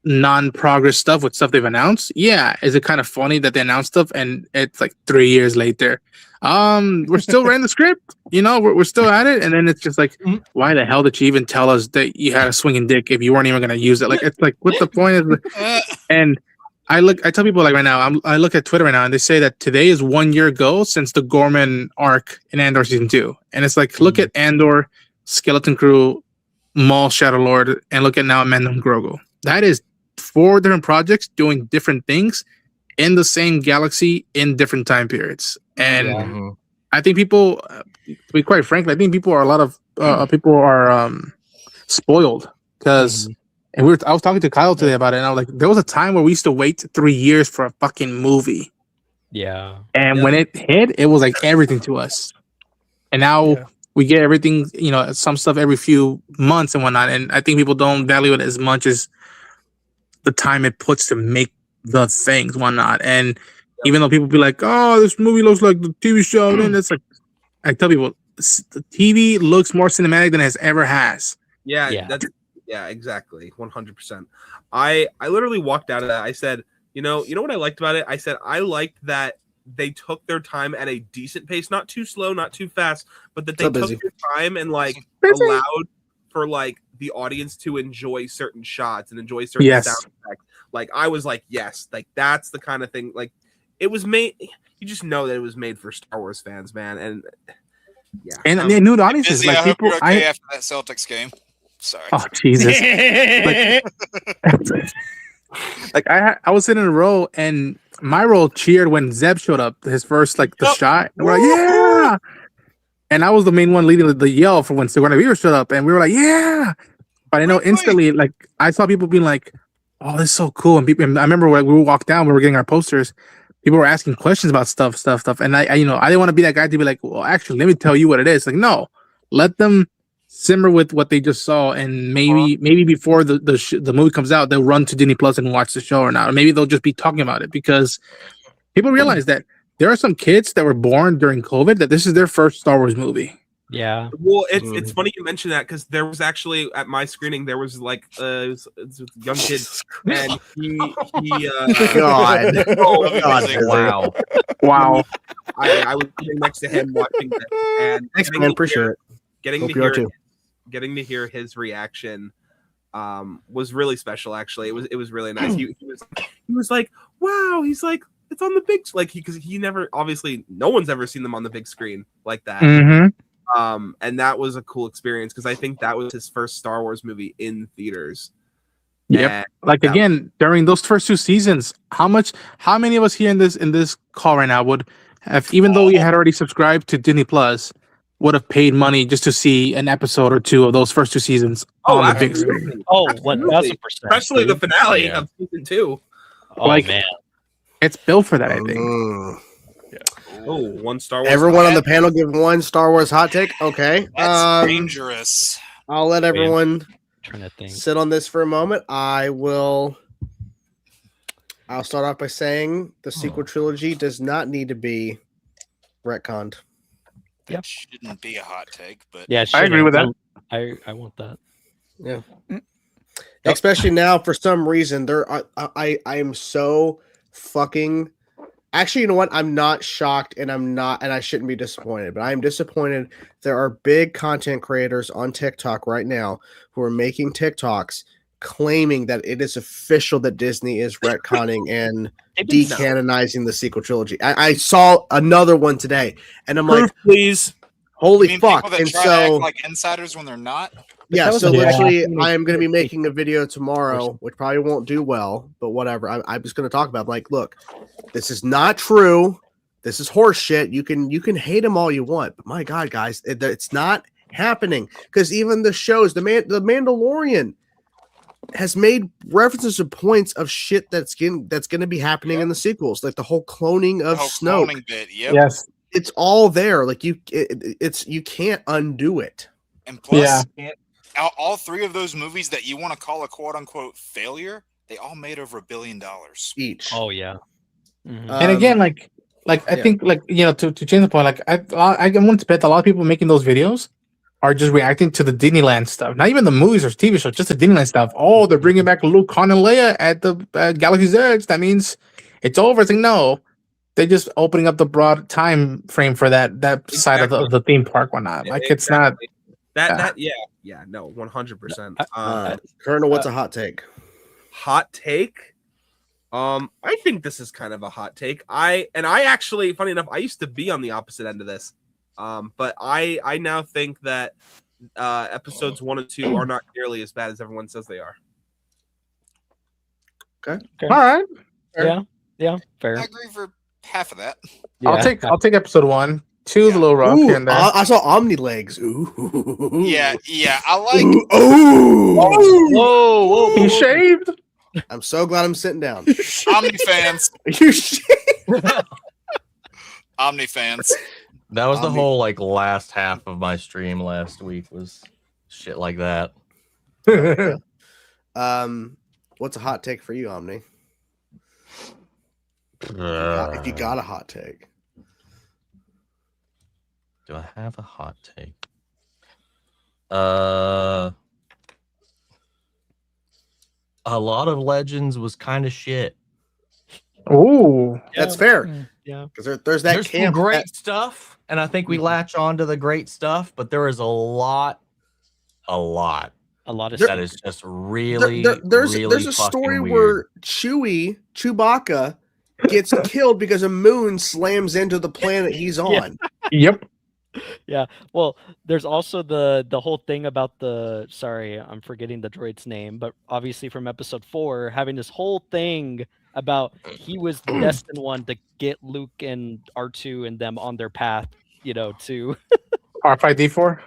non-progress stuff with stuff they've announced? Yeah. Is it kind of funny that they announced stuff and it's like 3 years later? We're still writing the script, we're still at it. And then it's just like, why the hell did you even tell us that you had a swinging dick if you weren't even going to use it? Like, it's like, what the point is? And I tell people like right now, I look at Twitter right now and they say that today is 1 year ago since the Gorman arc in Andor season 2. And it's like, look at Andor, Skeleton Crew, Maul, Shadow Lord, and look at now Amanda and Grogu. That is 4 different projects doing different things in the same galaxy in different time periods. And I think people, to be quite frank, I think people are spoiled because. And I was talking to Kyle today about it, and I was like, there was a time where we used to wait 3 years for a fucking movie. Yeah. And when it hit, it was like everything to us. And now we get everything, some stuff every few months and whatnot. And I think people don't value it as much as the time it puts to make the things, whatnot. And even though people be like, oh, this movie looks like the TV show, then it's like, I tell people, the TV looks more cinematic than it ever has. Yeah, exactly. 100%. I literally walked out of that. I said, you know what I liked about it? I said, I liked that they took their time at a decent pace, not too slow, not too fast, but that they took their time and like allowed for like the audience to enjoy certain shots and enjoy certain sound effects. Like I was like, yes, like that's the kind of thing. Like it was made. You just know that it was made for Star Wars fans, man. And and the new audiences, like people. After that Celtics game. Sorry. Oh Jesus! like I was sitting in a row, and my row cheered when Zeb showed up. His first the shot. And we're like, yeah! And I was the main one leading the yell for when Sigourney Weaver showed up, and we were like, yeah! But I know instantly, like I saw people being like, "Oh, this is so cool!" And I remember when we walked down, we were getting our posters. People were asking questions about stuff, and I didn't want to be that guy to be like, "Well, actually, let me tell you what it is." Like, no, let them simmer with what they just saw, and maybe before the movie comes out, they'll run to Disney Plus and watch the show or not, or maybe they'll just be talking about it because people realize that there are some kids that were born during COVID that this is their first Star Wars movie, Yeah. Well, it's funny you mention that because there was actually at my screening there was like it was a young kid and he God. Wow. Wow. I was sitting next to him watching this and Thanks, man. Appreciate it. getting Hope to you are hear too. getting to hear his reaction was really special. Actually, it was really nice. He was like, wow. He's like, it's on the big because he never obviously no one's ever seen them on the big screen like that. Mm-hmm. And that was a cool experience because I think that was his first Star Wars movie in theaters. Yep. And Like again, during those first 2 seasons, how many of us here in this call right now would have, even though we had already subscribed to Disney Plus, would have paid money just to see an episode or 2 of those first 2 seasons on the big screen? Oh, Absolutely. 1000%. Especially the finale of season 2. Oh Like, man. It's built for that, I think. Oh, one Star Wars. Everyone on the panel give one Star Wars hot take. Okay. That's dangerous. I'll let everyone Trying to think. sit on this for a moment. I'll start off by saying the sequel trilogy does not need to be retconned. Yeah. It shouldn't be a hot take, but Yeah, I agree with that. I want that. Yeah. Especially now, for some reason, I am so fucking. Actually, you know what? I'm not shocked, and I shouldn't be disappointed. But I am disappointed. There are big content creators on TikTok right now who are making TikToks claiming that it is official that Disney is retconning and decanonizing the sequel trilogy. I saw another one today, and I'm like, please, holy You mean fuck! people that And try to act so, like insiders when they're not. yeah, that was so a literally, bad- I am going to be making a video tomorrow, which probably won't do well, but whatever. I'm just going to talk about. I'm like, look, this is not true. This is horse shit. You can hate them all you want, but my God, guys, it's not happening because even the shows, the Mandalorian has made references to points of shit that's going to be happening in the sequels, like the whole cloning of Snoke. Cloning bit, yep. Yes. It's all there. Like you can't undo it. And plus, Yeah. all 3 of those movies that you want to call a quote unquote failure, they all made over $1 billion Each. Oh yeah. Mhm. And again, like I think, like, you know, to change the point, like I want to bet a lot of people making those videos are just reacting to the Disneyland stuff, not even the movies or TV shows, just the Disneyland stuff. Oh, they're bringing back Luke, Han, and Leia at the Galaxy's Edge. That means it's over. It's like, no, they're just opening up the broad time frame for that side of the theme park, whatnot. Yeah, Like it's not. No, 100%. Colonel, what's a hot take? Hot take. I think this is kind of a hot take. I actually, funny enough, I used to be on the opposite end of this. But I now think that episodes 1 and 2 are not nearly as bad as everyone says they are. Okay. All right. Yeah, fair. I agree for half of that. Yeah. I'll take episode 1. 2 is a little rough here and there. I saw Omni legs. Ooh. Yeah, I like. Whoa. He shaved. I'm so glad I'm sitting down. Omni fans. You shaved? Omni fans. That was the whole like last half of my stream last week was shit like that. What's a hot take for you, Omni? If you got a hot take. Do I have a hot take? A lot of Legends was kind of shit. Ooh, That's fair. Yeah. Because there's that There's some camp. great stuff, and I think we latch on to the great stuff, but there is a lot A lot of that is just really, there's really a fucking story weird. where Chewbacca gets killed because a moon slams into the planet he's on. yep. Yeah. Well, there's also the whole thing about sorry, I'm forgetting the droid's name, but obviously from episode 4, having this whole thing about he was the destined one to get Luke and R2 and them on their path, to R5D4.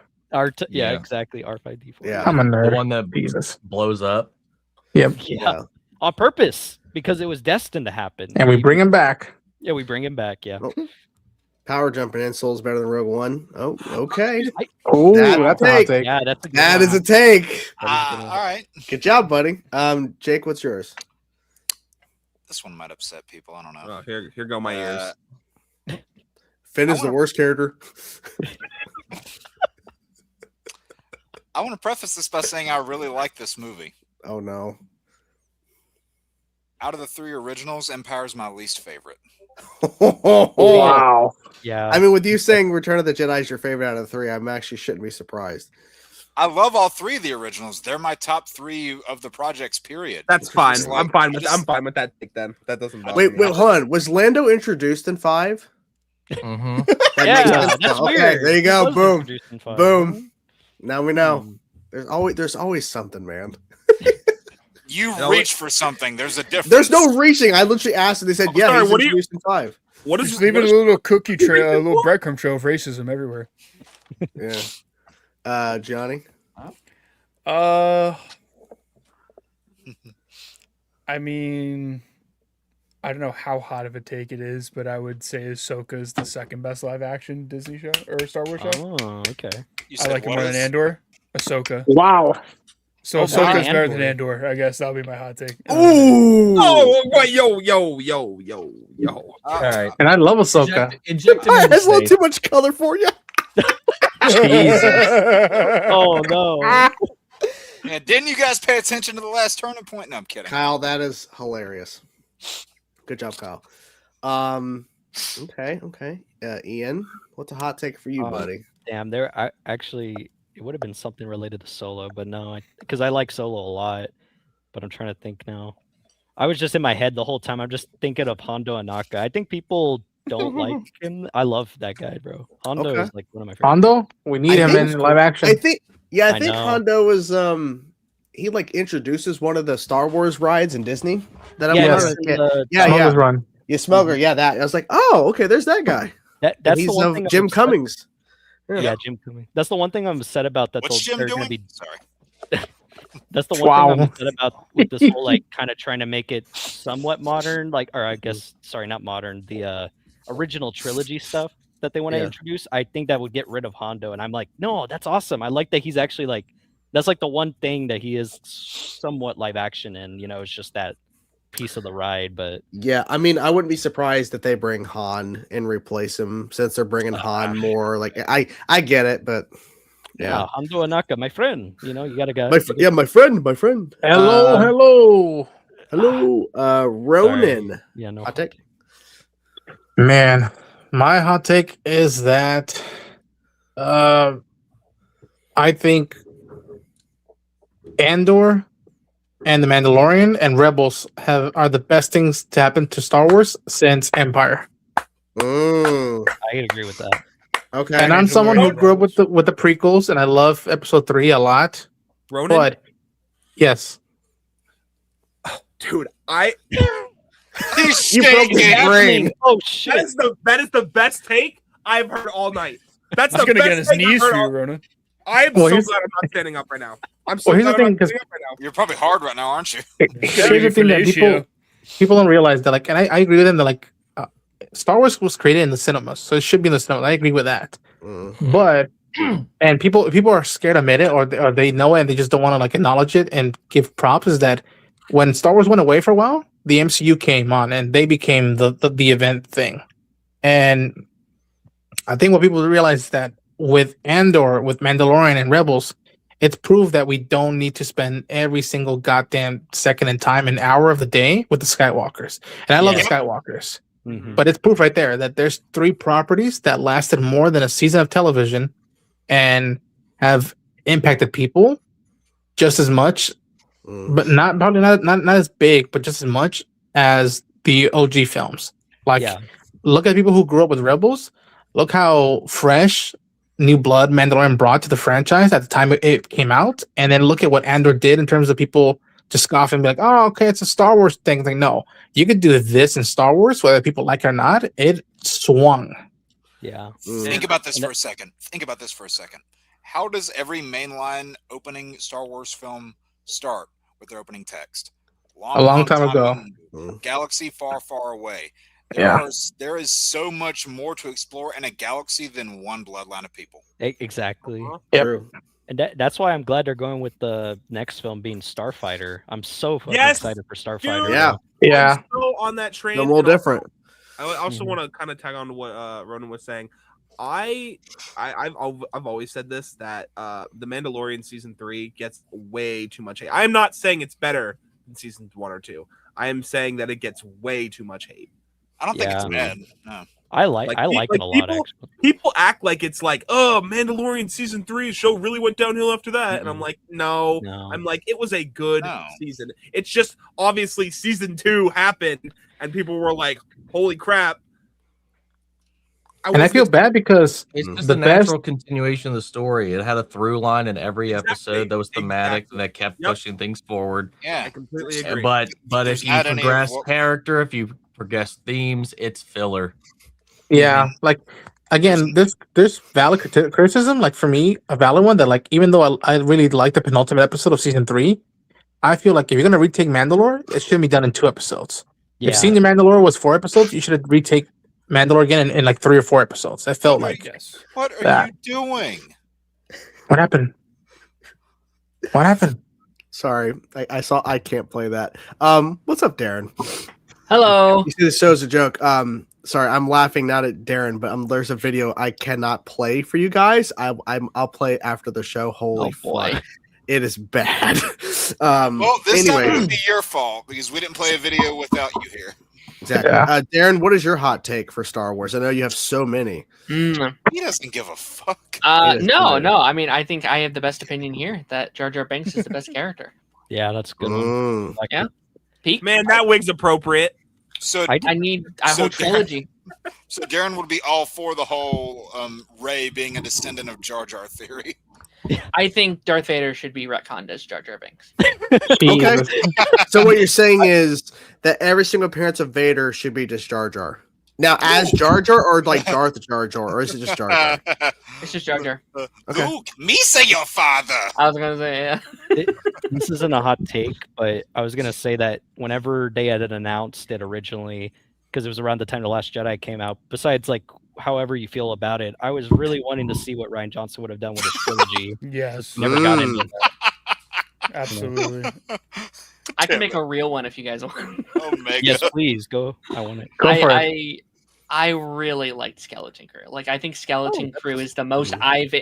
yeah, exactly, R5D4. Yeah. I'm a nerd. The one that Jesus. blows up. Yep. Yeah. On purpose, because it was destined to happen. And we bring him back. Yeah, we bring him back. Yeah. Oh, power jumping in Soul's better than Rogue One. Oh, okay. Oh, That's that's a hot take. Yeah, that's a good That one. is a take. All right. Good job, buddy. Jake, what's yours? This one might upset people. I don't know. Oh, here go my ears. Finn is the worst character. I want to preface this by saying I really like this movie. Oh no! Out of the 3 originals, Empire's my least favorite. Wow. Yeah. I mean, with you saying Return of the Jedi is your favorite out of the 3, I'm actually shouldn't be surprised. I love all 3 of the originals. They're my top 3 of the projects. Period. That's fine. Like, I'm fine with that take then. That doesn't bother Wait, me. hold on. Was Lando introduced in 5? Mm-hmm. Yeah, makes sense. that's Okay, weird. there you go. He was Boom. introduced in 5. Boom. Now we know. There's always something, man. You reach for something. There's a difference. There's no reaching. I literally asked, and they said, "Yeah, sorry, he's what do you- introduced in 5." What is Just leaving a little cookie trail, a little breadcrumb trail of racism everywhere. Yeah. Johnny. I mean, I don't know how hot of a take it is, but I would say Ahsoka is the second best live action Disney show or Star Wars show. Oh, okay. I like it more than Andor. Ahsoka. Wow. So Ahsoka's better than Andor. I guess that'll be my hot take. Ooh. Oh, wait, yo. All right. And I love Ahsoka. Inject him in That's a little the too much color for you. Jesus. Oh no. Yeah, didn't you guys pay attention to the last turning point? No, I'm kidding. Kyle, that is hilarious. Good job, Kyle. Okay. Ian, what's a hot take for you, buddy? Damn, actually it would have been something related to Solo, but no, because I like Solo a lot. But I'm trying to think now. I was just in my head the whole time. I'm just thinking of Hondo Anaka. I think people don't like him. I love that guy, bro. Hondo is like one of my favorites. Hondo? We need him in live action. I think I know. Hondo is he like introduces one of the Star Wars rides in Disney that I Yeah, want it's in the- Smuggler's Run. Yeah, Smuggler. Yeah, that. I was like, oh, okay, there's that guy. That's He's the one thing Jim I'm upset- Cummings. Yeah, Jim Cummings. That's the one thing I'm upset about. That What's Jim they're doing? gonna be. Sorry. That's the one thing I'm upset about with this whole like kind of trying to make it somewhat modern, like, or I guess sorry, not modern, the original trilogy stuff that they want to introduce. I think that would get rid of Hondo, and I'm like, no, that's awesome. I like that he's actually like, that's like the one thing that he is somewhat live action in. You know, it's just that piece of the ride. But yeah, I mean, I wouldn't be surprised if they bring Han and replace him since they're bringing Han more. Like, I get it, but. Yeah, Hondo Anaka, my friend. You know, you gotta go. My friend. Hello. Ronan. Sorry. Yeah, no. Hot take. Man, my hot take is that I think Andor and The Mandalorian and Rebels are the best things to happen to Star Wars since Empire. Mm. I can agree with that. Okay. And I'm someone who grew up with the prequels, and I love Episode 3 a lot. Ronan? But yes, Dude, He's You broke his shaking. brain. Oh shit! that is the best take I've heard all night. That's He's the gonna best get his take I've knees heard for you, all- Ronan. I'm Well, so here's- glad I'm not standing up right now. I'm so Well, here's glad the I'm thing, not 'cause- standing up right now. You're probably hard right now, aren't you? here's the thing that people don't realize that, like, and I agree with them that, like, Star Wars was created in the cinemas, so it should be in the cinema. I agree with that. But and people are scared to admit it, or they know it and they just don't want to like acknowledge it and give props. Is that when Star Wars went away for a while, the MCU came on and they became the event thing. And I think what people realize is that with Andor, with Mandalorian and Rebels, it's proved that we don't need to spend every single goddamn second in time, an hour of the day with the Skywalkers. And I love the Skywalkers. Mhm. But it's proof right there that there's 3 properties that lasted more than a season of television and have impacted people just as much, but probably not as big, but just as much as the OG films. Like, look at people who grew up with Rebels. Look how fresh new blood Mandalorian brought to the franchise at the time it came out, and then look at what Andor did in terms of people just scoff and be like, "Oh, okay, it's a Star Wars thing." It's like, no, you could do this in Star Wars, whether people like it or not. It swung. Yeah. Think about this for a second. How does every mainline opening Star Wars film start with their opening text? A long time ago. in Galaxy far, far away. Yeah. There is so much more to explore in a galaxy than one bloodline of people. Exactly. Yep. And that's why I'm glad they're going with the next film being Starfighter. I'm so fucking excited for Starfighter. Dude, Yeah. I'm so on that train. A little and different. I also want to kind of tag on to what Ronan was saying. I've always said this, that the Mandalorian season 3 gets way too much hate. I am not saying it's better than season 1 or 2. I am saying that it gets way too much hate. I don't think it's bad. No. I like it a lot. Actually, people act like it's like, oh, Mandalorian season 3 show really went downhill after that, and I'm like, no. I'm like, it was a good season. It's just obviously season 2 happened, and people were like, holy crap. I feel bad because it's just a natural continuation of the story. It had a through line in every episode that was thematic and that kept pushing things forward. Yeah, I completely agree. But if you progress character, if you progress themes, it's filler. Yeah, like again, there's valid criticism. Like for me, a valid one that like even though I really like the penultimate episode of season 3, I feel like if you're gonna retake Mandalore, it shouldn't be done in 2 episodes. Yeah. If Senior Mandalore was 4 episodes, you should retake Mandalore again in like 3 or 4 episodes. I felt like what are you doing? What happened? What happened? Sorry, I can't play that. What's up, Darren? Hello. You see, the show's a joke. Sorry, I'm laughing not at Darren, but there's a video I cannot play for you guys. I'll play after the show. Holy fuck. It is bad. Well, this time it would be your fault because we didn't play a video without you here. Exactly. Yeah. Darren, what is your hot take for Star Wars? I know you have so many. He doesn't give a fuck. No. I mean, I think I have the best opinion here that Jar Jar Binks is the best character. Yeah, that's a good one. Like, yeah. Peak. Man, that wig's appropriate. So I need a whole trilogy. So Darren would be all for the whole Rey being a descendant of Jar Jar theory. I think Darth Vader should be retconned as Jar Jar Binks. Okay. So what you're saying is that every single appearance of Vader should be just Jar Jar. Now, as Jar Jar or like Darth Jar Jar, or is it just Jar Jar? It's just Jar Jar. Okay. Luke, me say your father. I was gonna say, yeah. This isn't a hot take, but I was gonna say that whenever they had announced it originally, because it was around the time The Last Jedi came out, besides like however you feel about it, I was really wanting to see what Rian Johnson would have done with his trilogy. Yes. Never got into that. Absolutely. I can make a real one if you guys want. Omega. Yes, please go. I want it. Go for it. I really liked Skeleton Crew. Like I think Skeleton Crew is the most I've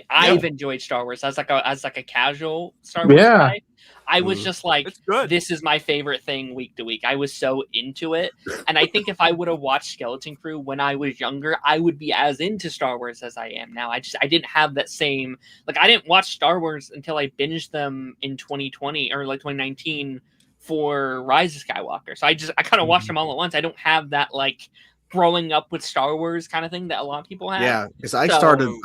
enjoyed Star Wars as like a casual Star Wars guy. I was just like, this is my favorite thing week to week. I was so into it. And I think if I would have watched Skeleton Crew when I was younger, I would be as into Star Wars as I am now. I didn't have that same, like, I didn't watch Star Wars until I binged them in 2020 or like 2019 for Rise of Skywalker. So I kind of watched them all at once. I don't have that like growing up with Star Wars kind of thing that a lot of people have. Yeah, because I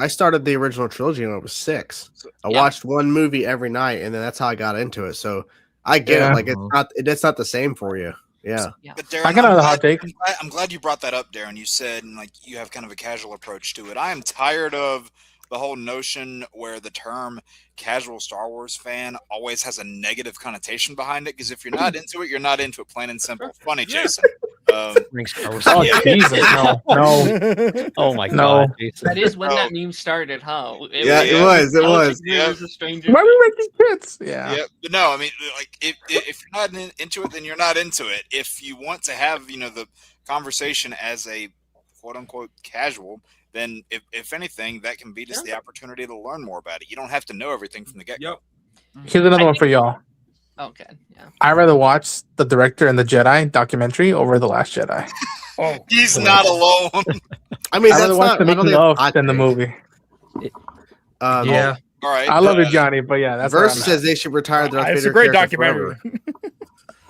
started the original trilogy when I was 6. I watched one movie every night, and then that's how I got into it. So I get it. Like it's not the same for you. Yeah. But Darren, I got another hot take. I'm glad you brought that up, Darren. You said like you have kind of a casual approach to it. I am tired of the whole notion where the term casual Star Wars fan always has a negative connotation behind it. Because if you're not into it, you're not into it. Plain and simple. Funny, Jason. Oh, Jesus, no. Oh my God, Jason. That is when that meme started, huh? It was. A stranger. Why are we making kids? Yeah. But no, I mean, like if you're not into it, then you're not into it. If you want to have the conversation as a quote unquote casual, then if anything, that can be just the opportunity to learn more about it. You don't have to know everything from the get go. Here's another one for y'all. Okay. Yeah. I'd rather watch the Director and the Jedi documentary over The Last Jedi. He's not alone. I mean, I'd rather that's watch the making of than the take. movie. Yeah. All right. I love it, Johnny, but yeah, that's Verse says they should retire Darth Vader. It's a great character documentary.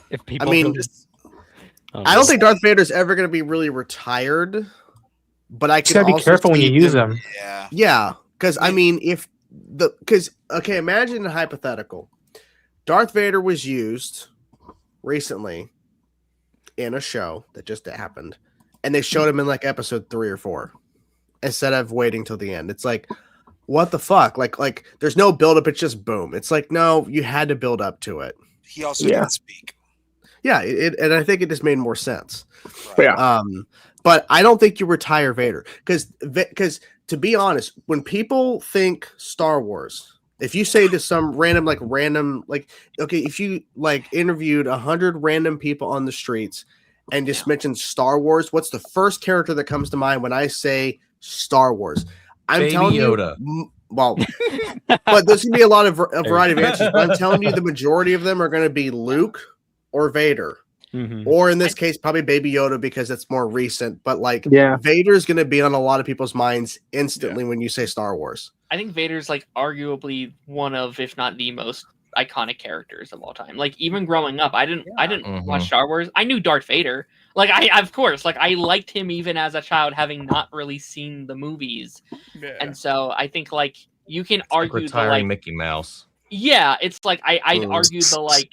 If people, I mean, I don't think Darth Vader's ever going to be really retired, but I can also be careful when you use them. Yeah, because I mean, imagine a hypothetical. Darth Vader was used recently in a show that just happened, and they showed him in like episode 3 or 4 instead of waiting till the end. It's like, what the fuck? Like there's no build up. It's just boom. It's like, no, you had to build up to it. He also didn't speak. Yeah, and I think it just made more sense. Right. Yeah. But I don't think you retire Vader because to be honest, when people think Star Wars, if you say to some random, if you like interviewed 100 random people on the streets and just mentioned Star Wars, what's the first character that comes to mind when I say Star Wars. I'm Baby telling Yoda. you, well, but there's gonna be a variety of answers. But I'm telling you, the majority of them are going to be Luke or Vader, or in this case, probably Baby Yoda because it's more recent. But like, Vader is going to be on a lot of people's minds instantly when you say Star Wars. I think Vader's like arguably one of, if not the most iconic characters of all time. Like even growing up, I didn't watch Star Wars. I knew Darth Vader. Like of course, like I liked him even as a child, having not really seen the movies. Yeah. And so I think like you can argue retiring Mickey Mouse. Yeah, it's like I'd argue the like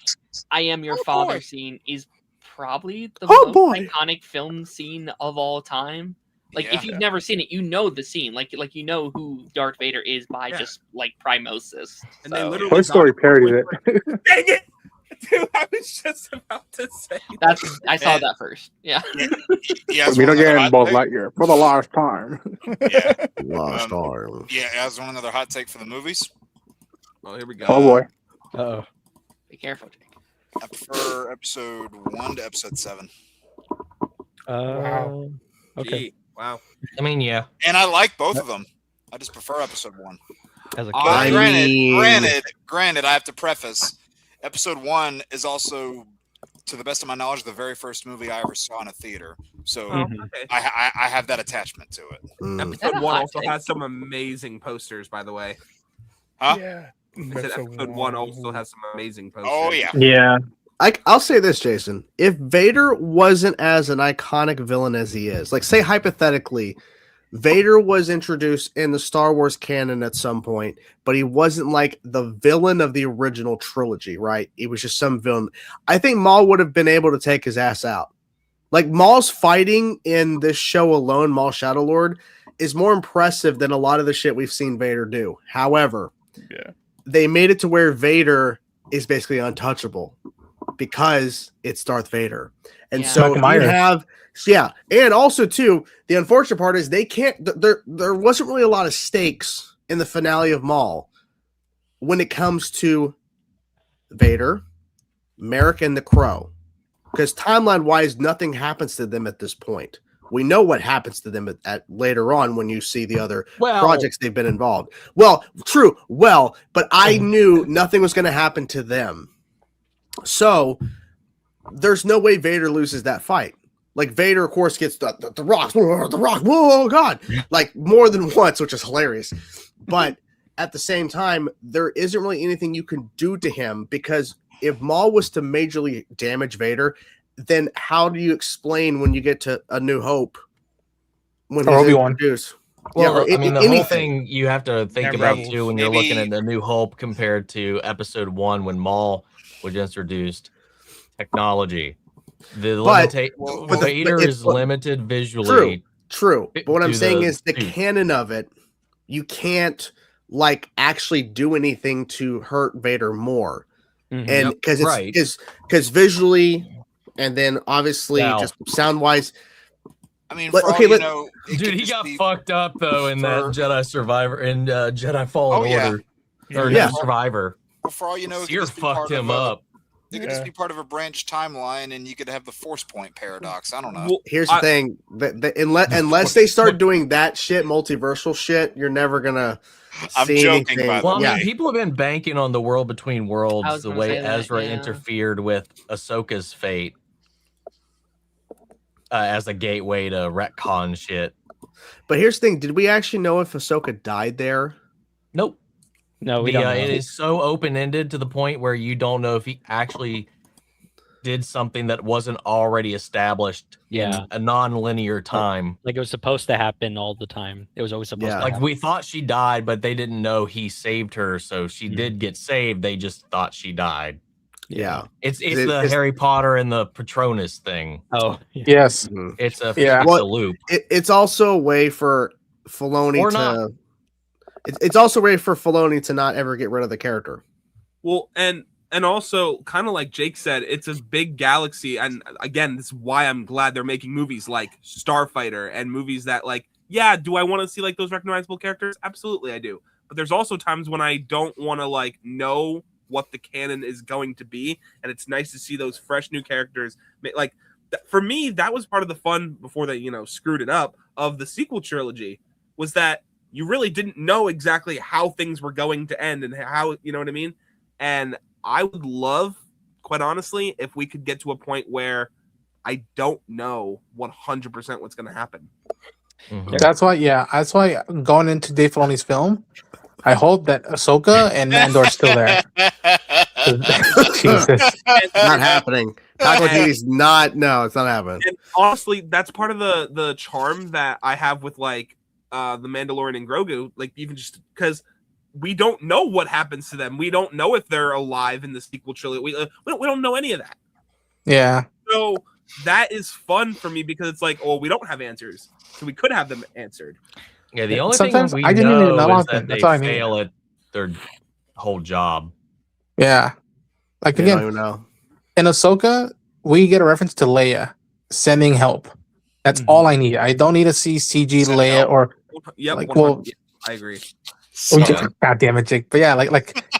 I am your father scene is probably the most iconic film scene of all time. Like if you've never seen it, you know the scene. Like you know who Darth Vader is by just like primosis. And they literally Toy Story parodied it. Dang it! Dude, I was just about to say I saw that first. Yeah. We don't get Buzz Lightyear for the last time. Last time. Yeah, as one another hot take for the movies. Oh, here we go. Oh boy. Oh. Be careful, Jake. I prefer episode 1 to episode 7. Wow. Okay. Gee, wow. I mean, yeah. And I like both of them. I just prefer episode 1. As a Granted, I have to preface, episode 1 is also, to the best of my knowledge, the very first movie I ever saw in a theater. So I have that attachment to it. Episode 1 also has some amazing posters, by the way. Huh? Yeah. I said episode 1 also has some amazing posters. Oh, yeah. Yeah. I'll say this, Jason. If Vader wasn't as an iconic villain as he is, like say hypothetically, Vader was introduced in the Star Wars canon at some point, but he wasn't like the villain of the original trilogy, right? He was just some villain. I think Maul would have been able to take his ass out. Like Maul's fighting in this show alone, Maul Shadow Lord, is more impressive than a lot of the shit we've seen Vader do. However, they made it to where Vader is basically untouchable because it's Darth Vader. And so you have, and also too, the unfortunate part is they can't, there wasn't really a lot of stakes in the finale of Maul when it comes to Vader, Merrick, and the Crow. Because timeline wise, nothing happens to them at this point. We know what happens to them at later on when you see the other projects they've been involved. Well, true. Well, but I knew nothing was going to happen to them. So there's no way Vader loses that fight. Like Vader, of course, gets the rock, whoa, God, like more than once, which is hilarious. But at the same time, there isn't really anything you can do to him because if Maul was to majorly damage Vader, then how do you explain when you get to A New Hope when he's introduced? Well, I mean, the whole thing you have to think about too when you're looking at A New Hope compared to Episode 1 when Maul was introduced. Technology, Vader is limited visually. True. But what I'm saying is the canon of it, you can't like actually do anything to hurt Vader more, and because visually. And then obviously just sound wise. I mean, dude, he got fucked up though in that Jedi Survivor and Jedi Fallen Order. Or Survivor. Well, for all you know, Seer fucked him up. It could just be part of a branch timeline, and you could have the Force Point paradox. I don't know. Well, here's the thing: unless they start doing that shit, multiversal shit, you're never gonna. I'm joking. By the way. I mean, people have been banking on the World Between Worlds, the way Ezra interfered with Ahsoka's fate as a gateway to retcon shit. But here's the thing: did we actually know if Ahsoka died there? Nope. No, we don't know. It is so open-ended to the point where you don't know if he actually did something that wasn't already established in a non-linear time. Like it was supposed to happen all the time. It was always supposed to happen. Like we thought she died, but they didn't know he saved her, so she did get saved. They just thought she died. Yeah. It's the Harry Potter and the Patronus thing. Oh, yes. It's a loop. It's also a way for Filoni to... It's also a way for Filoni to not ever get rid of the character. Well, and also, kind of like Jake said, it's a big galaxy. And again, this is why I'm glad they're making movies like Starfighter and movies that like, do I want to see like those recognizable characters? Absolutely, I do. But there's also times when I don't want to like know what the canon is going to be. And it's nice to see those fresh new characters. Like for me, that was part of the fun before they, screwed it up of the sequel trilogy. was that you really didn't know exactly how things were going to end and how, you know what I mean? And I would love, quite honestly, if we could get to a point where I don't know 100% what's going to happen. Mm-hmm. That's why going into Dave Filoni's film, I hope that Ahsoka and Andor are still there. Jesus. Not happening. Taco Dini's not. No, it's not happening. And honestly, that's part of the charm that I have with like the Mandalorian and Grogu. Like even just because we don't know what happens to them, we don't know if they're alive in the sequel trilogy. We don't know any of that. Yeah. So that is fun for me because it's like, oh, we don't have answers, so we could have them answered. Yeah, the only Sometimes thing I didn't even know is that they fail at their whole job. Yeah, like again, I don't know. In Ahsoka, we get a reference to Leia sending help. That's all I need. I don't need to see CG Send Leia help. or Yep, like. 100%. Well, I agree. God damn it, Jake. But yeah, like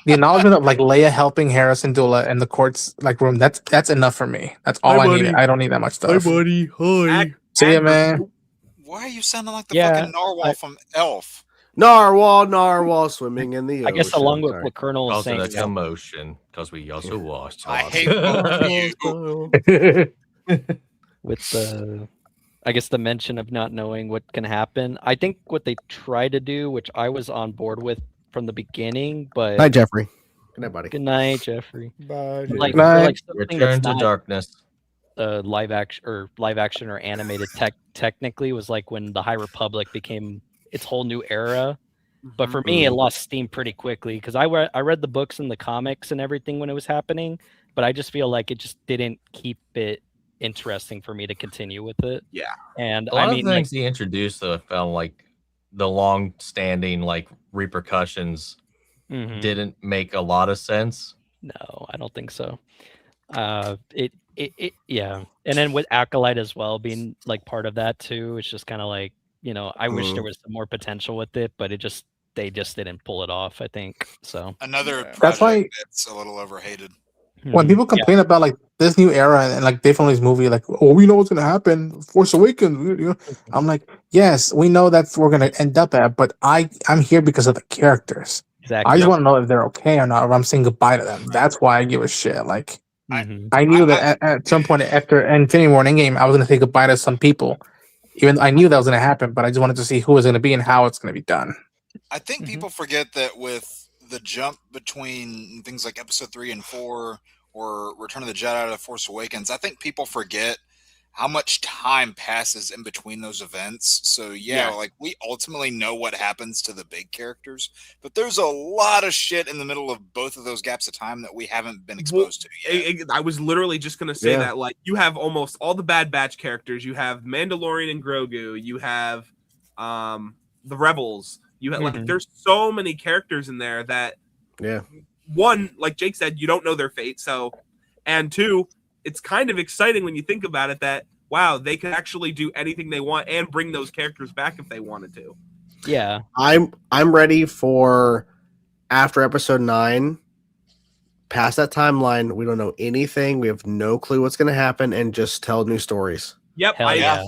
the acknowledgement of like Leia helping Harrison Dula in the courts like room. That's enough for me. That's all I need. I don't need that much stuff. Hi, buddy. Hi. See ya, man. Why are you sounding like the fucking narwhal from Elf? Narwhal swimming in the ocean. I guess along with what Colonel was saying. That's commotion because we also watched. I hate both of you. With the, I guess the mention of not knowing what can happen. I think what they try to do, which I was on board with from the beginning, but Night, Jeffrey. Good night, buddy. Good night, Jeffrey. Bye. Like, Return to darkness. Live action or animated technically was like when the High Republic became its whole new era. But for me, it lost steam pretty quickly because I read the books and the comics and everything when it was happening, but I just feel like it just didn't keep it interesting for me to continue with it. Yeah, and a lot of things he introduced though felt like the long-standing like repercussions didn't make a lot of sense. No, I don't think so. Yeah, and then with Acolyte as well being like part of that too, it's just kind of like, you know, I wish there was some more potential with it, but they just didn't pull it off, I think. So that's why it's a little overhated. When people complain about like this new era and like Dave Filoni's movie, like, oh, we know what's gonna happen, Force Awakens, you know, I'm like, yes, we know that's where we're gonna end up at, but I'm here because of the characters. Exactly. I just want to know if they're okay or not, or I'm saying goodbye to them. That's why I give a shit. Like, I knew that at some point after Infinity War and Endgame, I was gonna say goodbye to some people. Even I knew that was gonna happen, but I just wanted to see who was gonna be and how it's gonna be done. I think people forget that with the jump between things like Episode 3 and 4 or Return of the Jedi to Force Awakens, I think people forget how much time passes in between those events. So like we ultimately know what happens to the big characters, but there's a lot of shit in the middle of both of those gaps of time that we haven't been exposed to yet. I was literally just gonna say that, like, you have almost all the Bad Batch characters. You have Mandalorian and Grogu. You have the Rebels. You have like there's so many characters in there that one, like Jake said, you don't know their fate. So, and two, it's kind of exciting when you think about it that, wow, they could actually do anything they want and bring those characters back if they wanted to. Yeah. I'm ready for after episode 9, past that timeline, we don't know anything. We have no clue what's going to happen and just tell new stories. Yep. Yeah.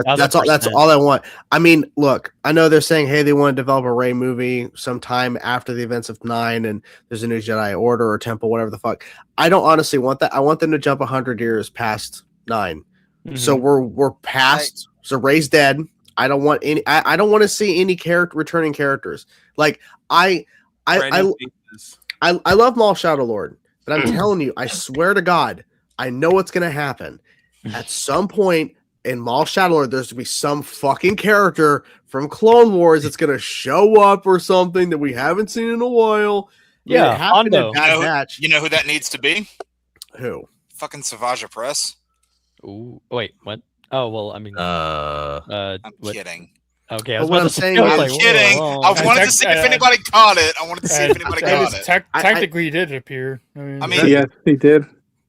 That's all I want. I mean, look, I know they're saying, hey, they want to develop a Rey movie sometime after the events of 9 and there's a new Jedi Order or Temple, whatever the fuck. I don't honestly want that. I want them to jump 100 years past 9. So we're past. So Rey's dead. I don't want any. I don't want to see any returning characters. Like I love Maul Shadow Lord, but I'm telling you, I swear to God, I know what's gonna happen. At some point in Maul Shadow Lord, there's to be some fucking character from Clone Wars that's gonna show up or something that we haven't seen in a while. Yeah, Hondo. You know who that needs to be? Who? Fucking Savage Press. Ooh, wait, what? Oh well, I mean, I'm kidding. Okay, I was kidding. I wanted to see if anybody caught it. I wanted to see if anybody caught it. Technically, he did appear. I mean, yes, he did.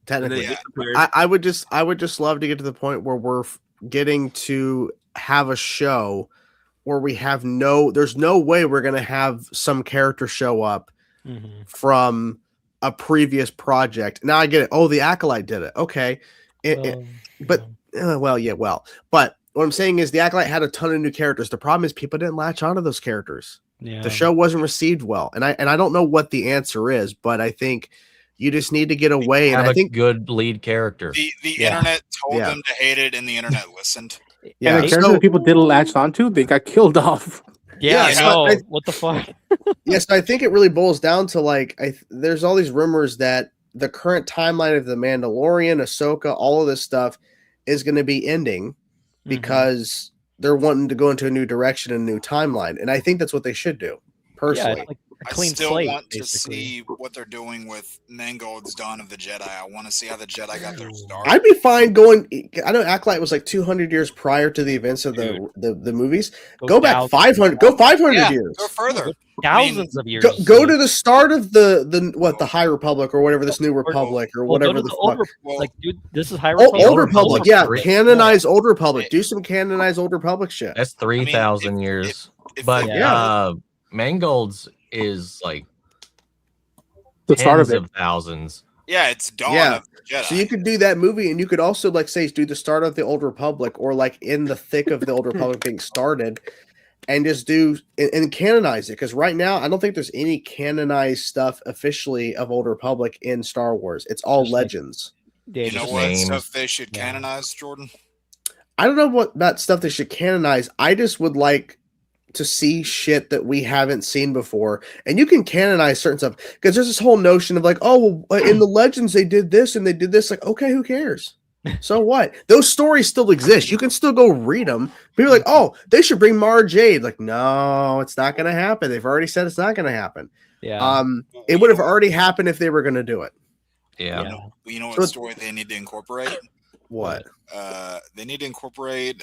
Technically, I would just love to get to the point where we're getting to have a show where we have there's no way we're gonna have some character show up from a previous project. Now I get it. Oh, the Acolyte did it. Okay, but what I'm saying is the Acolyte had a ton of new characters. The problem is people didn't latch onto those characters. Yeah. The show wasn't received well, and I don't know what the answer is, but I think you just need to get away. Have and I think good lead character. The internet told them to hate it, and the internet listened. Yeah, and the characters that people did latch onto, they got killed off. Yeah, so I know. What the fuck? Yes, I think it really boils down to like there's all these rumors that the current timeline of the Mandalorian, Ahsoka, all of this stuff is going to be ending because they're wanting to go into a new direction and a new timeline, and I think that's what they should do. Personally, like a I clean still slate, want basically. to see what they're doing with Mangold's Dawn of the Jedi. I want to see how the Jedi got their start. I'd be fine going. I know Acolyte was like 200 years prior to the events of the movies. Go back 500. Go 500 years. Go further. Thousands of years. Go to the start of the High Republic or whatever, this New Republic or whatever the fuck. Like, dude, this is High Republic. Old Republic, yeah. Canonize Old Republic. Do some canonized Old Republic shit. That's 3,000 years. But Mangold's is like the start of tens of thousands. Yeah, it's Dawn of the Jedi. So you could do that movie, and you could also like say do the start of the Old Republic, or like in the thick of the Old Republic being started, and just do and canonize it. Because right now, I don't think there's any canonized stuff officially of Old Republic in Star Wars. It's all legends. You know what stuff they should canonize, Jordan? I don't know what that stuff they should canonize. I just would like to see shit that we haven't seen before, and you can canonize certain stuff because there's this whole notion of like, oh, well, in the legends they did this and they did this. Like, okay, who cares? So what? Those stories still exist. You can still go read them. People are like, oh, they should bring Mara Jade. Like, no, it's not going to happen. They've already said it's not going to happen. Yeah. It would have already happened if they were going to do it. Yeah. You know what story they need to incorporate? What? They need to incorporate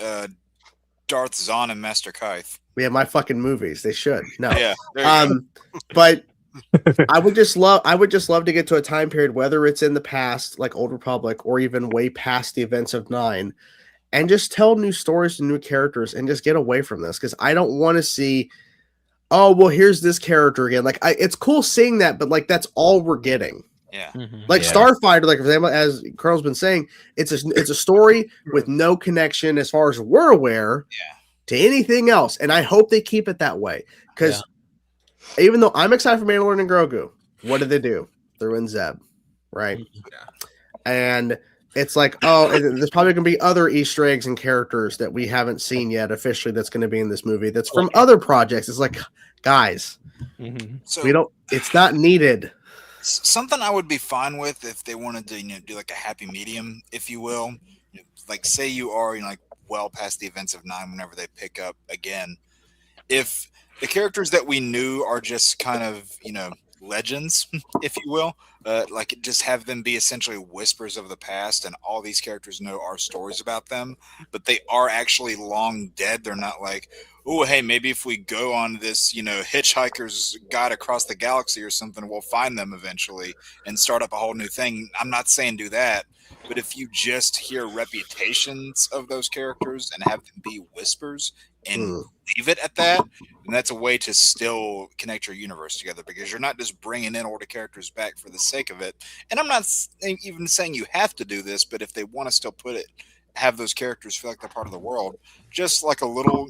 Darth Zahn and Master Kythe. We have my fucking movies. They should. No. Yeah. There you go. But I would just love to get to a time period, whether it's in the past, like Old Republic, or even way past the events of 9, and just tell new stories and new characters and just get away from this. Because I don't want to see, oh, well, here's this character again. Like it's cool seeing that, but like that's all we're getting. Yeah. Like Starfighter, like for example, as Carl's been saying, it's a story with no connection as far as we're aware to anything else. And I hope they keep it that way. Because even though I'm excited for Mandalorian and Grogu, what did they do? They're in Zeb, right? Yeah. And it's like, oh, and there's probably going to be other Easter eggs and characters that we haven't seen yet officially that's going to be in this movie that's from other projects. It's like, guys, So it's not needed. Something I would be fine with if they wanted to, do like a happy medium, if you will. Like, say you are, like well past the events of 9, whenever they pick up again. If the characters that we knew are just kind of, legends, if you will, like just have them be essentially whispers of the past, and all these characters know our stories about them, but they are actually long dead. They're not like, oh, hey, maybe if we go on this, hitchhiker's guide across the galaxy or something, we'll find them eventually and start up a whole new thing. I'm not saying do that, but if you just hear reputations of those characters and have them be whispers and leave it at that, and that's a way to still connect your universe together, because you're not just bringing in older characters back for the sake of it. And I'm not even saying you have to do this, but if they want to still have those characters feel like they're part of the world, just like a little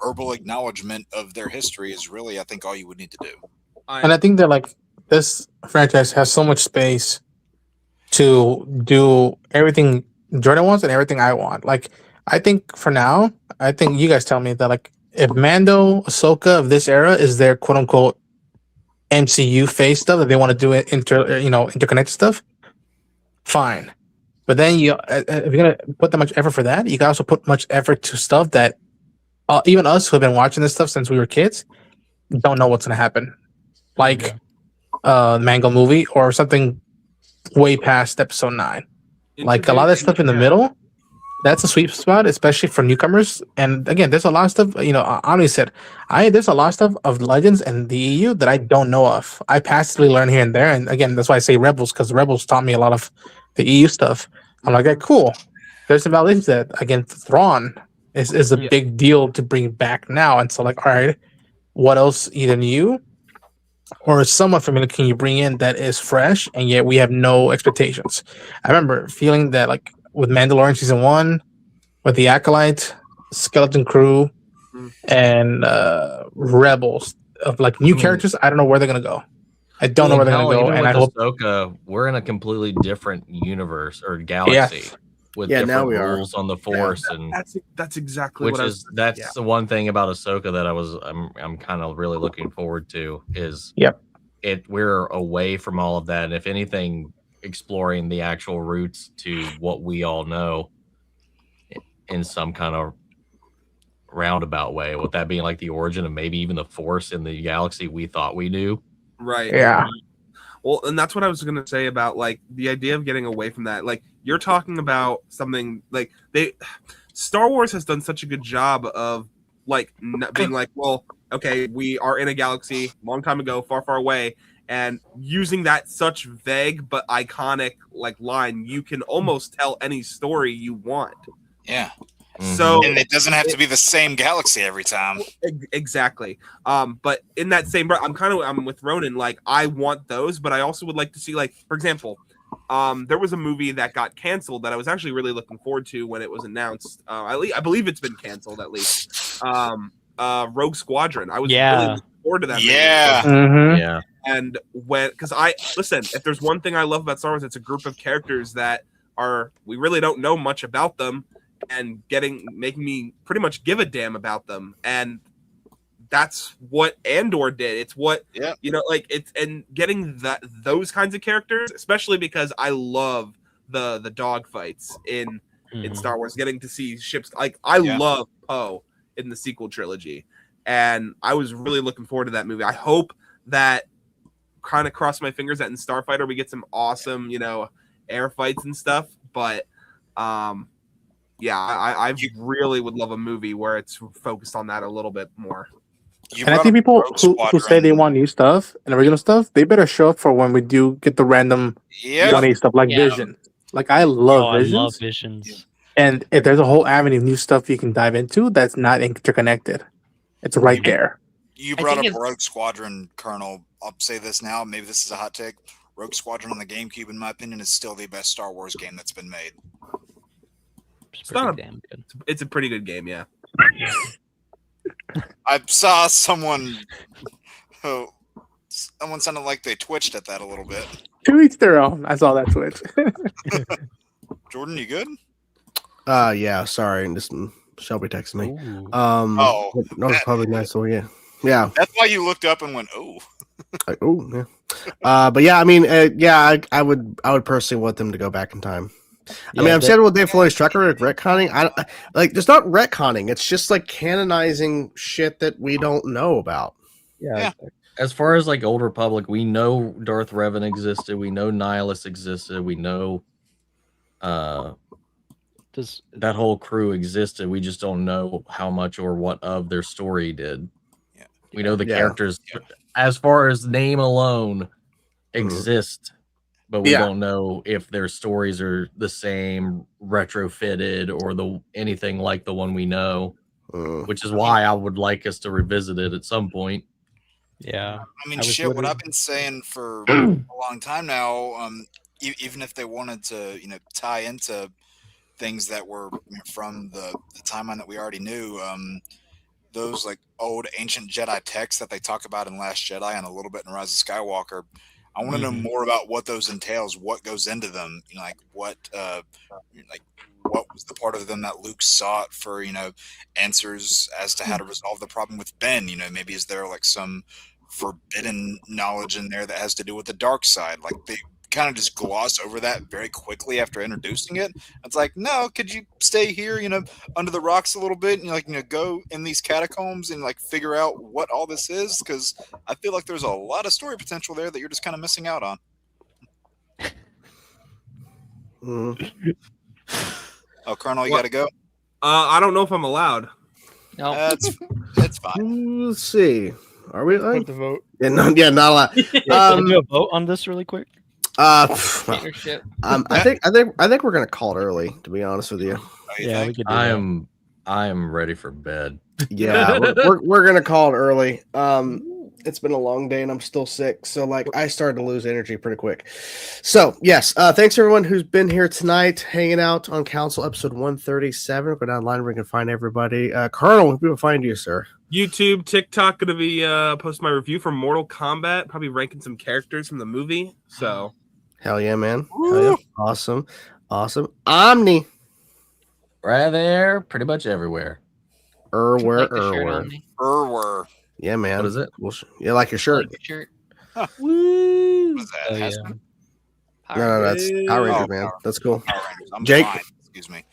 verbal acknowledgement of their history is really, I think, all you would need to do. And I think that like this franchise has so much space to do everything Jordan wants and everything I want. Like, I think for now, I think you guys tell me that like if Mando, Ahsoka of this era is their quote unquote MCU phase stuff that they want to do it interconnected stuff, fine. But then if you're gonna put that much effort for that, you can also put much effort to stuff that even us who have been watching this stuff since we were kids don't know what's gonna happen, like the Mango movie or something way past episode 9. Like a lot of that stuff in the middle, that's a sweet spot, especially for newcomers. And again, there's a lot of stuff. Omni said, there's a lot of stuff of Legends and the EU that I don't know of. I passively learn here and there, and again, that's why I say Rebels, because Rebels taught me a lot of the EU stuff. I'm like, hey, cool. There's some validations that, again, Thrawn is a big deal to bring back now. And so, like, all right, what else either new or somewhat familiar can you bring in that is fresh, and yet we have no expectations? I remember feeling that, like, with Mandalorian season 1, with the Acolyte, Skeleton Crew, and Rebels of like new characters. I don't know where they're gonna go. I don't know where they're gonna go, and I hope Ahsoka, we're in a completely different universe or galaxy with different rules on the Force, and that's exactly that's the one thing about Ahsoka that I'm kind of really looking forward to is we're away from all of that, and if anything, exploring the actual roots to what we all know in some kind of roundabout way, with that being like the origin of maybe even the Force in the galaxy we thought we knew. Right. Yeah. Well, and that's what I was going to say about like the idea of getting away from that. Like you're talking about something like Star Wars has done such a good job of like being like, well, okay, we are in a galaxy long time ago, far, far away, and using that such vague but iconic like line, you can almost tell any story you want. Yeah. So and it doesn't have to be the same galaxy every time. Exactly. But in that same breath, I'm with Ronan. Like I want those, but I also would like to see, like, for example, there was a movie that got canceled that I was actually really looking forward to when it was announced. I believe it's been canceled at least. Rogue Squadron. I was really looking forward to that movie. Yeah. And because if there's one thing I love about Star Wars, it's a group of characters that we really don't know much about them, and making me pretty much give a damn about them. And that's what Andor did. It's what like it's and getting those kinds of characters, especially because I love the dog fights in Star Wars, getting to see ships. Like I love Poe in the sequel trilogy, and I was really looking forward to that movie. I hope that, kind of cross my fingers, that in Starfighter we get some awesome, air fights and stuff. But I really would love a movie where it's focused on that a little bit more. And I think people who say they want new stuff and original stuff, they better show up for when we do get the random 1A stuff like Vision. Like I love Visions. I love Visions. And if there's a whole avenue of new stuff you can dive into that's not interconnected, it's right there. You brought up Rogue Squadron, Colonel. I'll say this now. Maybe this is a hot take. Rogue Squadron on the GameCube, in my opinion, is still the best Star Wars game that's been made. It's a pretty good game, yeah. I saw someone sounded like they twitched at that a little bit. To each their own. I saw that twitch. Jordan, you good? Yeah, sorry. Just Shelby texted me. No, it's probably nice. So yeah. That's why you looked up and went, "Oh." Like, oh, yeah. But yeah, I mean, I would personally want them to go back in time. I mean, I'm saying with Dave Filoni's track record retconning. There's not retconning. It's just like canonizing shit that we don't know about. Yeah. As far as like Old Republic, we know Darth Revan existed. We know Nihilus existed. We know that whole crew existed. We just don't know how much or what of their story did. Yeah. We know the characters, as far as name alone, exist. But we don't know if their stories are the same, retrofitted, or anything like the one we know, which is why I would like us to revisit it at some point. Yeah. I mean, what I've been saying for a long time now, even if they wanted to, tie into things that were from the timeline that we already knew, those like old ancient Jedi texts that they talk about in Last Jedi and a little bit in Rise of Skywalker, I want to know more about what those entails, what goes into them, what was the part of them that Luke sought for, answers as to how to resolve the problem with Ben. Maybe is there like some forbidden knowledge in there that has to do with the dark side? Like they kind of just gloss over that very quickly after introducing it. It's like, no, could you stay here, under the rocks a little bit and go in these catacombs and figure out what all this is? Because I feel like there's a lot of story potential there that you're just kind of missing out on. Oh, Colonel, you got to go. I don't know if I'm allowed. No, it's fine. Let's see. Are we Put the vote? Yeah, not allowed. Can we do a vote on this really quick? I think we're gonna call it early. To be honest with you. Yeah, we could. I am ready for bed. Yeah, we're gonna call it early. It's been a long day and I'm still sick. So like I started to lose energy pretty quick. So yes, thanks everyone who's been here tonight, hanging out on Council episode 137. Go down the line where we can find everybody. Colonel, where people find you, sir? YouTube, TikTok, gonna be posting my review for Mortal Kombat, probably ranking some characters from the movie. So hell yeah, man. Hell yeah. Awesome. Omni. Right there, pretty much everywhere. Where. Yeah, man. What is it? Yeah, like your shirt. Like your shirt. Woo! What is that? No, that's Power Ranger, man. That's cool. I'm Jake. fine. Excuse me.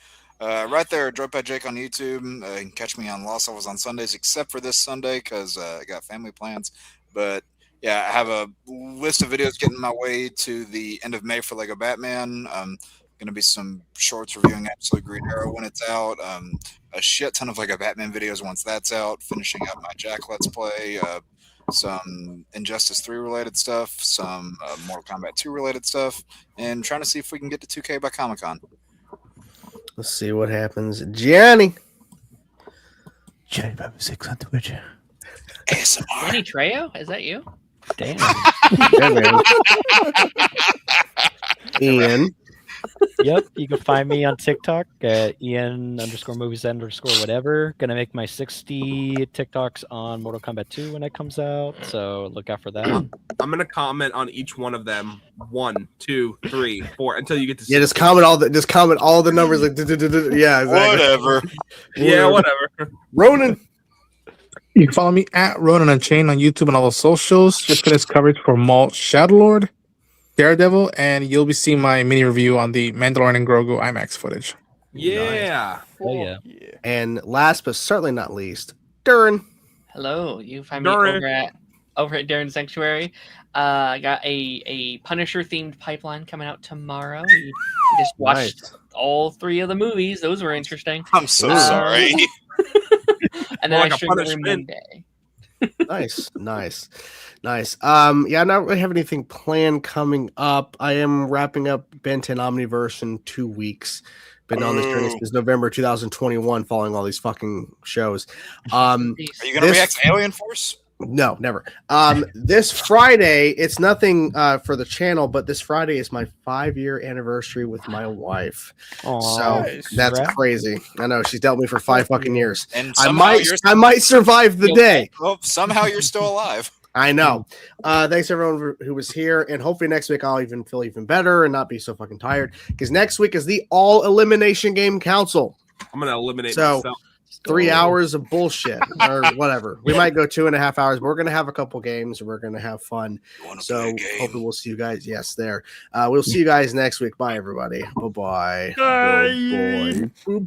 Right there, Droidpad Jake on YouTube. You can catch me on Lost Levels on Sundays, except for this Sunday because I got family plans. But yeah, I have a list of videos getting my way to the end of May for Lego Batman. Going to be some shorts reviewing Absolute Green Arrow when it's out. A shit ton of Lego Batman videos once that's out. Finishing up my Jack Let's Play. Some Injustice 3 related stuff. Some Mortal Kombat 2 related stuff. And trying to see if we can get to 2K by Comic-Con. Let's see what happens. Johnny 6 on Twitch. ASMR. Danny Trejo? Is that you? Damn. Yeah, Ian. Yep, you can find me on TikTok at Ian_movies_whatever. Gonna make my 60 TikToks on Mortal Kombat 2 when it comes out, so look out for that. I'm gonna comment on each one of them. 1, 2, 3, 4 until you get to 60. Yeah, just comment all the numbers like yeah, exactly. Whatever. Yeah, whatever. Ronan. You can follow me at Ronan Unchained on YouTube and all the socials. Just finished coverage for Maul, Shadowlord, Daredevil, and you'll be seeing my mini review on the Mandalorian and Grogu IMAX footage. Yeah. Oh yeah. And last but certainly not least, Durin. Hello, you can find me over at Darren Sanctuary. I got a Punisher themed pipeline coming out tomorrow. We just watched all 3 of the movies. Those were interesting. I'm so sorry. And then I stream every Monday. Nice. Yeah, I don't really have anything planned coming up. I am wrapping up Ben 10 Omniverse in 2 weeks. Been on this journey since November 2021, following all these fucking shows. Are you gonna react to Alien Force? No, never. This Friday, it's nothing for the channel, but this Friday is my 5-year anniversary with my wife. So that's crazy. I know she's dealt me for 5 fucking years. And I might survive the day. Well, somehow you're still alive. I know. Thanks everyone who was here, and hopefully next week I'll even feel even better and not be so fucking tired. Because next week is the All Elimination Game Council. I'm gonna eliminate myself. 3 hours of bullshit or whatever. We might go 2.5 hours, but we're going to have a couple games and we're going to have fun. So hopefully we'll see you guys. Yes, there. We'll see you guys next week. Bye, everybody. Bye-bye. Bye. Bye.